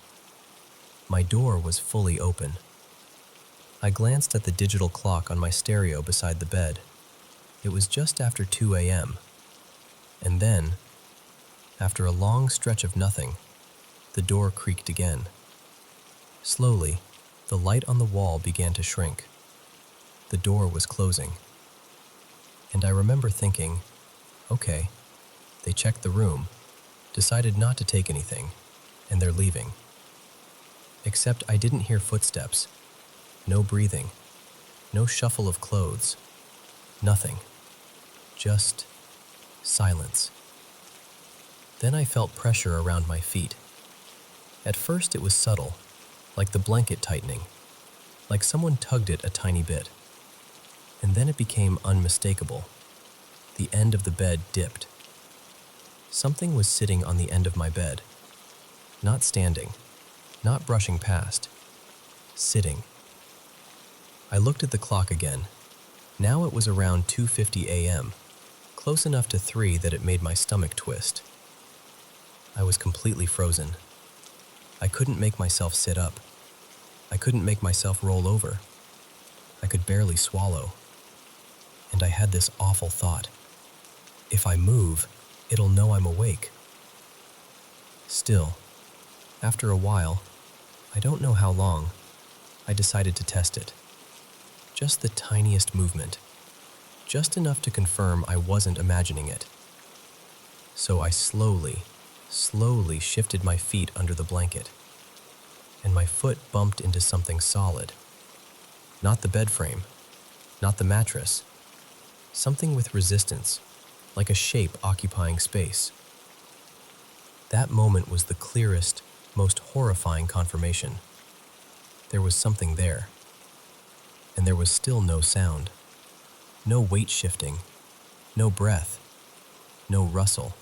My door was fully open. I glanced at the digital clock on my stereo beside the bed. It was just after 2 a.m., And then, after a long stretch of nothing, the door creaked again. Slowly, the light on the wall began to shrink. The door was closing. And I remember thinking, okay, they checked the room, decided not to take anything, and they're leaving. Except I didn't hear footsteps, no breathing, no shuffle of clothes, nothing, just silence. Then I felt pressure around my feet. At first it was subtle, like the blanket tightening, like someone tugged it a tiny bit. And then it became unmistakable. The end of the bed dipped. Something was sitting on the end of my bed, not standing, not brushing past, sitting. I looked at the clock again. Now it was around 2:50 a.m., close enough to 3 that it made my stomach twist. I was completely frozen. I couldn't make myself sit up. I couldn't make myself roll over. I could barely swallow. And I had this awful thought. If I move, it'll know I'm awake. Still, after a while, I don't know how long, I decided to test it. Just the tiniest movement. Just enough to confirm I wasn't imagining it. So I slowly shifted my feet under the blanket, and my foot bumped into something solid. Not the bed frame, not the mattress. Something with resistance, like a shape occupying space. That moment was the clearest, most horrifying confirmation. There was something there. And there was still no sound. No weight shifting, no breath, no rustle.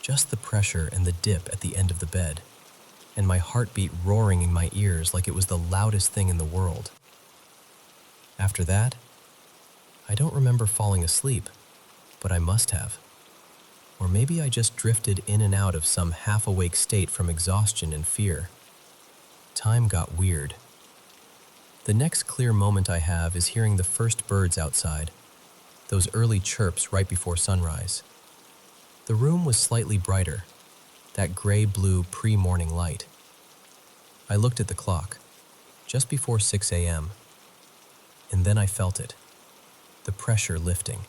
Just the pressure and the dip at the end of the bed, and my heartbeat roaring in my ears like it was the loudest thing in the world. After that, I don't remember falling asleep, but I must have. Or maybe I just drifted in and out of some half-awake state from exhaustion and fear. Time got weird. The next clear moment I have is hearing the first birds outside, those early chirps right before sunrise. The room was slightly brighter, that gray-blue pre-morning light. I looked at the clock, just before 6 a.m., and then I felt it, the pressure lifting.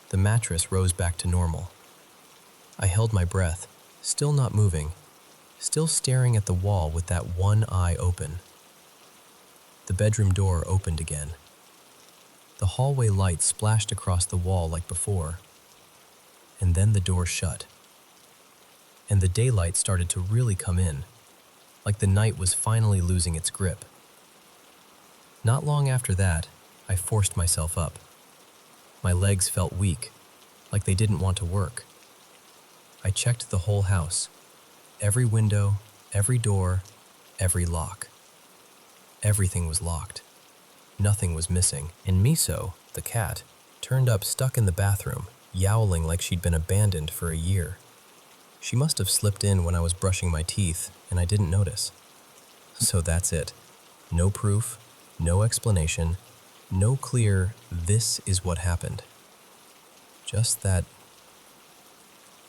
The mattress rose back to normal. I held my breath, still not moving, still staring at the wall with that one eye open. The bedroom door opened again. The hallway light splashed across the wall like before, and then the door shut. And the daylight started to really come in, like the night was finally losing its grip. Not long after that, I forced myself up. My legs felt weak, like they didn't want to work. I checked the whole house, every window, every door, every lock. Everything was locked. Nothing was missing, and Miso, the cat, turned up stuck in the bathroom, yowling like she'd been abandoned for a year. She must have slipped in when I was brushing my teeth, and I didn't notice. So that's it. No proof, no explanation, no clear, this is what happened. Just that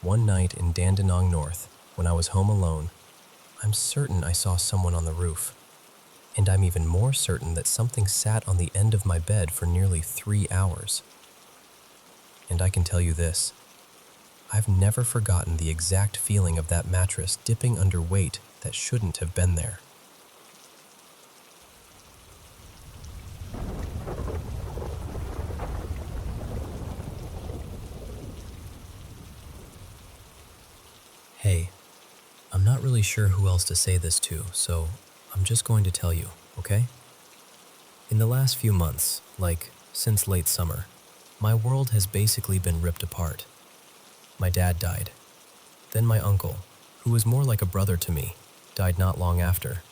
one night in Dandenong North, when I was home alone, I'm certain I saw someone on the roof. And I'm even more certain that something sat on the end of my bed for nearly 3 hours. And I can tell you this, I've never forgotten the exact feeling of that mattress dipping under weight that shouldn't have been there. Hey, I'm not really sure who else to say this to, so I'm just going to tell you, okay? In the last few months, like since late summer, my world has basically been ripped apart. My dad died. Then my uncle, who was more like a brother to me, died not long after.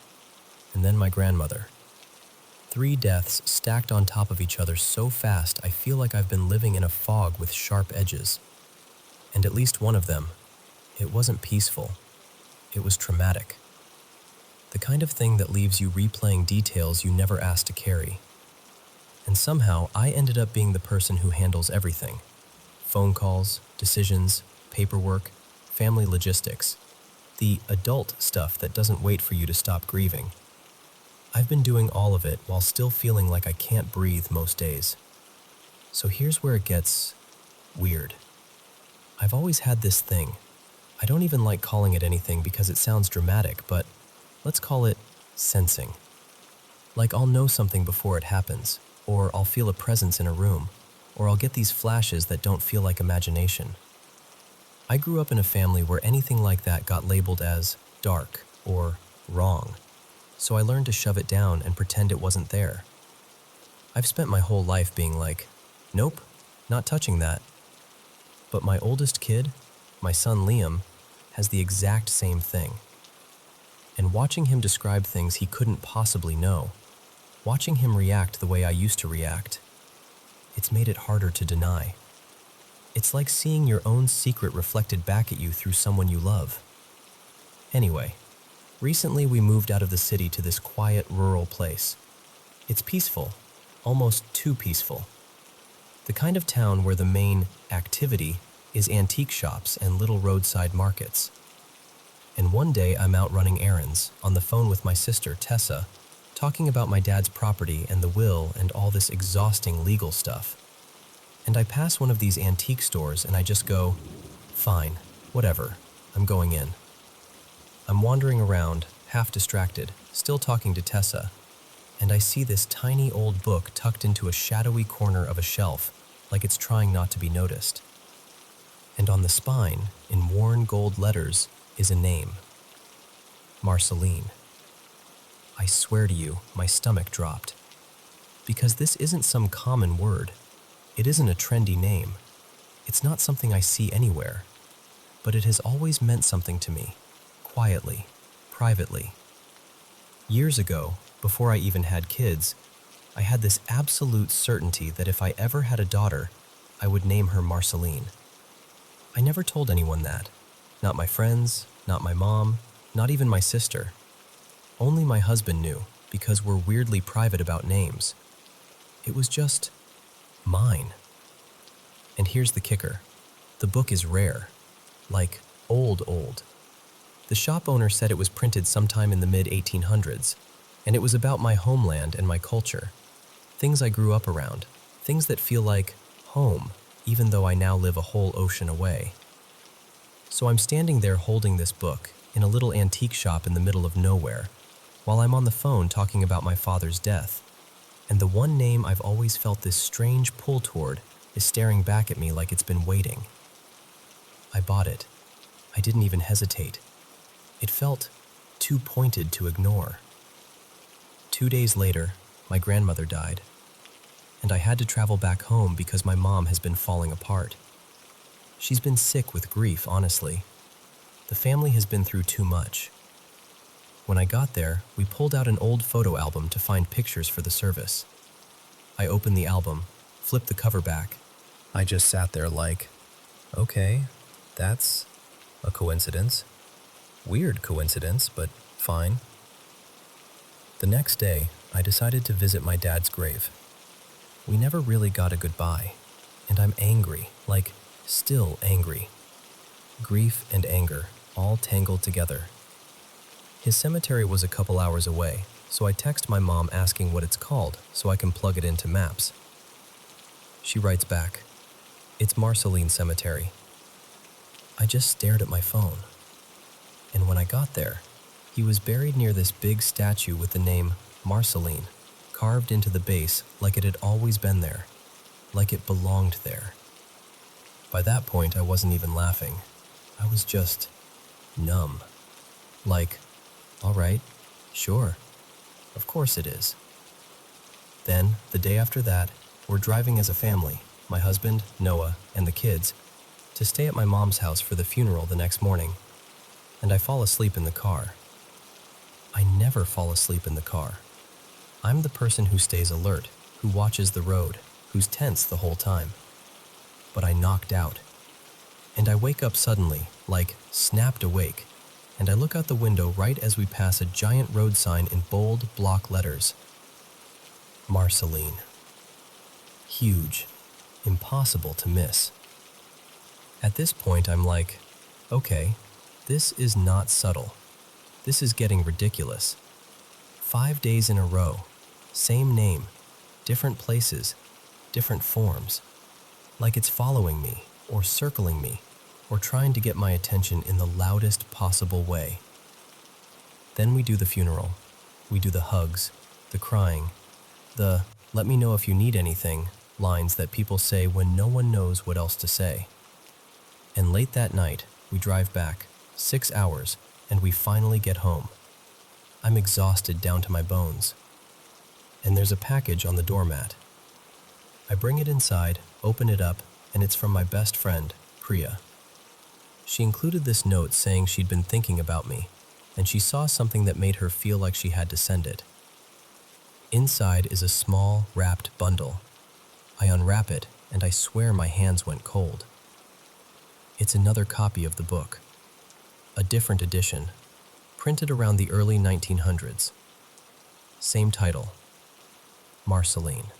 And then my grandmother. 3 deaths stacked on top of each other so fast I feel like I've been living in a fog with sharp edges. And at least one of them, it wasn't peaceful. It was traumatic. The kind of thing that leaves you replaying details you never asked to carry. And somehow I ended up being the person who handles everything. phone calls, decisions, paperwork, family logistics. The adult stuff that doesn't wait for you to stop grieving. I've been doing all of it while still feeling like I can't breathe most days. So here's where it gets weird. I've always had this thing. I don't even like calling it anything because it sounds dramatic, but let's call it sensing. Like I'll know something before it happens, or I'll feel a presence in a room, or I'll get these flashes that don't feel like imagination. I grew up in a family where anything like that got labeled as dark or wrong, so I learned to shove it down and pretend it wasn't there. I've spent my whole life being like, nope, not touching that. But my oldest kid, my son Liam, has the exact same thing. And watching him describe things he couldn't possibly know, watching him react the way I used to react, it's made it harder to deny. It's like seeing your own secret reflected back at you through someone you love. Anyway, recently we moved out of the city to this quiet rural place. It's peaceful, almost too peaceful. The kind of town where the main activity is antique shops and little roadside markets. And one day I'm out running errands, on the phone with my sister, Tessa, talking about my dad's property and the will and all this exhausting legal stuff. And I pass one of these antique stores and I just go, fine, whatever, I'm going in. I'm wandering around, half distracted, still talking to Tessa, and I see this tiny old book tucked into a shadowy corner of a shelf, like it's trying not to be noticed. And on the spine, in worn gold letters, is a name. Marceline. I swear to you, my stomach dropped. Because this isn't some common word. It isn't a trendy name. It's not something I see anywhere. But it has always meant something to me, quietly, privately. Years ago, before I even had kids, I had this absolute certainty that if I ever had a daughter, I would name her Marceline. I never told anyone that. Not my friends, not my mom, not even my sister. Only my husband knew, because we're weirdly private about names. It was just mine. And here's the kicker. The book is rare. Like, old. The shop owner said it was printed sometime in the mid-1800s, and it was about my homeland and my culture. Things I grew up around, things that feel like home, even though I now live a whole ocean away. So I'm standing there holding this book in a little antique shop in the middle of nowhere, while I'm on the phone talking about my father's death, and the one name I've always felt this strange pull toward is staring back at me like it's been waiting. I bought it. I didn't even hesitate. It felt too pointed to ignore. 2 days later, my grandmother died, and I had to travel back home because my mom has been falling apart. She's been sick with grief, honestly. The family has been through too much. When I got there, we pulled out an old photo album to find pictures for the service. I opened the album, flipped the cover back. I just sat there like, okay, that's a coincidence. Weird coincidence, but fine. The next day, I decided to visit my dad's grave. We never really got a goodbye, and I'm angry, like still angry. Grief and anger, all tangled together. His cemetery was a couple hours away, so I text my mom asking what it's called so I can plug it into maps. She writes back, "It's Marceline Cemetery." I just stared at my phone. And when I got there, he was buried near this big statue with the name Marceline carved into the base like it had always been there, like it belonged there. By that point, I wasn't even laughing. I was just numb. Like, all right, sure, of course it is. Then, the day after that, we're driving as a family, my husband, Noah, and the kids, to stay at my mom's house for the funeral the next morning, and I fall asleep in the car. I never fall asleep in the car. I'm the person who stays alert, who watches the road, who's tense the whole time. But I knocked out. And I wake up suddenly, like snapped awake, and I look out the window right as we pass a giant road sign in bold block letters. Marceline. Huge. Impossible to miss. At this point, I'm like, okay, this is not subtle. This is getting ridiculous. 5 days in a row, same name, different places, different forms. Like it's following me, or circling me, or trying to get my attention in the loudest possible way. Then we do the funeral. We do the hugs, the crying, the "let me know if you need anything" lines that people say when no one knows what else to say. And late that night, we drive back, 6 hours, and we finally get home. I'm exhausted down to my bones. And there's a package on the doormat. I bring it inside, open it up, and it's from my best friend, Priya. She included this note saying she'd been thinking about me, and she saw something that made her feel like she had to send it. Inside is a small, wrapped bundle. I unwrap it, and I swear my hands went cold. It's another copy of the book. A different edition, printed around the early 1900s. Same title, Marceline.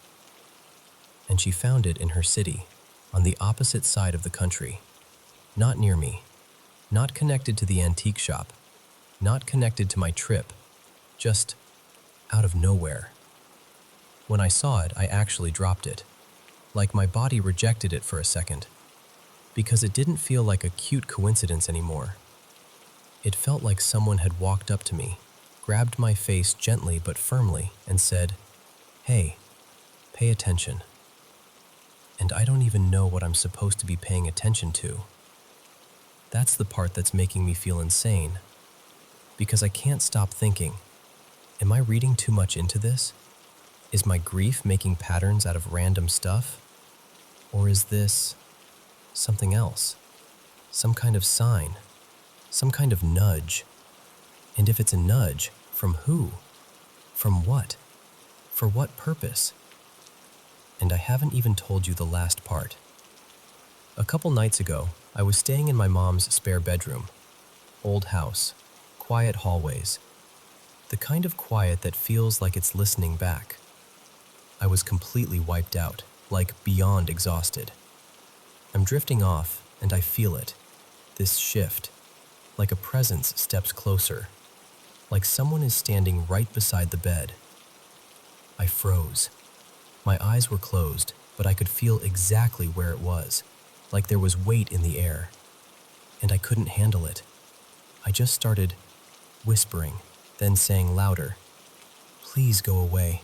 And she found it in her city, on the opposite side of the country. Not near me, not connected to the antique shop, not connected to my trip, just out of nowhere. When I saw it, I actually dropped it, like my body rejected it for a second, because it didn't feel like a cute coincidence anymore. It felt like someone had walked up to me, grabbed my face gently but firmly, and said, "Hey, pay attention." And I don't even know what I'm supposed to be paying attention to. That's the part that's making me feel insane, because I can't stop thinking, am I reading too much into this? Is my grief making patterns out of random stuff? Or is this something else? Some kind of sign? Some kind of nudge? And if it's a nudge, from who? From what? For what purpose? And I haven't even told you the last part. A couple nights ago, I was staying in my mom's spare bedroom. Old house, quiet hallways. The kind of quiet that feels like it's listening back. I was completely wiped out, like beyond exhausted. I'm drifting off, and I feel it. This shift, like a presence steps closer, like someone is standing right beside the bed. I froze. My eyes were closed, but I could feel exactly where it was, like there was weight in the air. And I couldn't handle it. I just started whispering, then saying louder, "Please go away.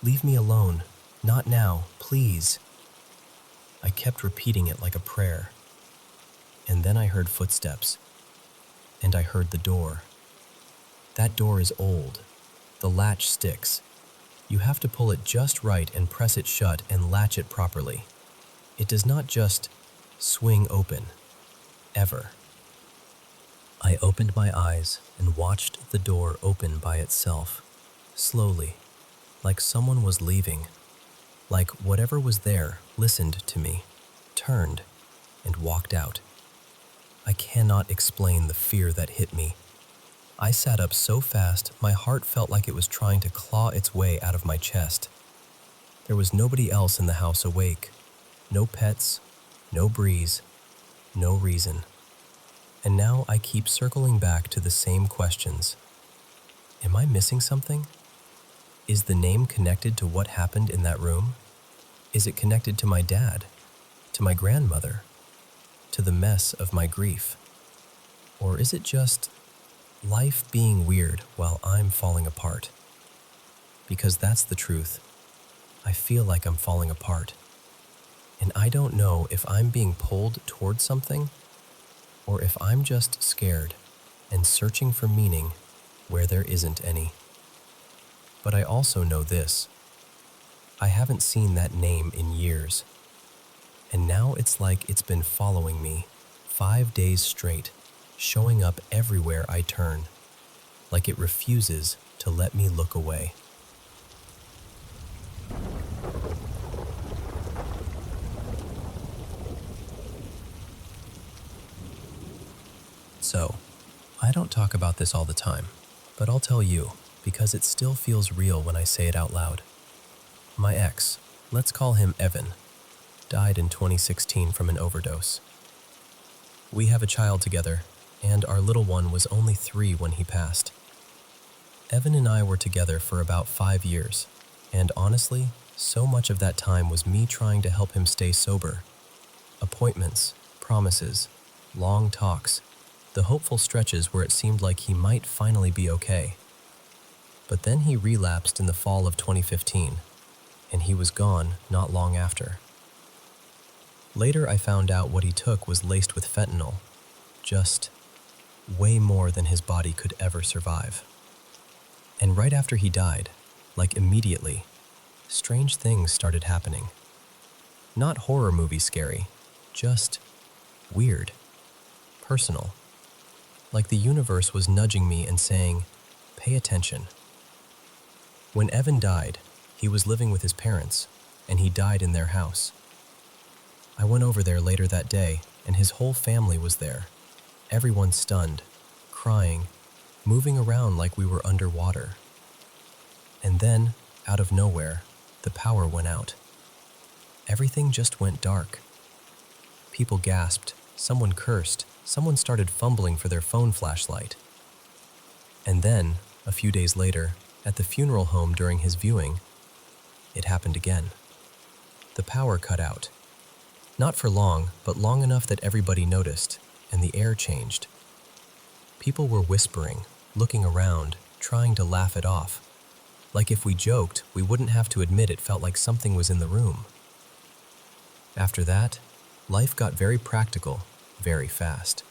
Leave me alone. Not now, please." I kept repeating it like a prayer. And then I heard footsteps. And I heard the door. That door is old. The latch sticks. You have to pull it just right and press it shut and latch it properly. It does not just swing open, ever. I opened my eyes and watched the door open by itself, slowly, like someone was leaving, like whatever was there listened to me, turned, and walked out. I cannot explain the fear that hit me. I sat up so fast, my heart felt like it was trying to claw its way out of my chest. There was nobody else in the house awake. No pets, no breeze, no reason. And now I keep circling back to the same questions. Am I missing something? Is the name connected to what happened in that room? Is it connected to my dad? To my grandmother? To the mess of my grief? Or is it just life being weird while I'm falling apart? Because that's the truth. I feel like I'm falling apart. And I don't know if I'm being pulled towards something or if I'm just scared and searching for meaning where there isn't any. But I also know this. I haven't seen that name in years. And now it's like it's been following me 5 days straight, showing up everywhere I turn, like it refuses to let me look away. So, I don't talk about this all the time, but I'll tell you, because it still feels real when I say it out loud. My ex, let's call him Evan, died in 2016 from an overdose. We have a child together, and our little one was only 3 when he passed. Evan and I were together for about 5 years, and honestly, so much of that time was me trying to help him stay sober. Appointments, promises, long talks, the hopeful stretches where it seemed like he might finally be okay. But then he relapsed in the fall of 2015, and he was gone not long after. Later I found out what he took was laced with fentanyl, just way more than his body could ever survive. And right after he died, like immediately, strange things started happening. Not horror movie scary, just weird, personal. Like the universe was nudging me and saying, pay attention. When Evan died, he was living with his parents, and he died in their house. I went over there later that day, and his whole family was there. Everyone stunned, crying, moving around like we were underwater. And then, out of nowhere, the power went out. Everything just went dark. People gasped, someone cursed, someone started fumbling for their phone flashlight. And then, a few days later, at the funeral home during his viewing, it happened again. The power cut out. Not for long, but long enough that everybody noticed, and the air changed. People were whispering, looking around, trying to laugh it off. Like if we joked, we wouldn't have to admit it felt like something was in the room. After that, life got very practical, very fast.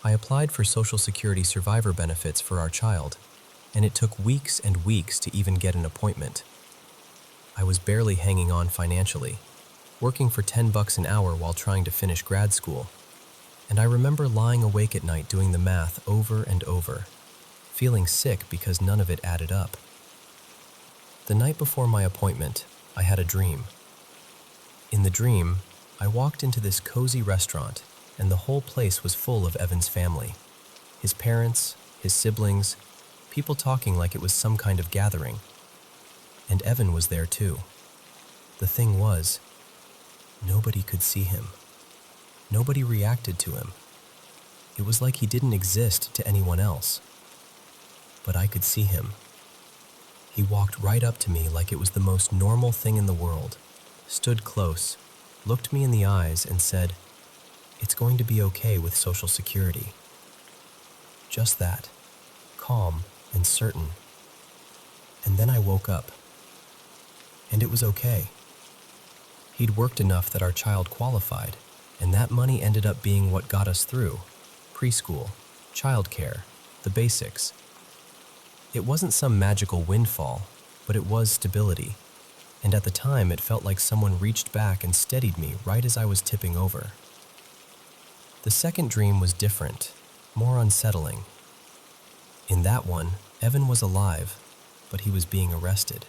I applied for Social Security survivor benefits for our child, and it took weeks and weeks to even get an appointment. I was barely hanging on financially, working for $10 an hour while trying to finish grad school, and I remember lying awake at night doing the math over and over, feeling sick because none of it added up. The night before my appointment, I had a dream. In the dream, I walked into this cozy restaurant, and the whole place was full of Evan's family. His parents, his siblings, people talking like it was some kind of gathering. And Evan was there too. The thing was, nobody could see him. Nobody reacted to him. It was like he didn't exist to anyone else. But I could see him. He walked right up to me like it was the most normal thing in the world, stood close, looked me in the eyes and said, "It's going to be okay with Social Security." Just that, calm and certain. And then I woke up. And it was okay. He'd worked enough that our child qualified, and that money ended up being what got us through. Preschool, childcare, the basics. It wasn't some magical windfall, but it was stability. And at the time, it felt like someone reached back and steadied me right as I was tipping over. The second dream was different, more unsettling. In that one, Evan was alive, but he was being arrested.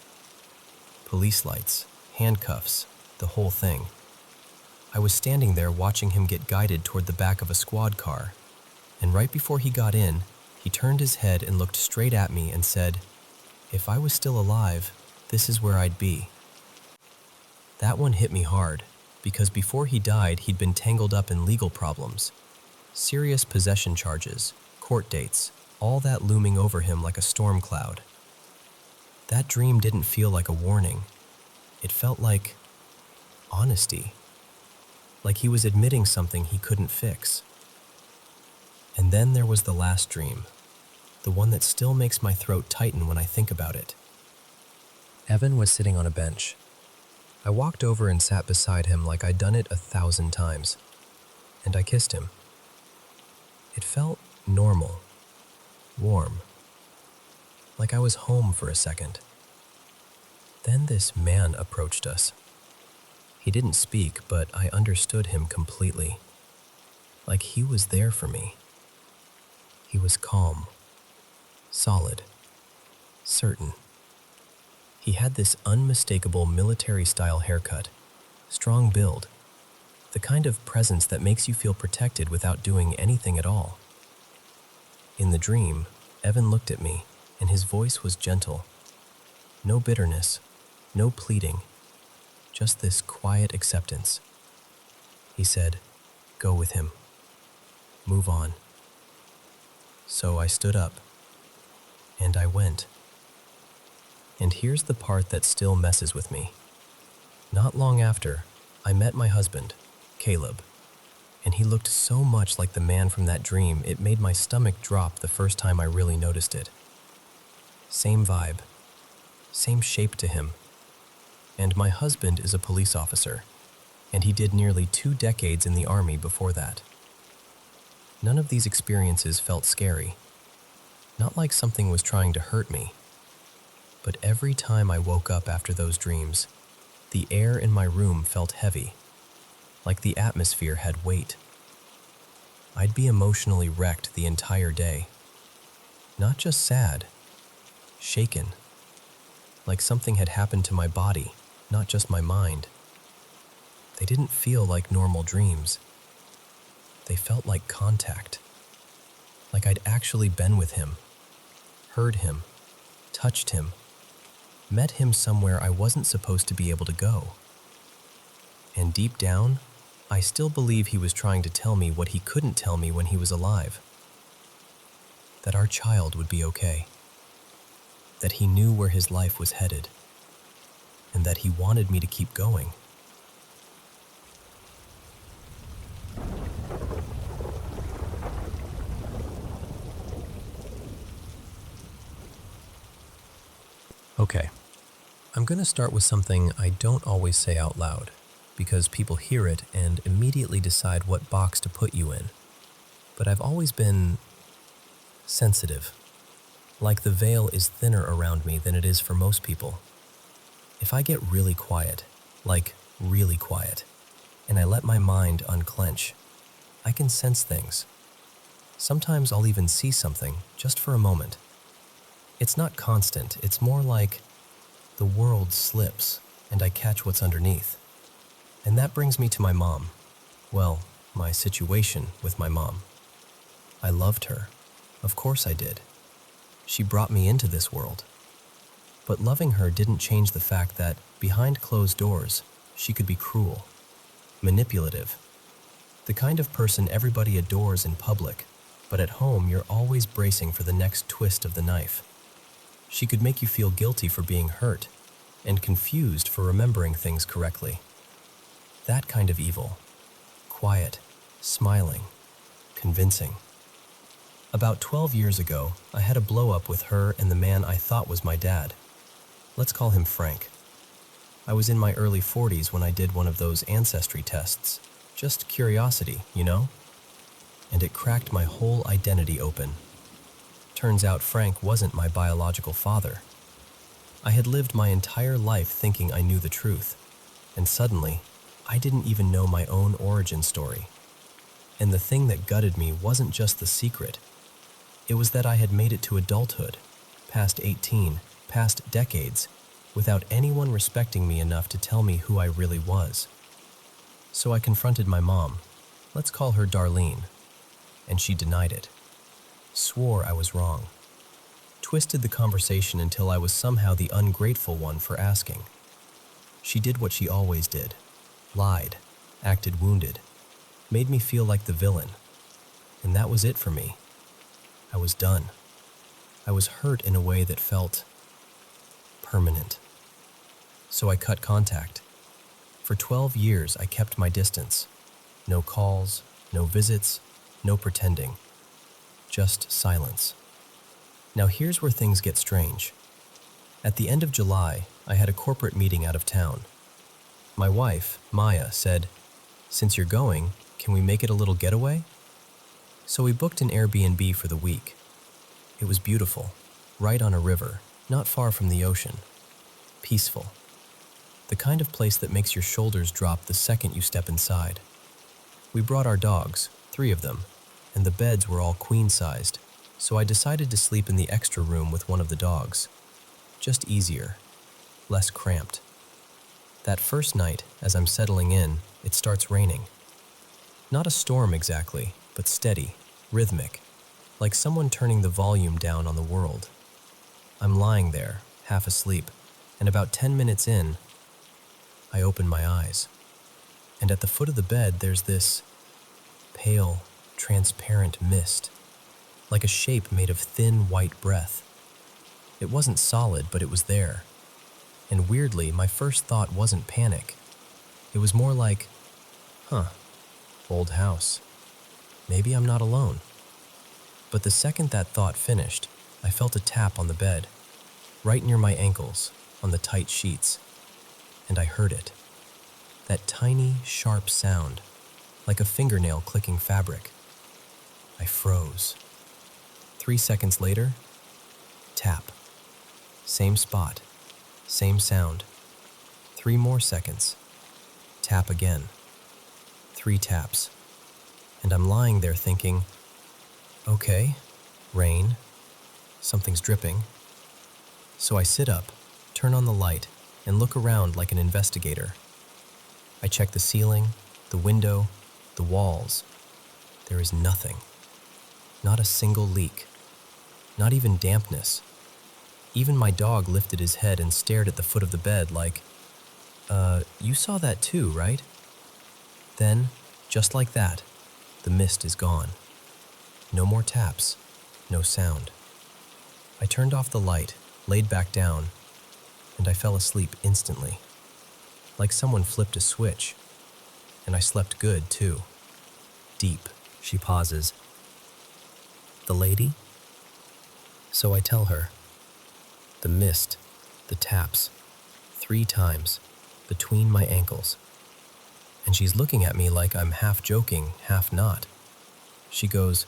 Police lights, handcuffs, the whole thing. I was standing there watching him get guided toward the back of a squad car, and right before he got in, he turned his head and looked straight at me and said, "If I was still alive, this is where I'd be." That one hit me hard, because before he died, he'd been tangled up in legal problems. Serious possession charges, court dates, all that looming over him like a storm cloud. That dream didn't feel like a warning. It felt like honesty. Like he was admitting something he couldn't fix. And then there was the last dream, the one that still makes my throat tighten when I think about it. Evan was sitting on a bench. I walked over and sat beside him like I'd done it 1,000 times, and I kissed him. It felt normal, warm, like I was home for a second. Then this man approached us. He didn't speak, but I understood him completely, like he was there for me. He was calm, solid, certain. He had this unmistakable military-style haircut, strong build, the kind of presence that makes you feel protected without doing anything at all. In the dream, Evan looked at me, and his voice was gentle. No bitterness, no pleading, just this quiet acceptance. He said, "Go with him. Move on. So I stood up, and I went. And here's the part that still messes with me. Not long after, I met my husband, Caleb, and he looked so much like the man from that dream it made my stomach drop the first time I really noticed it. Same vibe, same shape to him. And my husband is a police officer, and he did nearly 2 decades in the Army before that. None of these experiences felt scary, not like something was trying to hurt me. But every time I woke up after those dreams, the air in my room felt heavy, like the atmosphere had weight. I'd be emotionally wrecked the entire day. Not just sad, shaken, like something had happened to my body, not just my mind. They didn't feel like normal dreams. They felt like contact, like I'd actually been with him, heard him, touched him, met him somewhere I wasn't supposed to be able to go. And deep down, I still believe he was trying to tell me what he couldn't tell me when he was alive. That our child would be okay. That he knew where his life was headed. And that he wanted me to keep going. Okay, I'm going to start with something I don't always say out loud, because people hear it and immediately decide what box to put you in. But I've always been sensitive. Like the veil is thinner around me than it is for most people. If I get really quiet, like really quiet, and I let my mind unclench, I can sense things. Sometimes I'll even see something, just for a moment. It's not constant, it's more like the world slips and I catch what's underneath. And that brings me to my mom. Well, my situation with my mom. I loved her. Of course I did. She brought me into this world. But loving her didn't change the fact that behind closed doors, she could be cruel, manipulative, the kind of person everybody adores in public, but at home you're always bracing for the next twist of the knife. She could make you feel guilty for being hurt and confused for remembering things correctly. That kind of evil. Quiet, smiling, convincing. About 12 years ago, I had a blow-up with her and the man I thought was my dad. Let's call him Frank. I was in my early 40s when I did one of those ancestry tests. Just curiosity, you know? And it cracked my whole identity open. Turns out Frank wasn't my biological father. I had lived my entire life thinking I knew the truth, and suddenly, I didn't even know my own origin story. And the thing that gutted me wasn't just the secret. It was that I had made it to adulthood, past 18, past decades, without anyone respecting me enough to tell me who I really was. So I confronted my mom, let's call her Darlene, and she denied it. Swore I was wrong. Twisted the conversation until I was somehow the ungrateful one for asking. She did what she always did. Lied, acted wounded, made me feel like the villain. And that was it for me. I was done. I was hurt in a way that felt permanent. So I cut contact. For 12 years, I kept my distance. No calls, no visits, no pretending. Just silence. Now here's where things get strange. At the end of July, I had a corporate meeting out of town. My wife, Maya, said, "Since you're going, can we make it a little getaway?" So we booked an Airbnb for the week. It was beautiful, right on a river, not far from the ocean. Peaceful. The kind of place that makes your shoulders drop the second you step inside. We brought our dogs, 3 of them, and the beds were all queen-sized, so I decided to sleep in the extra room with one of the dogs. Just easier, less cramped. That first night, as I'm settling in, it starts raining. Not a storm exactly, but steady, rhythmic, like someone turning the volume down on the world. I'm lying there, half asleep, and about 10 minutes in, I open my eyes. And at the foot of the bed, there's this pale, transparent mist, like a shape made of thin white breath. It wasn't solid, but it was there. And weirdly, my first thought wasn't panic. It was more like, old house. Maybe I'm not alone. But the second that thought finished, I felt a tap on the bed, right near my ankles, on the tight sheets. And I heard it. That tiny, sharp sound, like a fingernail clicking fabric. I froze. 3 seconds later, tap. Same spot, same sound. 3 more seconds. Tap again. 3 taps. And I'm lying there thinking, okay, rain, something's dripping. So I sit up, turn on the light, and look around like an investigator. I check the ceiling, the window, the walls. There is nothing. Not a single leak. Not even dampness. Even my dog lifted his head and stared at the foot of the bed like, you saw that too, right? Then, just like that, the mist is gone. No more taps, no sound. I turned off the light, laid back down, and I fell asleep instantly. Like someone flipped a switch. And I slept good, too. Deep. She pauses. The lady? So I tell her. The mist, the taps, 3 times, between my ankles. And she's looking at me like I'm half joking, half not. She goes,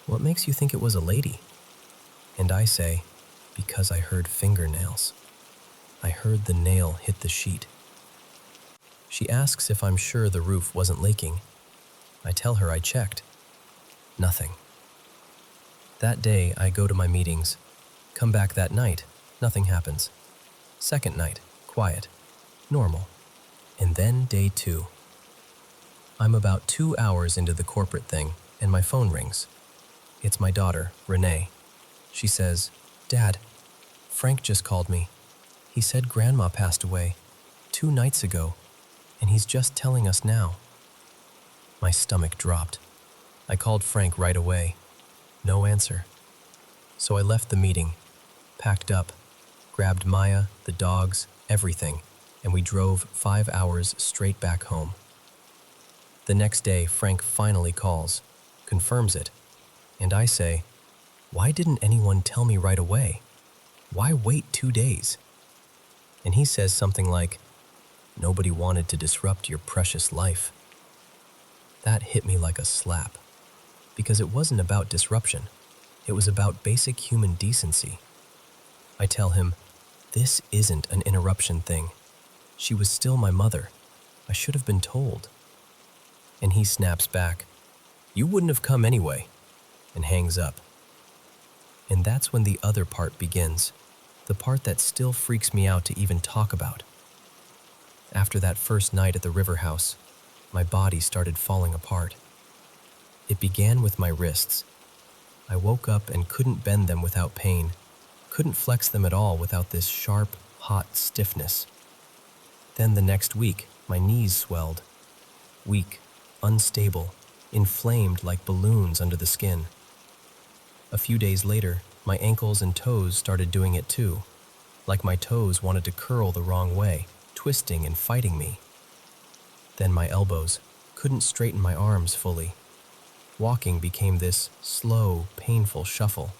"What makes you think it was a lady?" And I say, "Because I heard fingernails. I heard the nail hit the sheet." She asks if I'm sure the roof wasn't leaking. I tell her I checked. Nothing. That day, I go to my meetings. Come back that night, nothing happens. Second night, quiet, normal. And then day 2. I'm about 2 hours into the corporate thing, and my phone rings. It's my daughter, Renee. She says, "Dad, Frank just called me. He said Grandma passed away 2 nights ago, and he's just telling us now." My stomach dropped. I called Frank right away. No answer. So I left the meeting, packed up, grabbed Maya, the dogs, everything, and we drove 5 hours straight back home. The next day, Frank finally calls, confirms it, and I say, "Why didn't anyone tell me right away? Why wait 2 days?" And he says something like, "Nobody wanted to disrupt your precious life." That hit me like a slap, because it wasn't about disruption. It was about basic human decency. I tell him, "This isn't an interruption thing. She was still my mother. I should have been told." And he snaps back, "You wouldn't have come anyway," and hangs up. And that's when the other part begins, the part that still freaks me out to even talk about. After that first night at the river house, my body started falling apart. It began with my wrists. I woke up and couldn't bend them without pain, couldn't flex them at all without this sharp, hot stiffness. Then the next week, my knees swelled. Weak, unstable, inflamed like balloons under the skin. A few days later, my ankles and toes started doing it too, like my toes wanted to curl the wrong way, twisting and fighting me. Then my elbows couldn't straighten my arms fully. Walking became this slow, painful shuffle.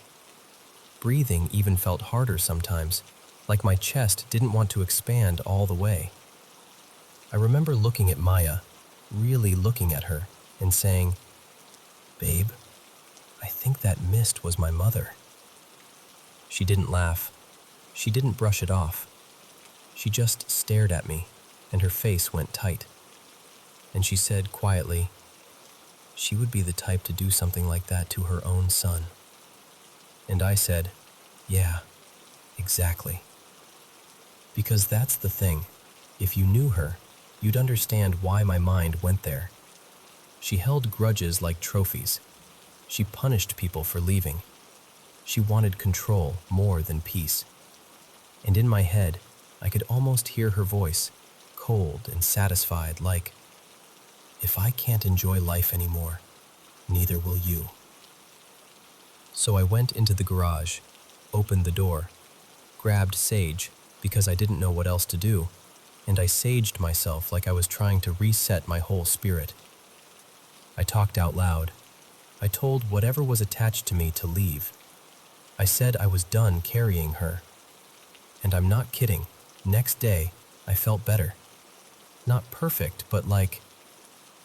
Breathing even felt harder sometimes, like my chest didn't want to expand all the way. I remember looking at Maya, really looking at her, and saying, "Babe, I think that mist was my mother." She didn't laugh. She didn't brush it off. She just stared at me, and her face went tight. And she said quietly, "She would be the type to do something like that to her own son." And I said, "Yeah, exactly." Because that's the thing. If you knew her, you'd understand why my mind went there. She held grudges like trophies. She punished people for leaving. She wanted control more than peace. And in my head, I could almost hear her voice, cold and satisfied, like, "If I can't enjoy life anymore, neither will you. So I went into the garage, opened the door, grabbed sage because I didn't know what else to do, and I saged myself like I was trying to reset my whole spirit. I talked out loud. I told whatever was attached to me to leave. I said I was done carrying her. And I'm not kidding, next day I felt better. Not perfect, but like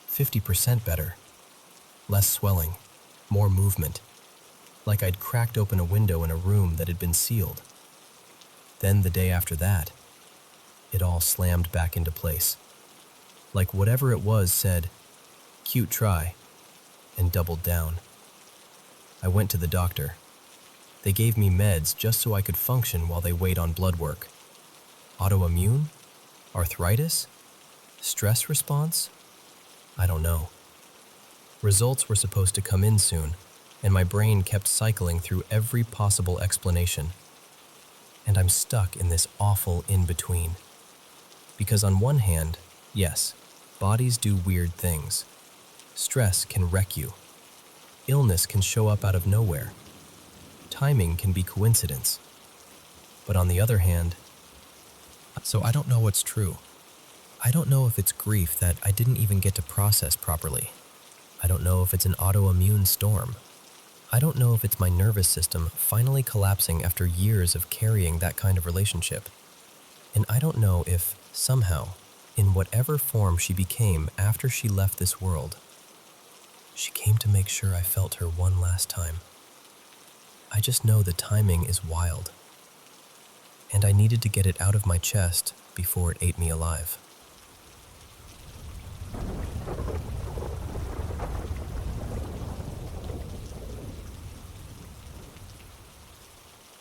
50% better. Less swelling, more movement. Like I'd cracked open a window in a room that had been sealed. Then the day after that, it all slammed back into place. Like whatever it was said, "Cute try," and doubled down. I went to the doctor. They gave me meds just so I could function while they wait on blood work. Autoimmune? Arthritis? Stress response? I don't know. Results were supposed to come in soon, and my brain kept cycling through every possible explanation. And I'm stuck in this awful in-between. Because on one hand, yes, bodies do weird things. Stress can wreck you. Illness can show up out of nowhere. Timing can be coincidence. But on the other hand, so I don't know what's true. I don't know if it's grief that I didn't even get to process properly. I don't know if it's an autoimmune storm. I don't know if it's my nervous system finally collapsing after years of carrying that kind of relationship. And I don't know if, somehow, in whatever form she became after she left this world, she came to make sure I felt her one last time. I just know the timing is wild. And I needed to get it out of my chest before it ate me alive.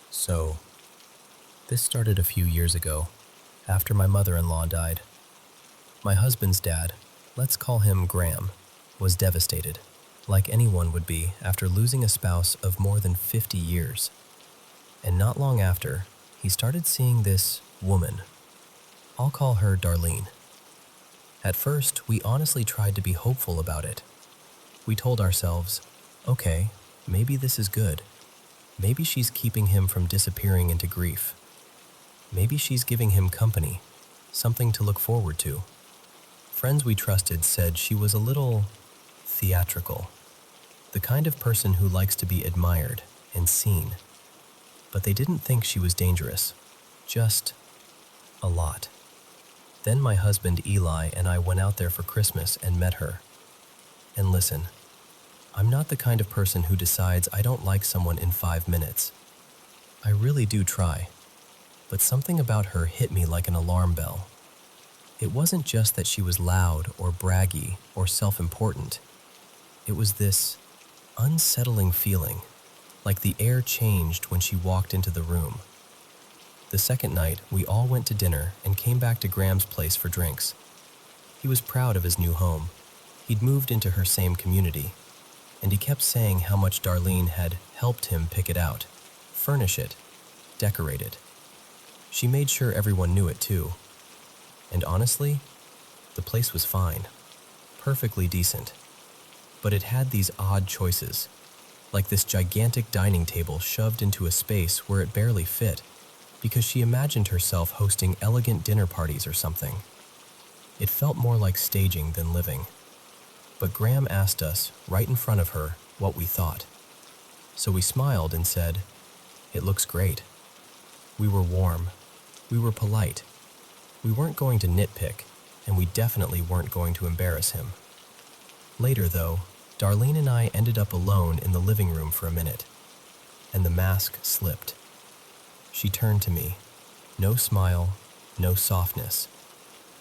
So, this started a few years ago, after my mother-in-law died. My husband's dad, let's call him Graham, was devastated, like anyone would be after losing a spouse of more than 50 years. And not long after, he started seeing this woman. I'll call her Darlene. At first, we honestly tried to be hopeful about it. We told ourselves, okay, maybe this is good. Maybe she's keeping him from disappearing into grief. Maybe she's giving him company, something to look forward to. Friends we trusted said she was a little theatrical, the kind of person who likes to be admired and seen. But they didn't think she was dangerous, just a lot. Then my husband Eli and I went out there for Christmas and met her. And listen, I'm not the kind of person who decides I don't like someone in 5 minutes. I really do try, but something about her hit me like an alarm bell. It wasn't just that she was loud or braggy or self-important. It was this unsettling feeling, like the air changed when she walked into the room. The second night, we all went to dinner and came back to Graham's place for drinks. He was proud of his new home. He'd moved into her same community, and he kept saying how much Darlene had helped him pick it out, furnish it, decorate it. She made sure everyone knew it too. And honestly, the place was fine, perfectly decent. But it had these odd choices, like this gigantic dining table shoved into a space where it barely fit, because she imagined herself hosting elegant dinner parties or something. It felt more like staging than living. But Graham asked us, right in front of her, what we thought. So we smiled and said, "It looks great." We were warm. We were polite. We weren't going to nitpick, and we definitely weren't going to embarrass him. Later, though, Darlene and I ended up alone in the living room for a minute, and the mask slipped. She turned to me, no smile, no softness,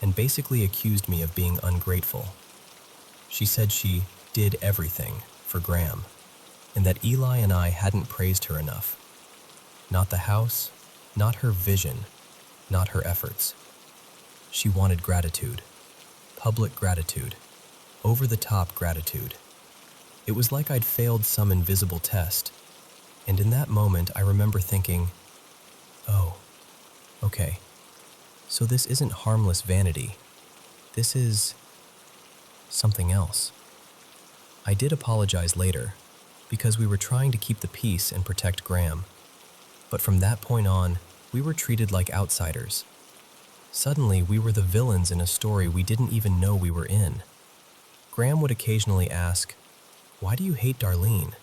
and basically accused me of being ungrateful. She said she did everything for Graham, and that Eli and I hadn't praised her enough. Not the house, not her vision, not her efforts. She wanted gratitude, public gratitude, over-the-top gratitude. It was like I'd failed some invisible test, and in that moment I remember thinking, oh, okay, so this isn't harmless vanity. This is something else. I did apologize later, because we were trying to keep the peace and protect Graham. But from that point on, we were treated like outsiders. Suddenly, we were the villains in a story we didn't even know we were in. Graham would occasionally ask, "Why do you hate Darlene?"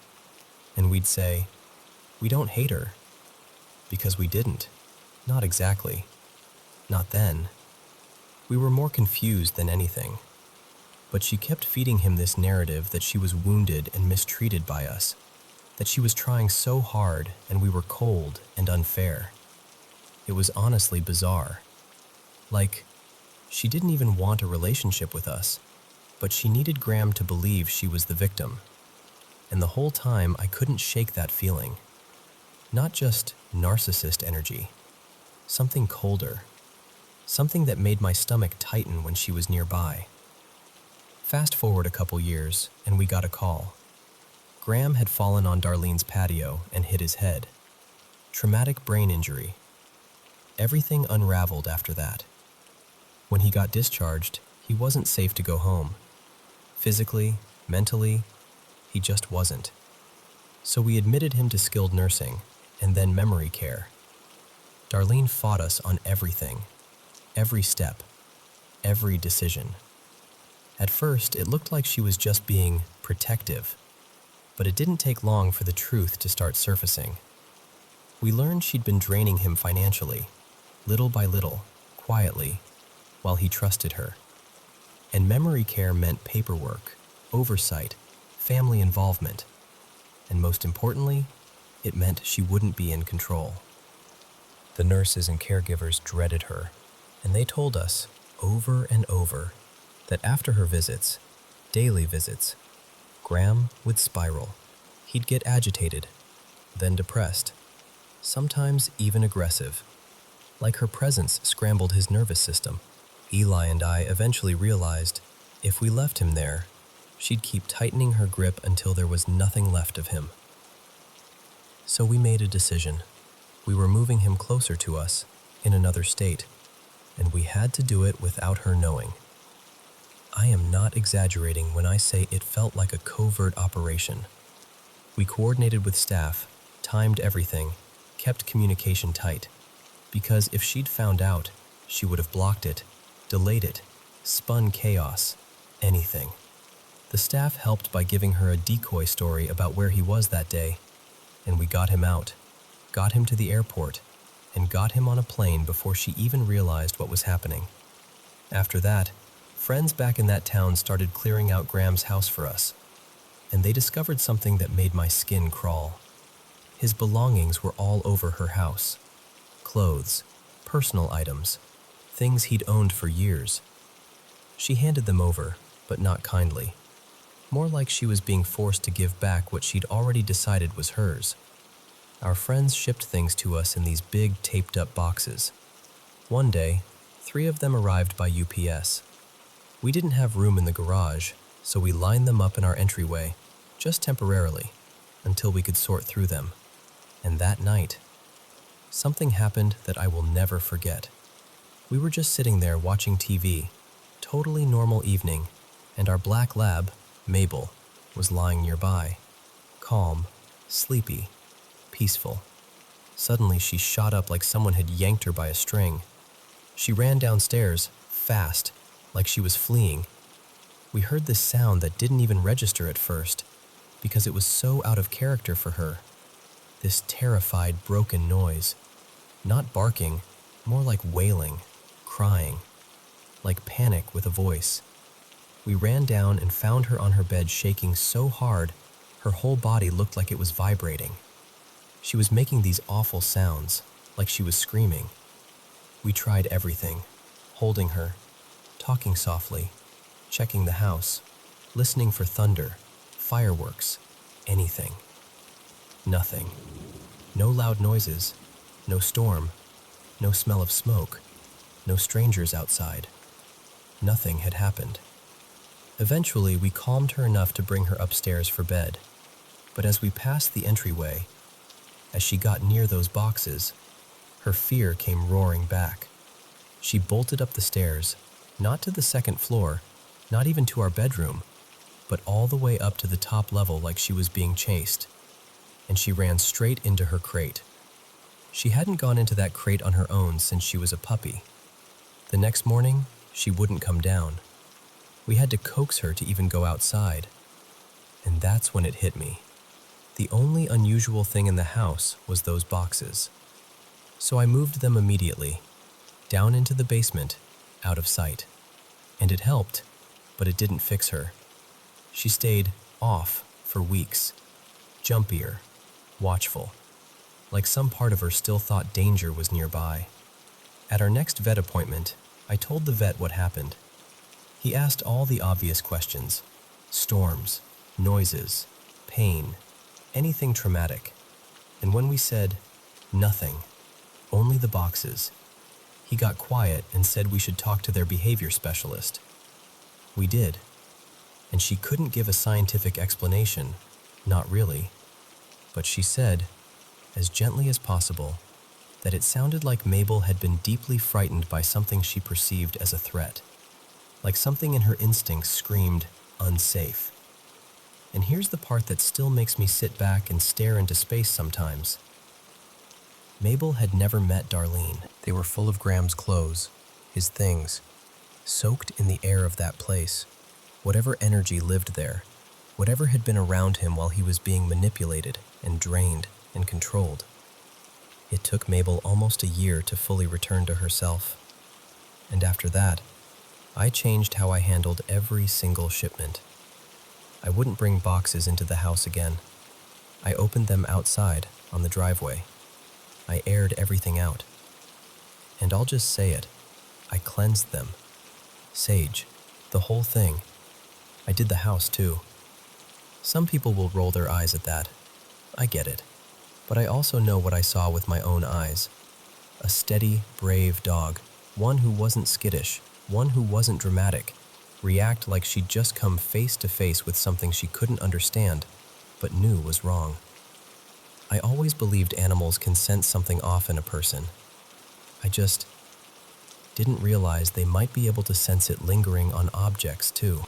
And we'd say, "We don't hate her." Because we didn't. Not exactly. Not then. We were more confused than anything. But she kept feeding him this narrative that she was wounded and mistreated by us, that she was trying so hard and we were cold and unfair. It was honestly bizarre. Like, she didn't even want a relationship with us, but she needed Graham to believe she was the victim. And the whole time I couldn't shake that feeling. Not just narcissist energy, something colder, something that made my stomach tighten when she was nearby. Fast forward a couple years, and we got a call. Graham had fallen on Darlene's patio and hit his head. Traumatic brain injury. Everything unraveled after that. When he got discharged, he wasn't safe to go home. Physically, mentally, he just wasn't. So we admitted him to skilled nursing, and then memory care. Darlene fought us on everything, every step, every decision. At first, it looked like she was just being protective, but it didn't take long for the truth to start surfacing. We learned she'd been draining him financially, little by little, quietly, while he trusted her. And memory care meant paperwork, oversight, family involvement, and most importantly, it meant she wouldn't be in control. The nurses and caregivers dreaded her, and they told us, over and over, that after her visits, daily visits, Graham would spiral. He'd get agitated, then depressed, sometimes even aggressive. Like her presence scrambled his nervous system. Eli and I eventually realized if we left him there, she'd keep tightening her grip until there was nothing left of him. So we made a decision. We were moving him closer to us, in another state, and we had to do it without her knowing. I am not exaggerating when I say it felt like a covert operation. We coordinated with staff, timed everything, kept communication tight, because if she'd found out, she would have blocked it, delayed it, spun chaos, anything. The staff helped by giving her a decoy story about where he was that day, and we got him out, got him to the airport, and got him on a plane before she even realized what was happening. After that, friends back in that town started clearing out Graham's house for us, and they discovered something that made my skin crawl. His belongings were all over her house. Clothes, personal items, things he'd owned for years. She handed them over, but not kindly. More like she was being forced to give back what she'd already decided was hers. Our friends shipped things to us in these big taped-up boxes. One day, 3 of them arrived by UPS. We didn't have room in the garage, so we lined them up in our entryway, just temporarily, until we could sort through them. And that night, something happened that I will never forget. We were just sitting there watching TV, totally normal evening, and our black lab, Mabel, was lying nearby, calm, sleepy, peaceful. Suddenly she shot up like someone had yanked her by a string. She ran downstairs, fast, like she was fleeing. We heard this sound that didn't even register at first, because it was so out of character for her. This terrified, broken noise. Not barking, more like wailing, crying, like panic with a voice. We ran down and found her on her bed shaking so hard, her whole body looked like it was vibrating. She was making these awful sounds, like she was screaming. We tried everything, holding her, talking softly, checking the house, listening for thunder, fireworks, anything. Nothing. No loud noises, no storm, no smell of smoke, no strangers outside. Nothing had happened. Eventually, we calmed her enough to bring her upstairs for bed. But as we passed the entryway, as she got near those boxes, her fear came roaring back. She bolted up the stairs, not to the second floor, not even to our bedroom, but all the way up to the top level like she was being chased, and she ran straight into her crate. She hadn't gone into that crate on her own since she was a puppy. The next morning, she wouldn't come down. We had to coax her to even go outside. And that's when it hit me. The only unusual thing in the house was those boxes. So I moved them immediately, down into the basement, out of sight. And it helped, but it didn't fix her. She stayed off for weeks, jumpier, watchful, like some part of her still thought danger was nearby. At our next vet appointment, I told the vet what happened. He asked all the obvious questions: storms, noises, pain, anything traumatic. And when we said, nothing, only the boxes, he got quiet and said we should talk to their behavior specialist. We did, and she couldn't give a scientific explanation, not really, but she said, as gently as possible, that it sounded like Mabel had been deeply frightened by something she perceived as a threat, like something in her instincts screamed, unsafe. And here's the part that still makes me sit back and stare into space sometimes. Mabel had never met Darlene. They were full of Graham's clothes, his things, soaked in the air of that place. Whatever energy lived there, whatever had been around him while he was being manipulated and drained and controlled. It took Mabel almost a year to fully return to herself. And after that, I changed how I handled every single shipment. I wouldn't bring boxes into the house again. I opened them outside on the driveway. I aired everything out. And I'll just say it, I cleansed them. Sage, the whole thing. I did the house too. Some people will roll their eyes at that. I get it. But I also know what I saw with my own eyes. A steady, brave dog, one who wasn't skittish, one who wasn't dramatic, react like she'd just come face to face with something she couldn't understand, but knew was wrong. I always believed animals can sense something off in a person. I just didn't realize they might be able to sense it lingering on objects too.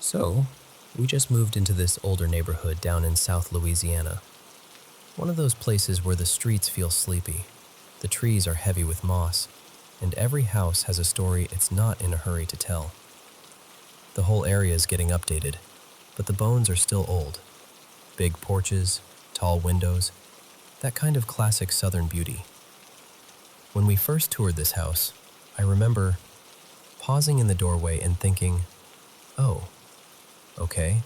So, we just moved into this older neighborhood down in South Louisiana. One of those places where the streets feel sleepy, the trees are heavy with moss, and every house has a story it's not in a hurry to tell. The whole area is getting updated, but the bones are still old. Big porches, tall windows, that kind of classic Southern beauty. When we first toured this house, I remember pausing in the doorway and thinking, oh, okay,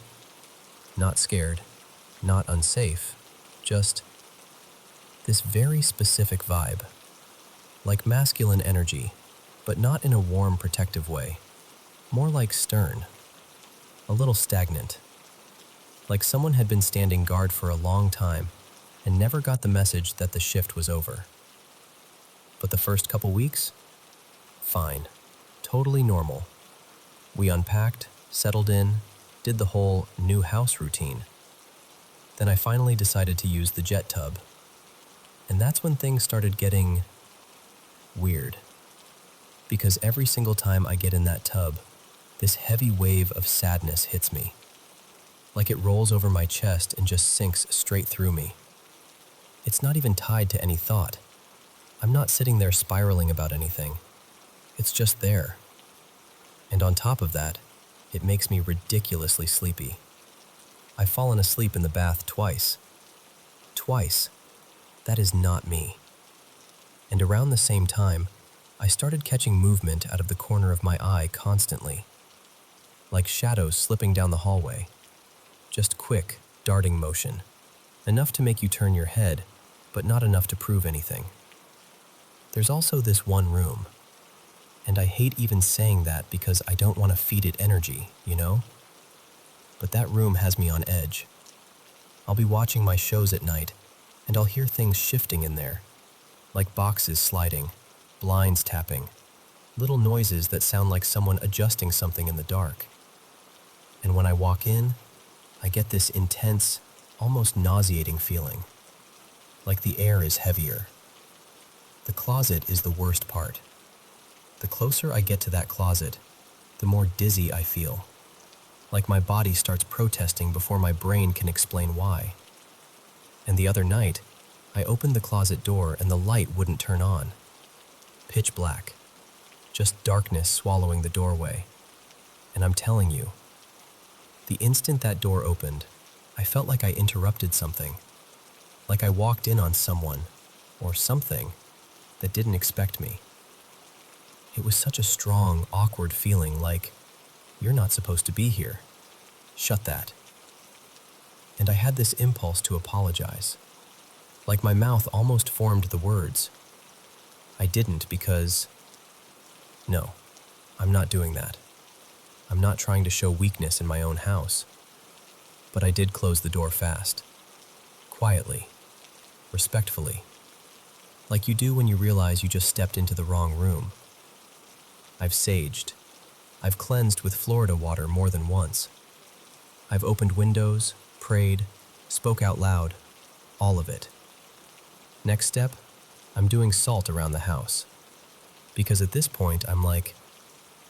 not scared, not unsafe, just this very specific vibe. Like masculine energy, but not in a warm, protective way. More like stern, a little stagnant. Like someone had been standing guard for a long time and never got the message that the shift was over. But the first couple weeks? Fine, totally normal. We unpacked, settled in, did the whole new house routine. Then I finally decided to use the jet tub. And that's when things started getting weird. Because every single time I get in that tub, this heavy wave of sadness hits me. Like it rolls over my chest and just sinks straight through me. It's not even tied to any thought. I'm not sitting there spiraling about anything. It's just there. And on top of that, it makes me ridiculously sleepy. I've fallen asleep in the bath twice. Twice. That is not me. And around the same time, I started catching movement out of the corner of my eye constantly. Like shadows slipping down the hallway. Just quick, darting motion. Enough to make you turn your head, but not enough to prove anything. There's also this one room. And I hate even saying that because I don't want to feed it energy, you know? But that room has me on edge. I'll be watching my shows at night, and I'll hear things shifting in there. Like boxes sliding, blinds tapping, little noises that sound like someone adjusting something in the dark. And when I walk in, I get this intense, almost nauseating feeling. like the air is heavier. The closet is the worst part. The closer I get to that closet, the more dizzy I feel, like my body starts protesting before my brain can explain why. And the other night, I opened the closet door and the light wouldn't turn on. Pitch black, just darkness swallowing the doorway. And I'm telling you, the instant that door opened, I felt like I interrupted something, like I walked in on someone or something that didn't expect me. It was such a strong, awkward feeling, like, you're not supposed to be here. Shut that. And I had this impulse to apologize, like my mouth almost formed the words. I didn't because, no, I'm not doing that. I'm not trying to show weakness in my own house. But I did close the door fast, quietly, respectfully, like you do when you realize you just stepped into the wrong room. I've saged. I've cleansed with Florida water more than once. I've opened windows, prayed, spoke out loud, all of it. Next step, I'm doing salt around the house. Because at this point, I'm like,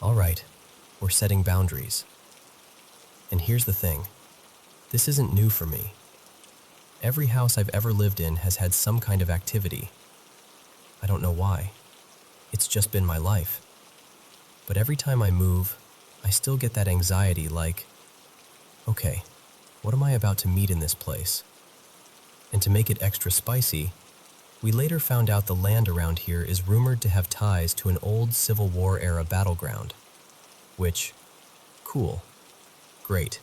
all right, we're setting boundaries. And here's the thing, this isn't new for me. Every house I've ever lived in has had some kind of activity. I don't know why. It's just been my life. But every time I move, I still get that anxiety like, okay, what am I about to meet in this place? And to make it extra spicy, we later found out the land around here is rumored to have ties to an old Civil War era battleground. Which, cool, great,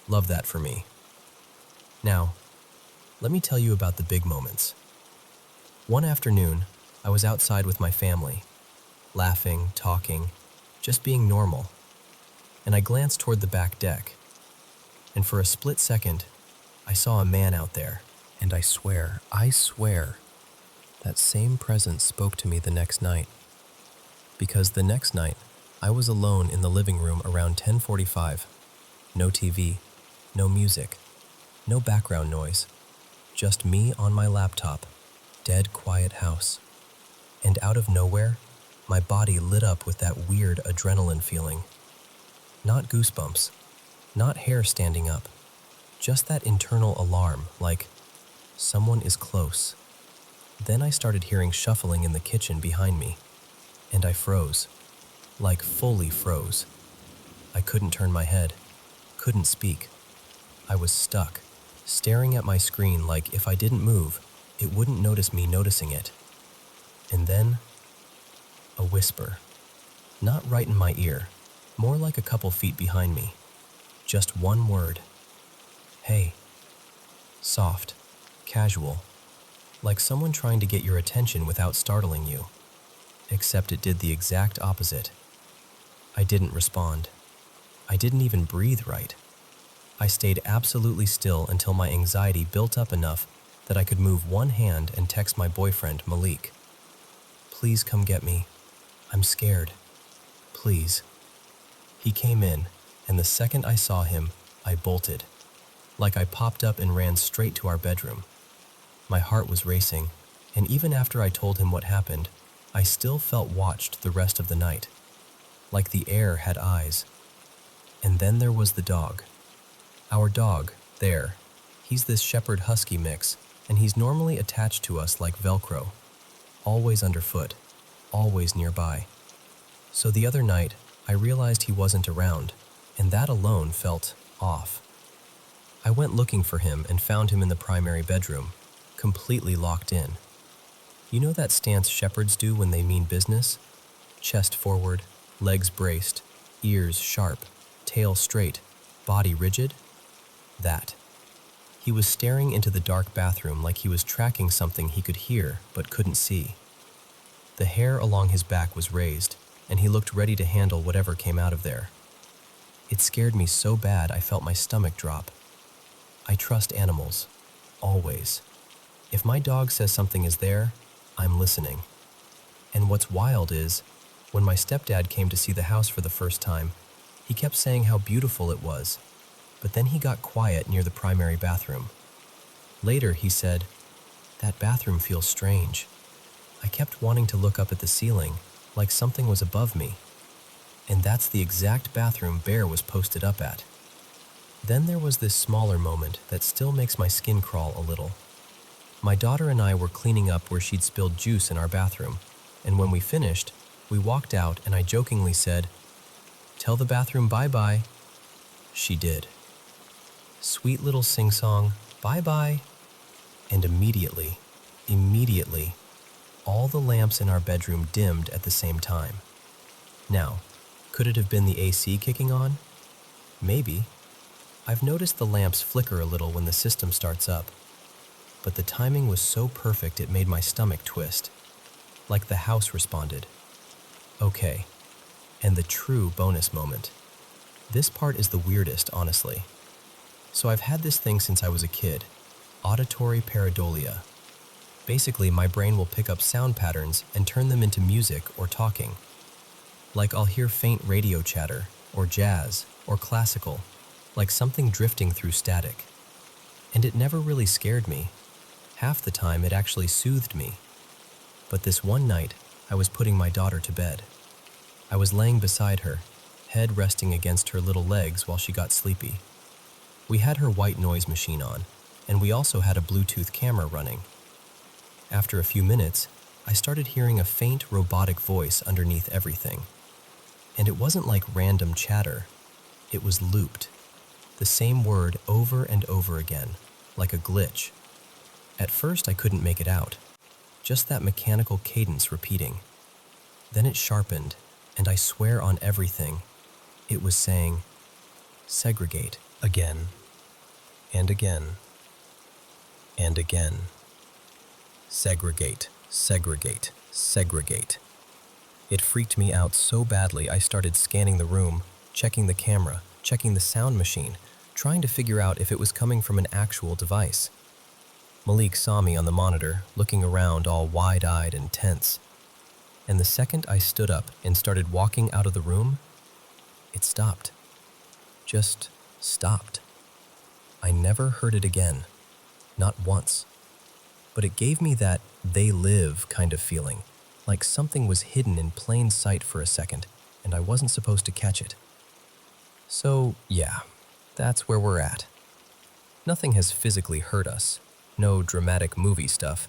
love that for me. Now, let me tell you about the big moments. One afternoon, I was outside with my family, laughing, talking, just being normal, and I glanced toward the back deck, and for a split second, I saw a man out there, and I swear, that same presence spoke to me the next night. Because the next night, I was alone in the living room around 10:45. No TV, no music, no background noise, just me on my laptop, dead quiet house. And out of nowhere, my body lit up with that weird adrenaline feeling. Not goosebumps, not hair standing up, just that internal alarm, like someone is close. Then I started hearing shuffling in the kitchen behind me, and I froze, like fully froze. I couldn't turn my head, couldn't speak. I was stuck, staring at my screen like if I didn't move, it wouldn't notice me noticing it. And then, a whisper. Not right in my ear, more like a couple feet behind me. Just one word. Hey. Soft, casual, like someone trying to get your attention without startling you. Except it did the exact opposite. I didn't respond. I didn't even breathe right. I stayed absolutely still until my anxiety built up enough that I could move one hand and text my boyfriend, Malik. Please come get me. I'm scared. Please. He came in, and the second I saw him, I bolted. Like I popped up and ran straight to our bedroom. My heart was racing, and even after I told him what happened, I still felt watched the rest of the night. Like the air had eyes. And then there was the dog. Our dog, there. He's this shepherd husky mix, and he's normally attached to us like Velcro. Always underfoot, always nearby. So the other night, I realized he wasn't around, and that alone felt off. I went looking for him and found him in the primary bedroom, completely locked in. You know that stance shepherds do when they mean business? Chest forward, legs braced, ears sharp, tail straight, body rigid? That. He was staring into the dark bathroom like he was tracking something he could hear but couldn't see. The hair along his back was raised, and he looked ready to handle whatever came out of there. It scared me so bad I felt my stomach drop. I trust animals, always. If my dog says something is there, I'm listening. And what's wild is, when my stepdad came to see the house for the first time, he kept saying how beautiful it was, but then he got quiet near the primary bathroom. Later he said, that bathroom feels strange. I kept wanting to look up at the ceiling, like something was above me. And that's the exact bathroom Bear was posted up at. Then there was this smaller moment that still makes my skin crawl a little. My daughter and I were cleaning up where she'd spilled juice in our bathroom, and when we finished, we walked out and I jokingly said, "Tell the bathroom bye-bye." She did. Sweet little sing-song, "Bye-bye." And immediately, all the lamps in our bedroom dimmed at the same time. Now, could it have been the AC kicking on? Maybe. I've noticed the lamps flicker a little when the system starts up. But the timing was so perfect it made my stomach twist. Like the house responded. Okay, and the true bonus moment. This part is the weirdest, honestly. So I've had this thing since I was a kid, auditory pareidolia. Basically, my brain will pick up sound patterns and turn them into music or talking. Like I'll hear faint radio chatter, or jazz, or classical, like something drifting through static. And it never really scared me. Half the time it actually soothed me. But this one night, I was putting my daughter to bed. I was laying beside her, head resting against her little legs while she got sleepy. We had her white noise machine on, and we also had a Bluetooth camera running. After a few minutes, I started hearing a faint robotic voice underneath everything. And it wasn't like random chatter. It was looped. The same word over and over again, like a glitch. At first, I couldn't make it out. Just that mechanical cadence repeating. Then it sharpened, and I swear on everything, it was saying, "Segregate," again, and again, and again. Segregate, segregate, segregate. It freaked me out so badly I started scanning the room, checking the camera, checking the sound machine, trying to figure out if it was coming from an actual device. Malik saw me on the monitor, looking around all wide-eyed and tense. And the second I stood up and started walking out of the room, it stopped. Just stopped. I never heard it again. Not once. But it gave me that "they live" kind of feeling, like something was hidden in plain sight for a second, and I wasn't supposed to catch it. So, yeah, that's where we're at. Nothing has physically hurt us. No dramatic movie stuff,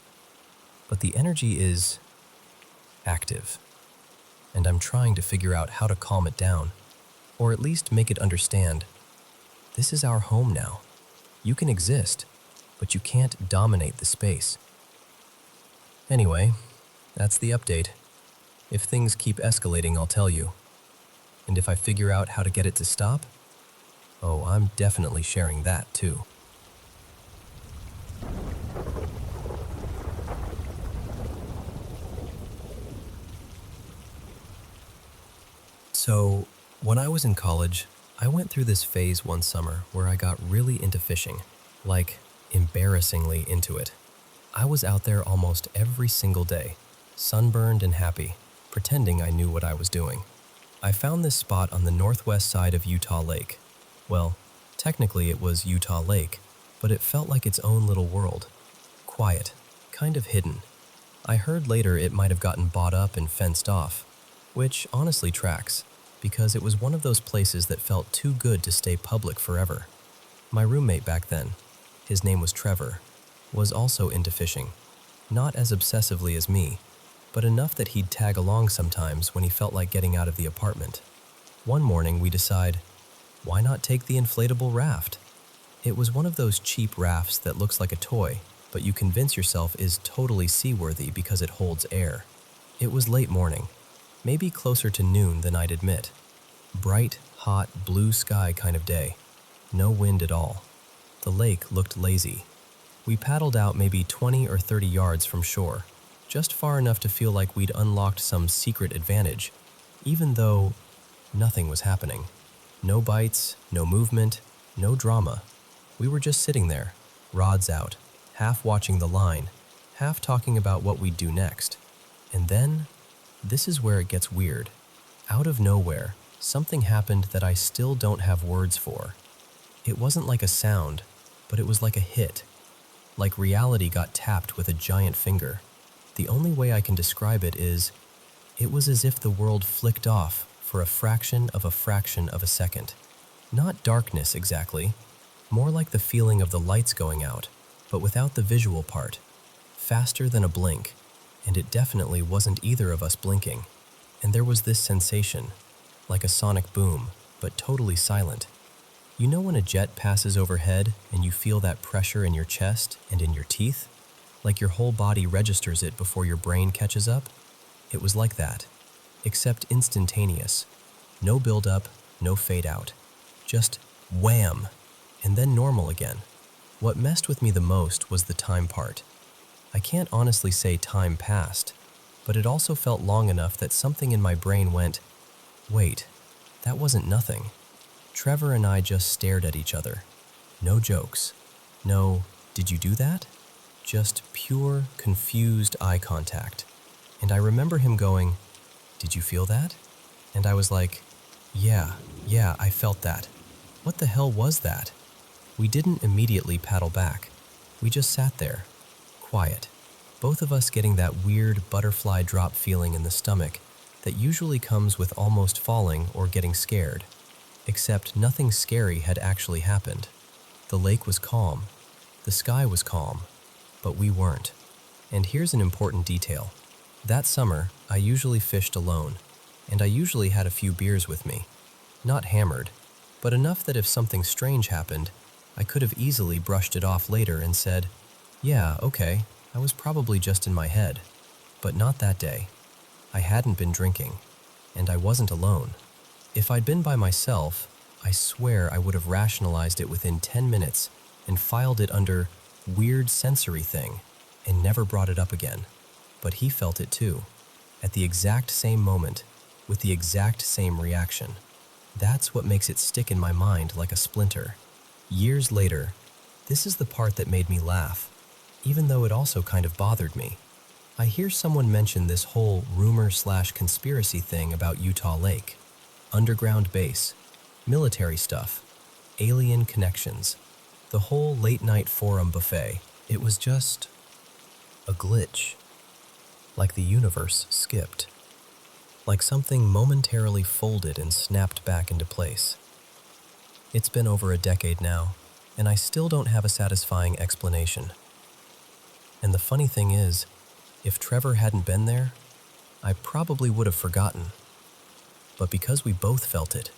but the energy is active, and I'm trying to figure out how to calm it down, or at least make it understand. This is our home now. You can exist, but you can't dominate the space. Anyway, that's the update. If things keep escalating, I'll tell you. And if I figure out how to get it to stop, oh, I'm definitely sharing that too. So, when I was in college, I went through this phase one summer where I got really into fishing, like embarrassingly into it. I was out there almost every single day, sunburned and happy, pretending I knew what I was doing. I found this spot on the northwest side of Utah Lake. Well, technically it was Utah Lake, but it felt like its own little world. Quiet, kind of hidden. I heard later it might have gotten bought up and fenced off, which honestly tracks, because it was one of those places that felt too good to stay public forever. My roommate back then, his name was Trevor, was also into fishing. Not as obsessively as me, but enough that he'd tag along sometimes when he felt like getting out of the apartment. One morning we decide, why not take the inflatable raft? It was one of those cheap rafts that looks like a toy, but you convince yourself is totally seaworthy because it holds air. It was late morning, maybe closer to noon than I'd admit. Bright, hot, blue sky kind of day. No wind at all. The lake looked lazy. We paddled out maybe 20 or 30 yards from shore, just far enough to feel like we'd unlocked some secret advantage, even though nothing was happening. No bites, no movement, no drama. We were just sitting there, rods out, half watching the line, half talking about what we'd do next. And then, this is where it gets weird. Out of nowhere, something happened that I still don't have words for. It wasn't like a sound, but it was like a hit. Like reality got tapped with a giant finger. The only way I can describe it is, it was as if the world flicked off for a fraction of a second. Not darkness exactly, more like the feeling of the lights going out, but without the visual part. Faster than a blink, and it definitely wasn't either of us blinking. And there was this sensation, like a sonic boom, but totally silent. You know when a jet passes overhead and you feel that pressure in your chest and in your teeth? Like your whole body registers it before your brain catches up? It was like that, except instantaneous. No build-up, no fade-out. Just wham, and then normal again. What messed with me the most was the time part. I can't honestly say time passed, but it also felt long enough that something in my brain went, wait, that wasn't nothing. Trevor and I just stared at each other. No jokes. No, did you do that? Just pure, confused eye contact. And I remember him going, did you feel that? And I was like, yeah, I felt that. What the hell was that? We didn't immediately paddle back. We just sat there, quiet. Both of us getting that weird butterfly drop feeling in the stomach that usually comes with almost falling or getting scared. Except nothing scary had actually happened. The lake was calm. The sky was calm. But we weren't. And here's an important detail. That summer, I usually fished alone, and I usually had a few beers with me. Not hammered, but enough that if something strange happened, I could have easily brushed it off later and said, yeah, okay, I was probably just in my head. But not that day. I hadn't been drinking, and I wasn't alone. If I'd been by myself, I swear I would have rationalized it within 10 minutes and filed it under weird sensory thing and never brought it up again. But he felt it too, at the exact same moment, with the exact same reaction. That's what makes it stick in my mind like a splinter. Years later, this is the part that made me laugh, even though it also kind of bothered me. I hear someone mention this whole rumor/conspiracy thing about Utah Lake. Underground base, military stuff, alien connections, the whole late-night forum buffet. It was just a glitch. Like the universe skipped. Like something momentarily folded and snapped back into place. It's been over a decade now, and I still don't have a satisfying explanation. And the funny thing is, if Trevor hadn't been there, I probably would have forgotten. But because we both felt it,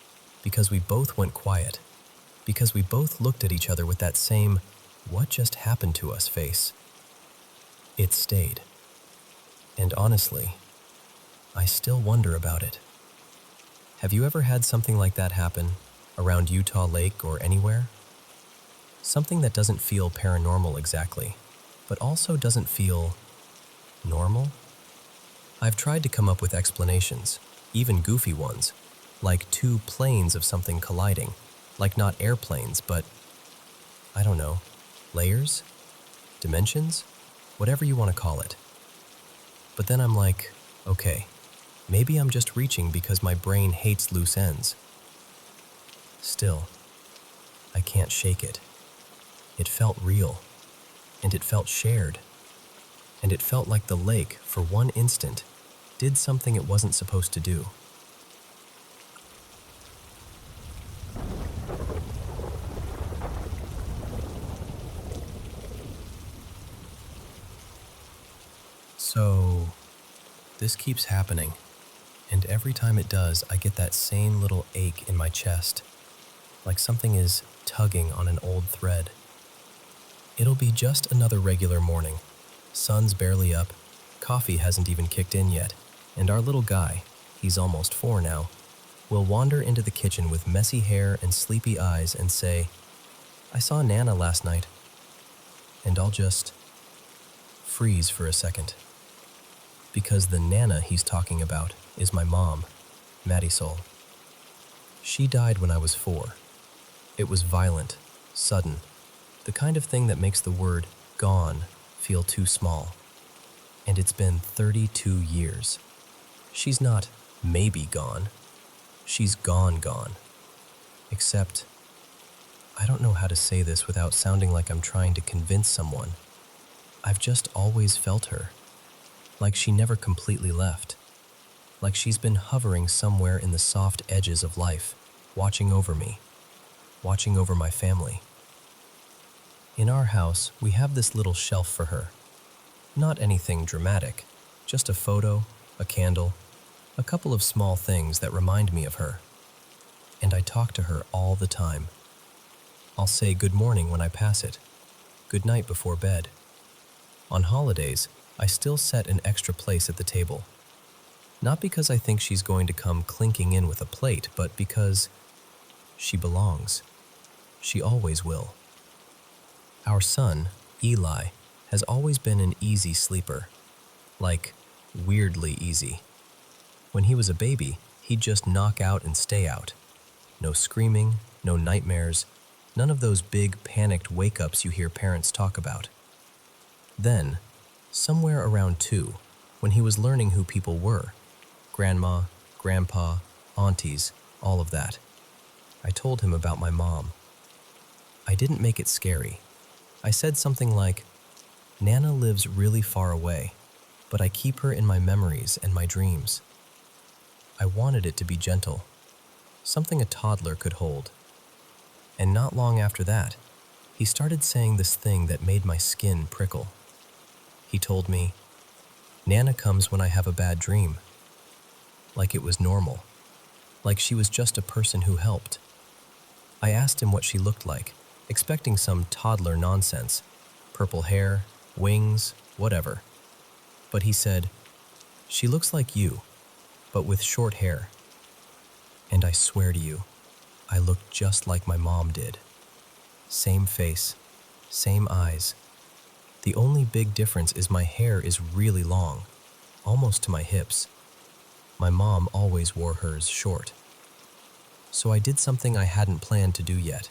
because we both went quiet, because we both looked at each other with that same, what just happened to us face, it stayed. And honestly, I still wonder about it. Have you ever had something like that happen around Utah Lake or anywhere? Something that doesn't feel paranormal exactly, but also doesn't feel normal? I've tried to come up with explanations, even goofy ones, like two planes of something colliding, like not airplanes, but, I don't know, layers? Dimensions? Whatever you want to call it. But then I'm like, okay, maybe I'm just reaching because my brain hates loose ends. Still, I can't shake it. It felt real, and it felt shared, and it felt like the lake, for one instant, did something it wasn't supposed to do. So, this keeps happening, and every time it does, I get that same little ache in my chest, like something is tugging on an old thread. It'll be just another regular morning. Sun's barely up, coffee hasn't even kicked in yet, and our little guy, he's almost 4 now, will wander into the kitchen with messy hair and sleepy eyes and say, I saw Nana last night. And I'll just freeze for a second. Because the Nana he's talking about is my mom, Marisol. She died when I was 4. It was violent, sudden, the kind of thing that makes the word gone feel too small. And it's been 32 years. She's not maybe gone. She's gone. Except, I don't know how to say this without sounding like I'm trying to convince someone, I've just always felt her, like she never completely left, like she's been hovering somewhere in the soft edges of life, watching over me, watching over my family. In our house, we have this little shelf for her. Not anything dramatic, just a photo, a candle, a couple of small things that remind me of her. And I talk to her all the time. I'll say good morning when I pass it, good night before bed. On holidays, I still set an extra place at the table. Not because I think she's going to come clinking in with a plate, but because she belongs. She always will. Our son, Eli, has always been an easy sleeper. Like, weirdly easy. When he was a baby, he'd just knock out and stay out. No screaming, no nightmares, none of those big panicked wake-ups you hear parents talk about. Then, somewhere around 2, when he was learning who people were, grandma, grandpa, aunties, all of that, I told him about my mom. I didn't make it scary. I said something like, Nana lives really far away, but I keep her in my memories and my dreams. I wanted it to be gentle, something a toddler could hold. And not long after that, he started saying this thing that made my skin prickle. He told me, Nana comes when I have a bad dream. Like it was normal, like she was just a person who helped. I asked him what she looked like, expecting some toddler nonsense, purple hair, wings, whatever. But he said, she looks like you, but with short hair. And I swear to you, I looked just like my mom did. Same face, same eyes. The only big difference is my hair is really long, almost to my hips. My mom always wore hers short. So I did something I hadn't planned to do yet.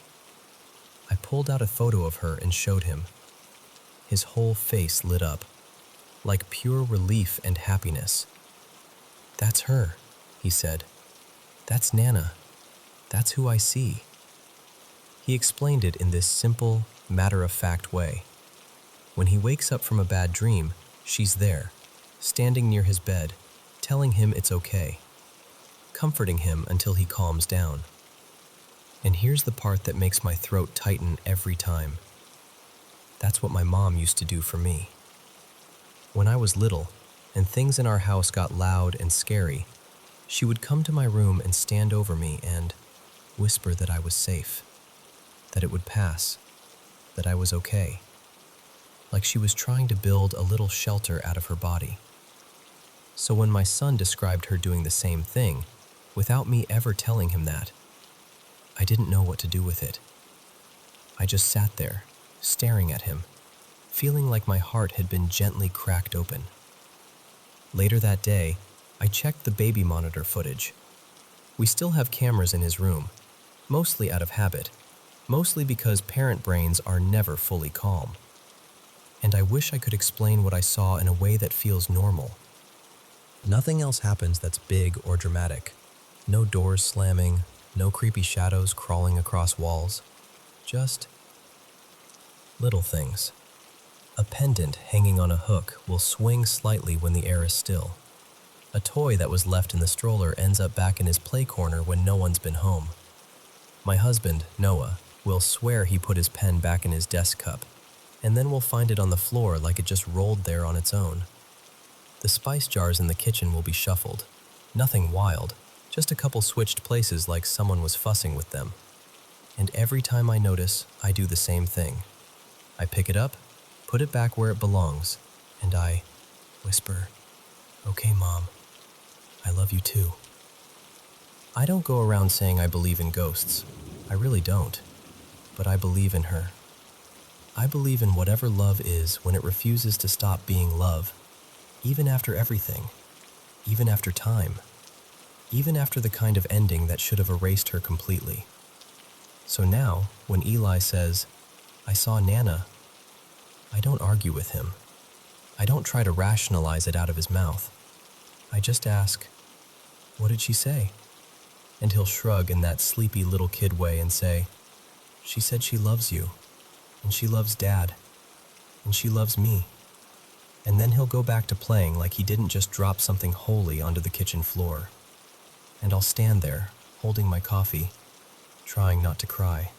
I pulled out a photo of her and showed him. His whole face lit up, like pure relief and happiness. That's her, he said. That's Nana. That's who I see. He explained it in this simple, matter-of-fact way. When he wakes up from a bad dream, she's there, standing near his bed, telling him it's okay, comforting him until he calms down. And here's the part that makes my throat tighten every time. That's what my mom used to do for me. When I was little, and things in our house got loud and scary, she would come to my room and stand over me and whisper that I was safe, that it would pass, that I was okay. Like she was trying to build a little shelter out of her body. So when my son described her doing the same thing, without me ever telling him that, I didn't know what to do with it. I just sat there, staring at him, feeling like my heart had been gently cracked open. Later that day, I checked the baby monitor footage. We still have cameras in his room, mostly out of habit, mostly because parent brains are never fully calm. And I wish I could explain what I saw in a way that feels normal. Nothing else happens that's big or dramatic. No doors slamming, no creepy shadows crawling across walls. Just little things. A pendant hanging on a hook will swing slightly when the air is still. A toy that was left in the stroller ends up back in his play corner when no one's been home. My husband, Noah, will swear he put his pen back in his desk cup, and then we'll find it on the floor like it just rolled there on its own. The spice jars in the kitchen will be shuffled. Nothing wild, just a couple switched places like someone was fussing with them. And every time I notice, I do the same thing. I pick it up, put it back where it belongs, and I whisper, "Okay, Mom, I love you too." I don't go around saying I believe in ghosts. I really don't. But I believe in her. I believe in whatever love is when it refuses to stop being love, even after everything, even after time, even after the kind of ending that should have erased her completely. So now, when Eli says, "I saw Nana," I don't argue with him. I don't try to rationalize it out of his mouth. I just ask, "What did she say?" And he'll shrug in that sleepy little kid way and say, "She said she loves you, and she loves Dad, and she loves me." and then he'll go back to playing like he didn't just drop something holy onto the kitchen floor. And I'll stand there, holding my coffee, trying not to cry.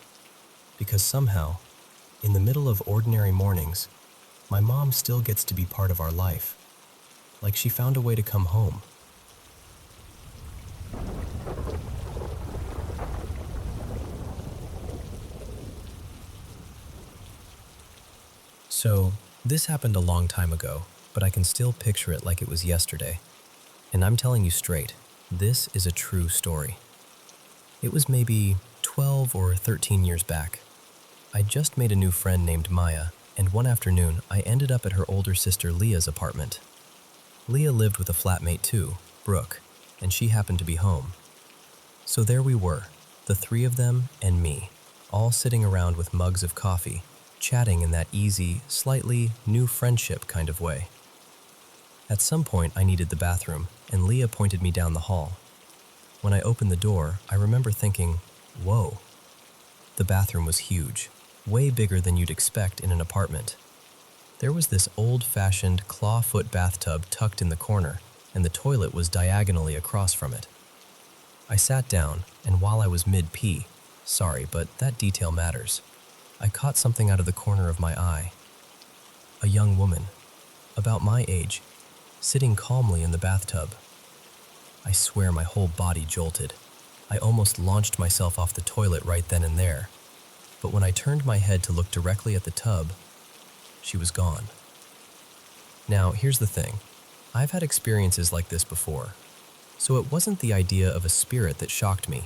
Because somehow, in the middle of ordinary mornings, my mom still gets to be part of our life. Like she found a way to come home. So, this happened a long time ago, but I can still picture it like it was yesterday. And I'm telling you straight, this is a true story. It was maybe 12 or 13 years back. I just made a new friend named Maya, and one afternoon I ended up at her older sister Leah's apartment. Leah lived with a flatmate too, Brooke, and she happened to be home. So there we were, the three of them and me, all sitting around with mugs of coffee, chatting in that easy, slightly new friendship kind of way. At some point I needed the bathroom, and Leah pointed me down the hall. When I opened the door, I remember thinking, whoa. The bathroom was huge, way bigger than you'd expect in an apartment. There was this old-fashioned clawfoot bathtub tucked in the corner, and the toilet was diagonally across from it. I sat down, and while I was mid-pee, sorry, but that detail matters, I caught something out of the corner of my eye. A young woman, about my age, sitting calmly in the bathtub. I swear my whole body jolted. I almost launched myself off the toilet right then and there. But when I turned my head to look directly at the tub, she was gone. Now, here's the thing. I've had experiences like this before. So it wasn't the idea of a spirit that shocked me.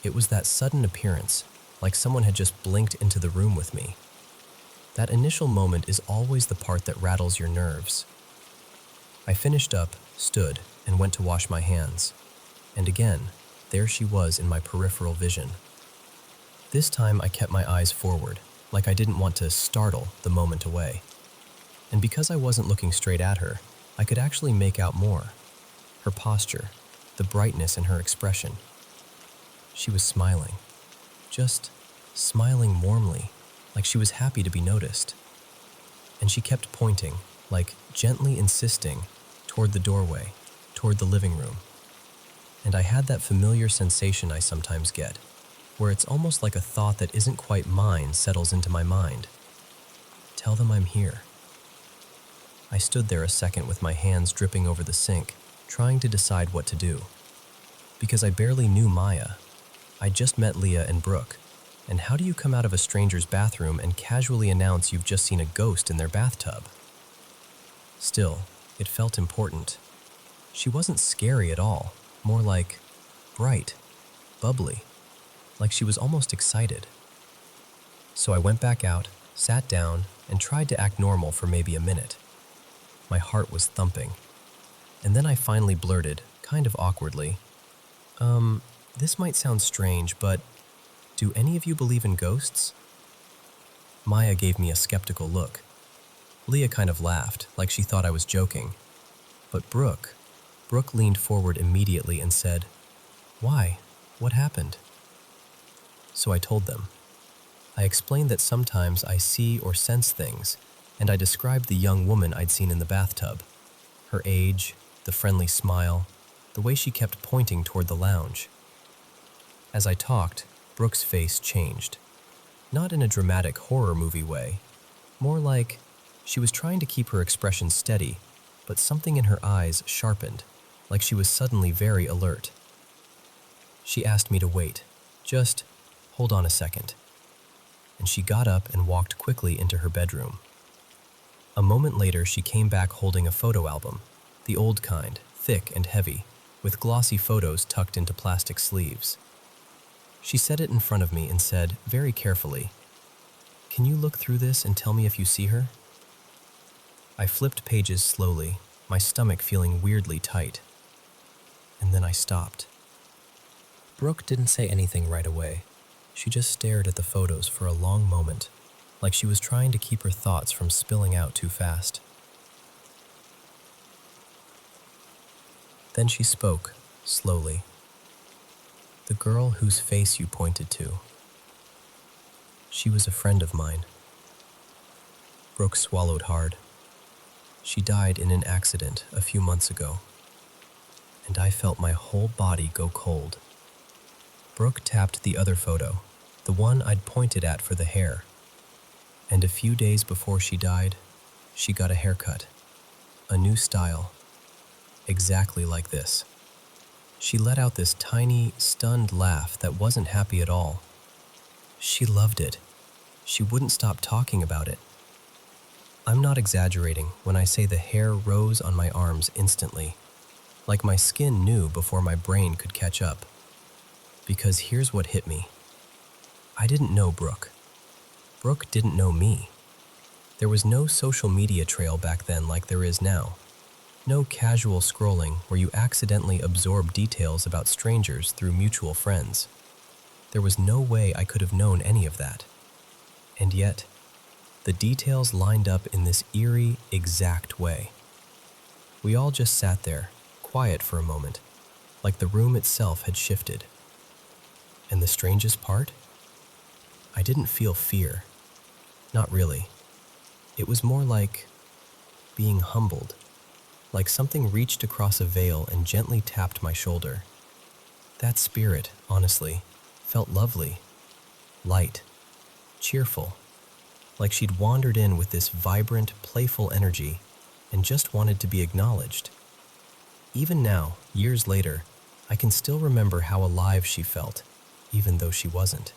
It was that sudden appearance, like someone had just blinked into the room with me. That initial moment is always the part that rattles your nerves. I finished up, stood, and went to wash my hands. And again, there she was in my peripheral vision. This time I kept my eyes forward, like I didn't want to startle the moment away. And because I wasn't looking straight at her, I could actually make out more. Her posture, the brightness in her expression. She was smiling. Just smiling warmly, like she was happy to be noticed. And she kept pointing, like gently insisting, toward the doorway, toward the living room. And I had that familiar sensation I sometimes get, where it's almost like a thought that isn't quite mine settles into my mind. Tell them I'm here. I stood there a second with my hands dripping over the sink, trying to decide what to do. Because I barely knew Maya. I just met Leah and Brooke, and how do you come out of a stranger's bathroom and casually announce you've just seen a ghost in their bathtub? Still, it felt important. She wasn't scary at all, more like bright, bubbly, like she was almost excited. So I went back out, sat down, and tried to act normal for maybe a minute. My heart was thumping. And then I finally blurted, kind of awkwardly, this might sound strange, but do any of you believe in ghosts? Maya gave me a skeptical look. Leah kind of laughed, like she thought I was joking. But Brooke leaned forward immediately and said, "Why? What happened?" So I told them. I explained that sometimes I see or sense things, and I described the young woman I'd seen in the bathtub. Her age, the friendly smile, the way she kept pointing toward the lounge. As I talked, Brooke's face changed. Not in a dramatic horror movie way, more like she was trying to keep her expression steady, but something in her eyes sharpened, like she was suddenly very alert. She asked me to wait, just hold on a second. And she got up and walked quickly into her bedroom. A moment later, she came back holding a photo album, the old kind, thick and heavy, with glossy photos tucked into plastic sleeves. She set it in front of me and said, very carefully, "Can you look through this and tell me if you see her?" I flipped pages slowly, my stomach feeling weirdly tight. And then I stopped. Brooke didn't say anything right away. She just stared at the photos for a long moment, like she was trying to keep her thoughts from spilling out too fast. Then she spoke, slowly. "The girl whose face you pointed to. She was a friend of mine." Brooke swallowed hard. She died in an accident a few months ago, and I felt my whole body go cold. Brooke tapped the other photo, the one I'd pointed at for the hair. And a few days before she died, she got a haircut. A new style. Exactly like this. She let out this tiny, stunned laugh that wasn't happy at all. She loved it. She wouldn't stop talking about it. I'm not exaggerating when I say the hair rose on my arms instantly, like my skin knew before my brain could catch up. Because here's what hit me. I didn't know Brooke. Brooke didn't know me. There was no social media trail back then like there is now. No casual scrolling where you accidentally absorb details about strangers through mutual friends. There was no way I could have known any of that. And yet, the details lined up in this eerie, exact way. We all just sat there, quiet for a moment, like the room itself had shifted. And the strangest part? I didn't feel fear. Not really. It was more like being humbled, like something reached across a veil and gently tapped my shoulder. That spirit, honestly, felt lovely, light, cheerful, like she'd wandered in with this vibrant, playful energy and just wanted to be acknowledged. Even now, years later, I can still remember how alive she felt, even though she wasn't.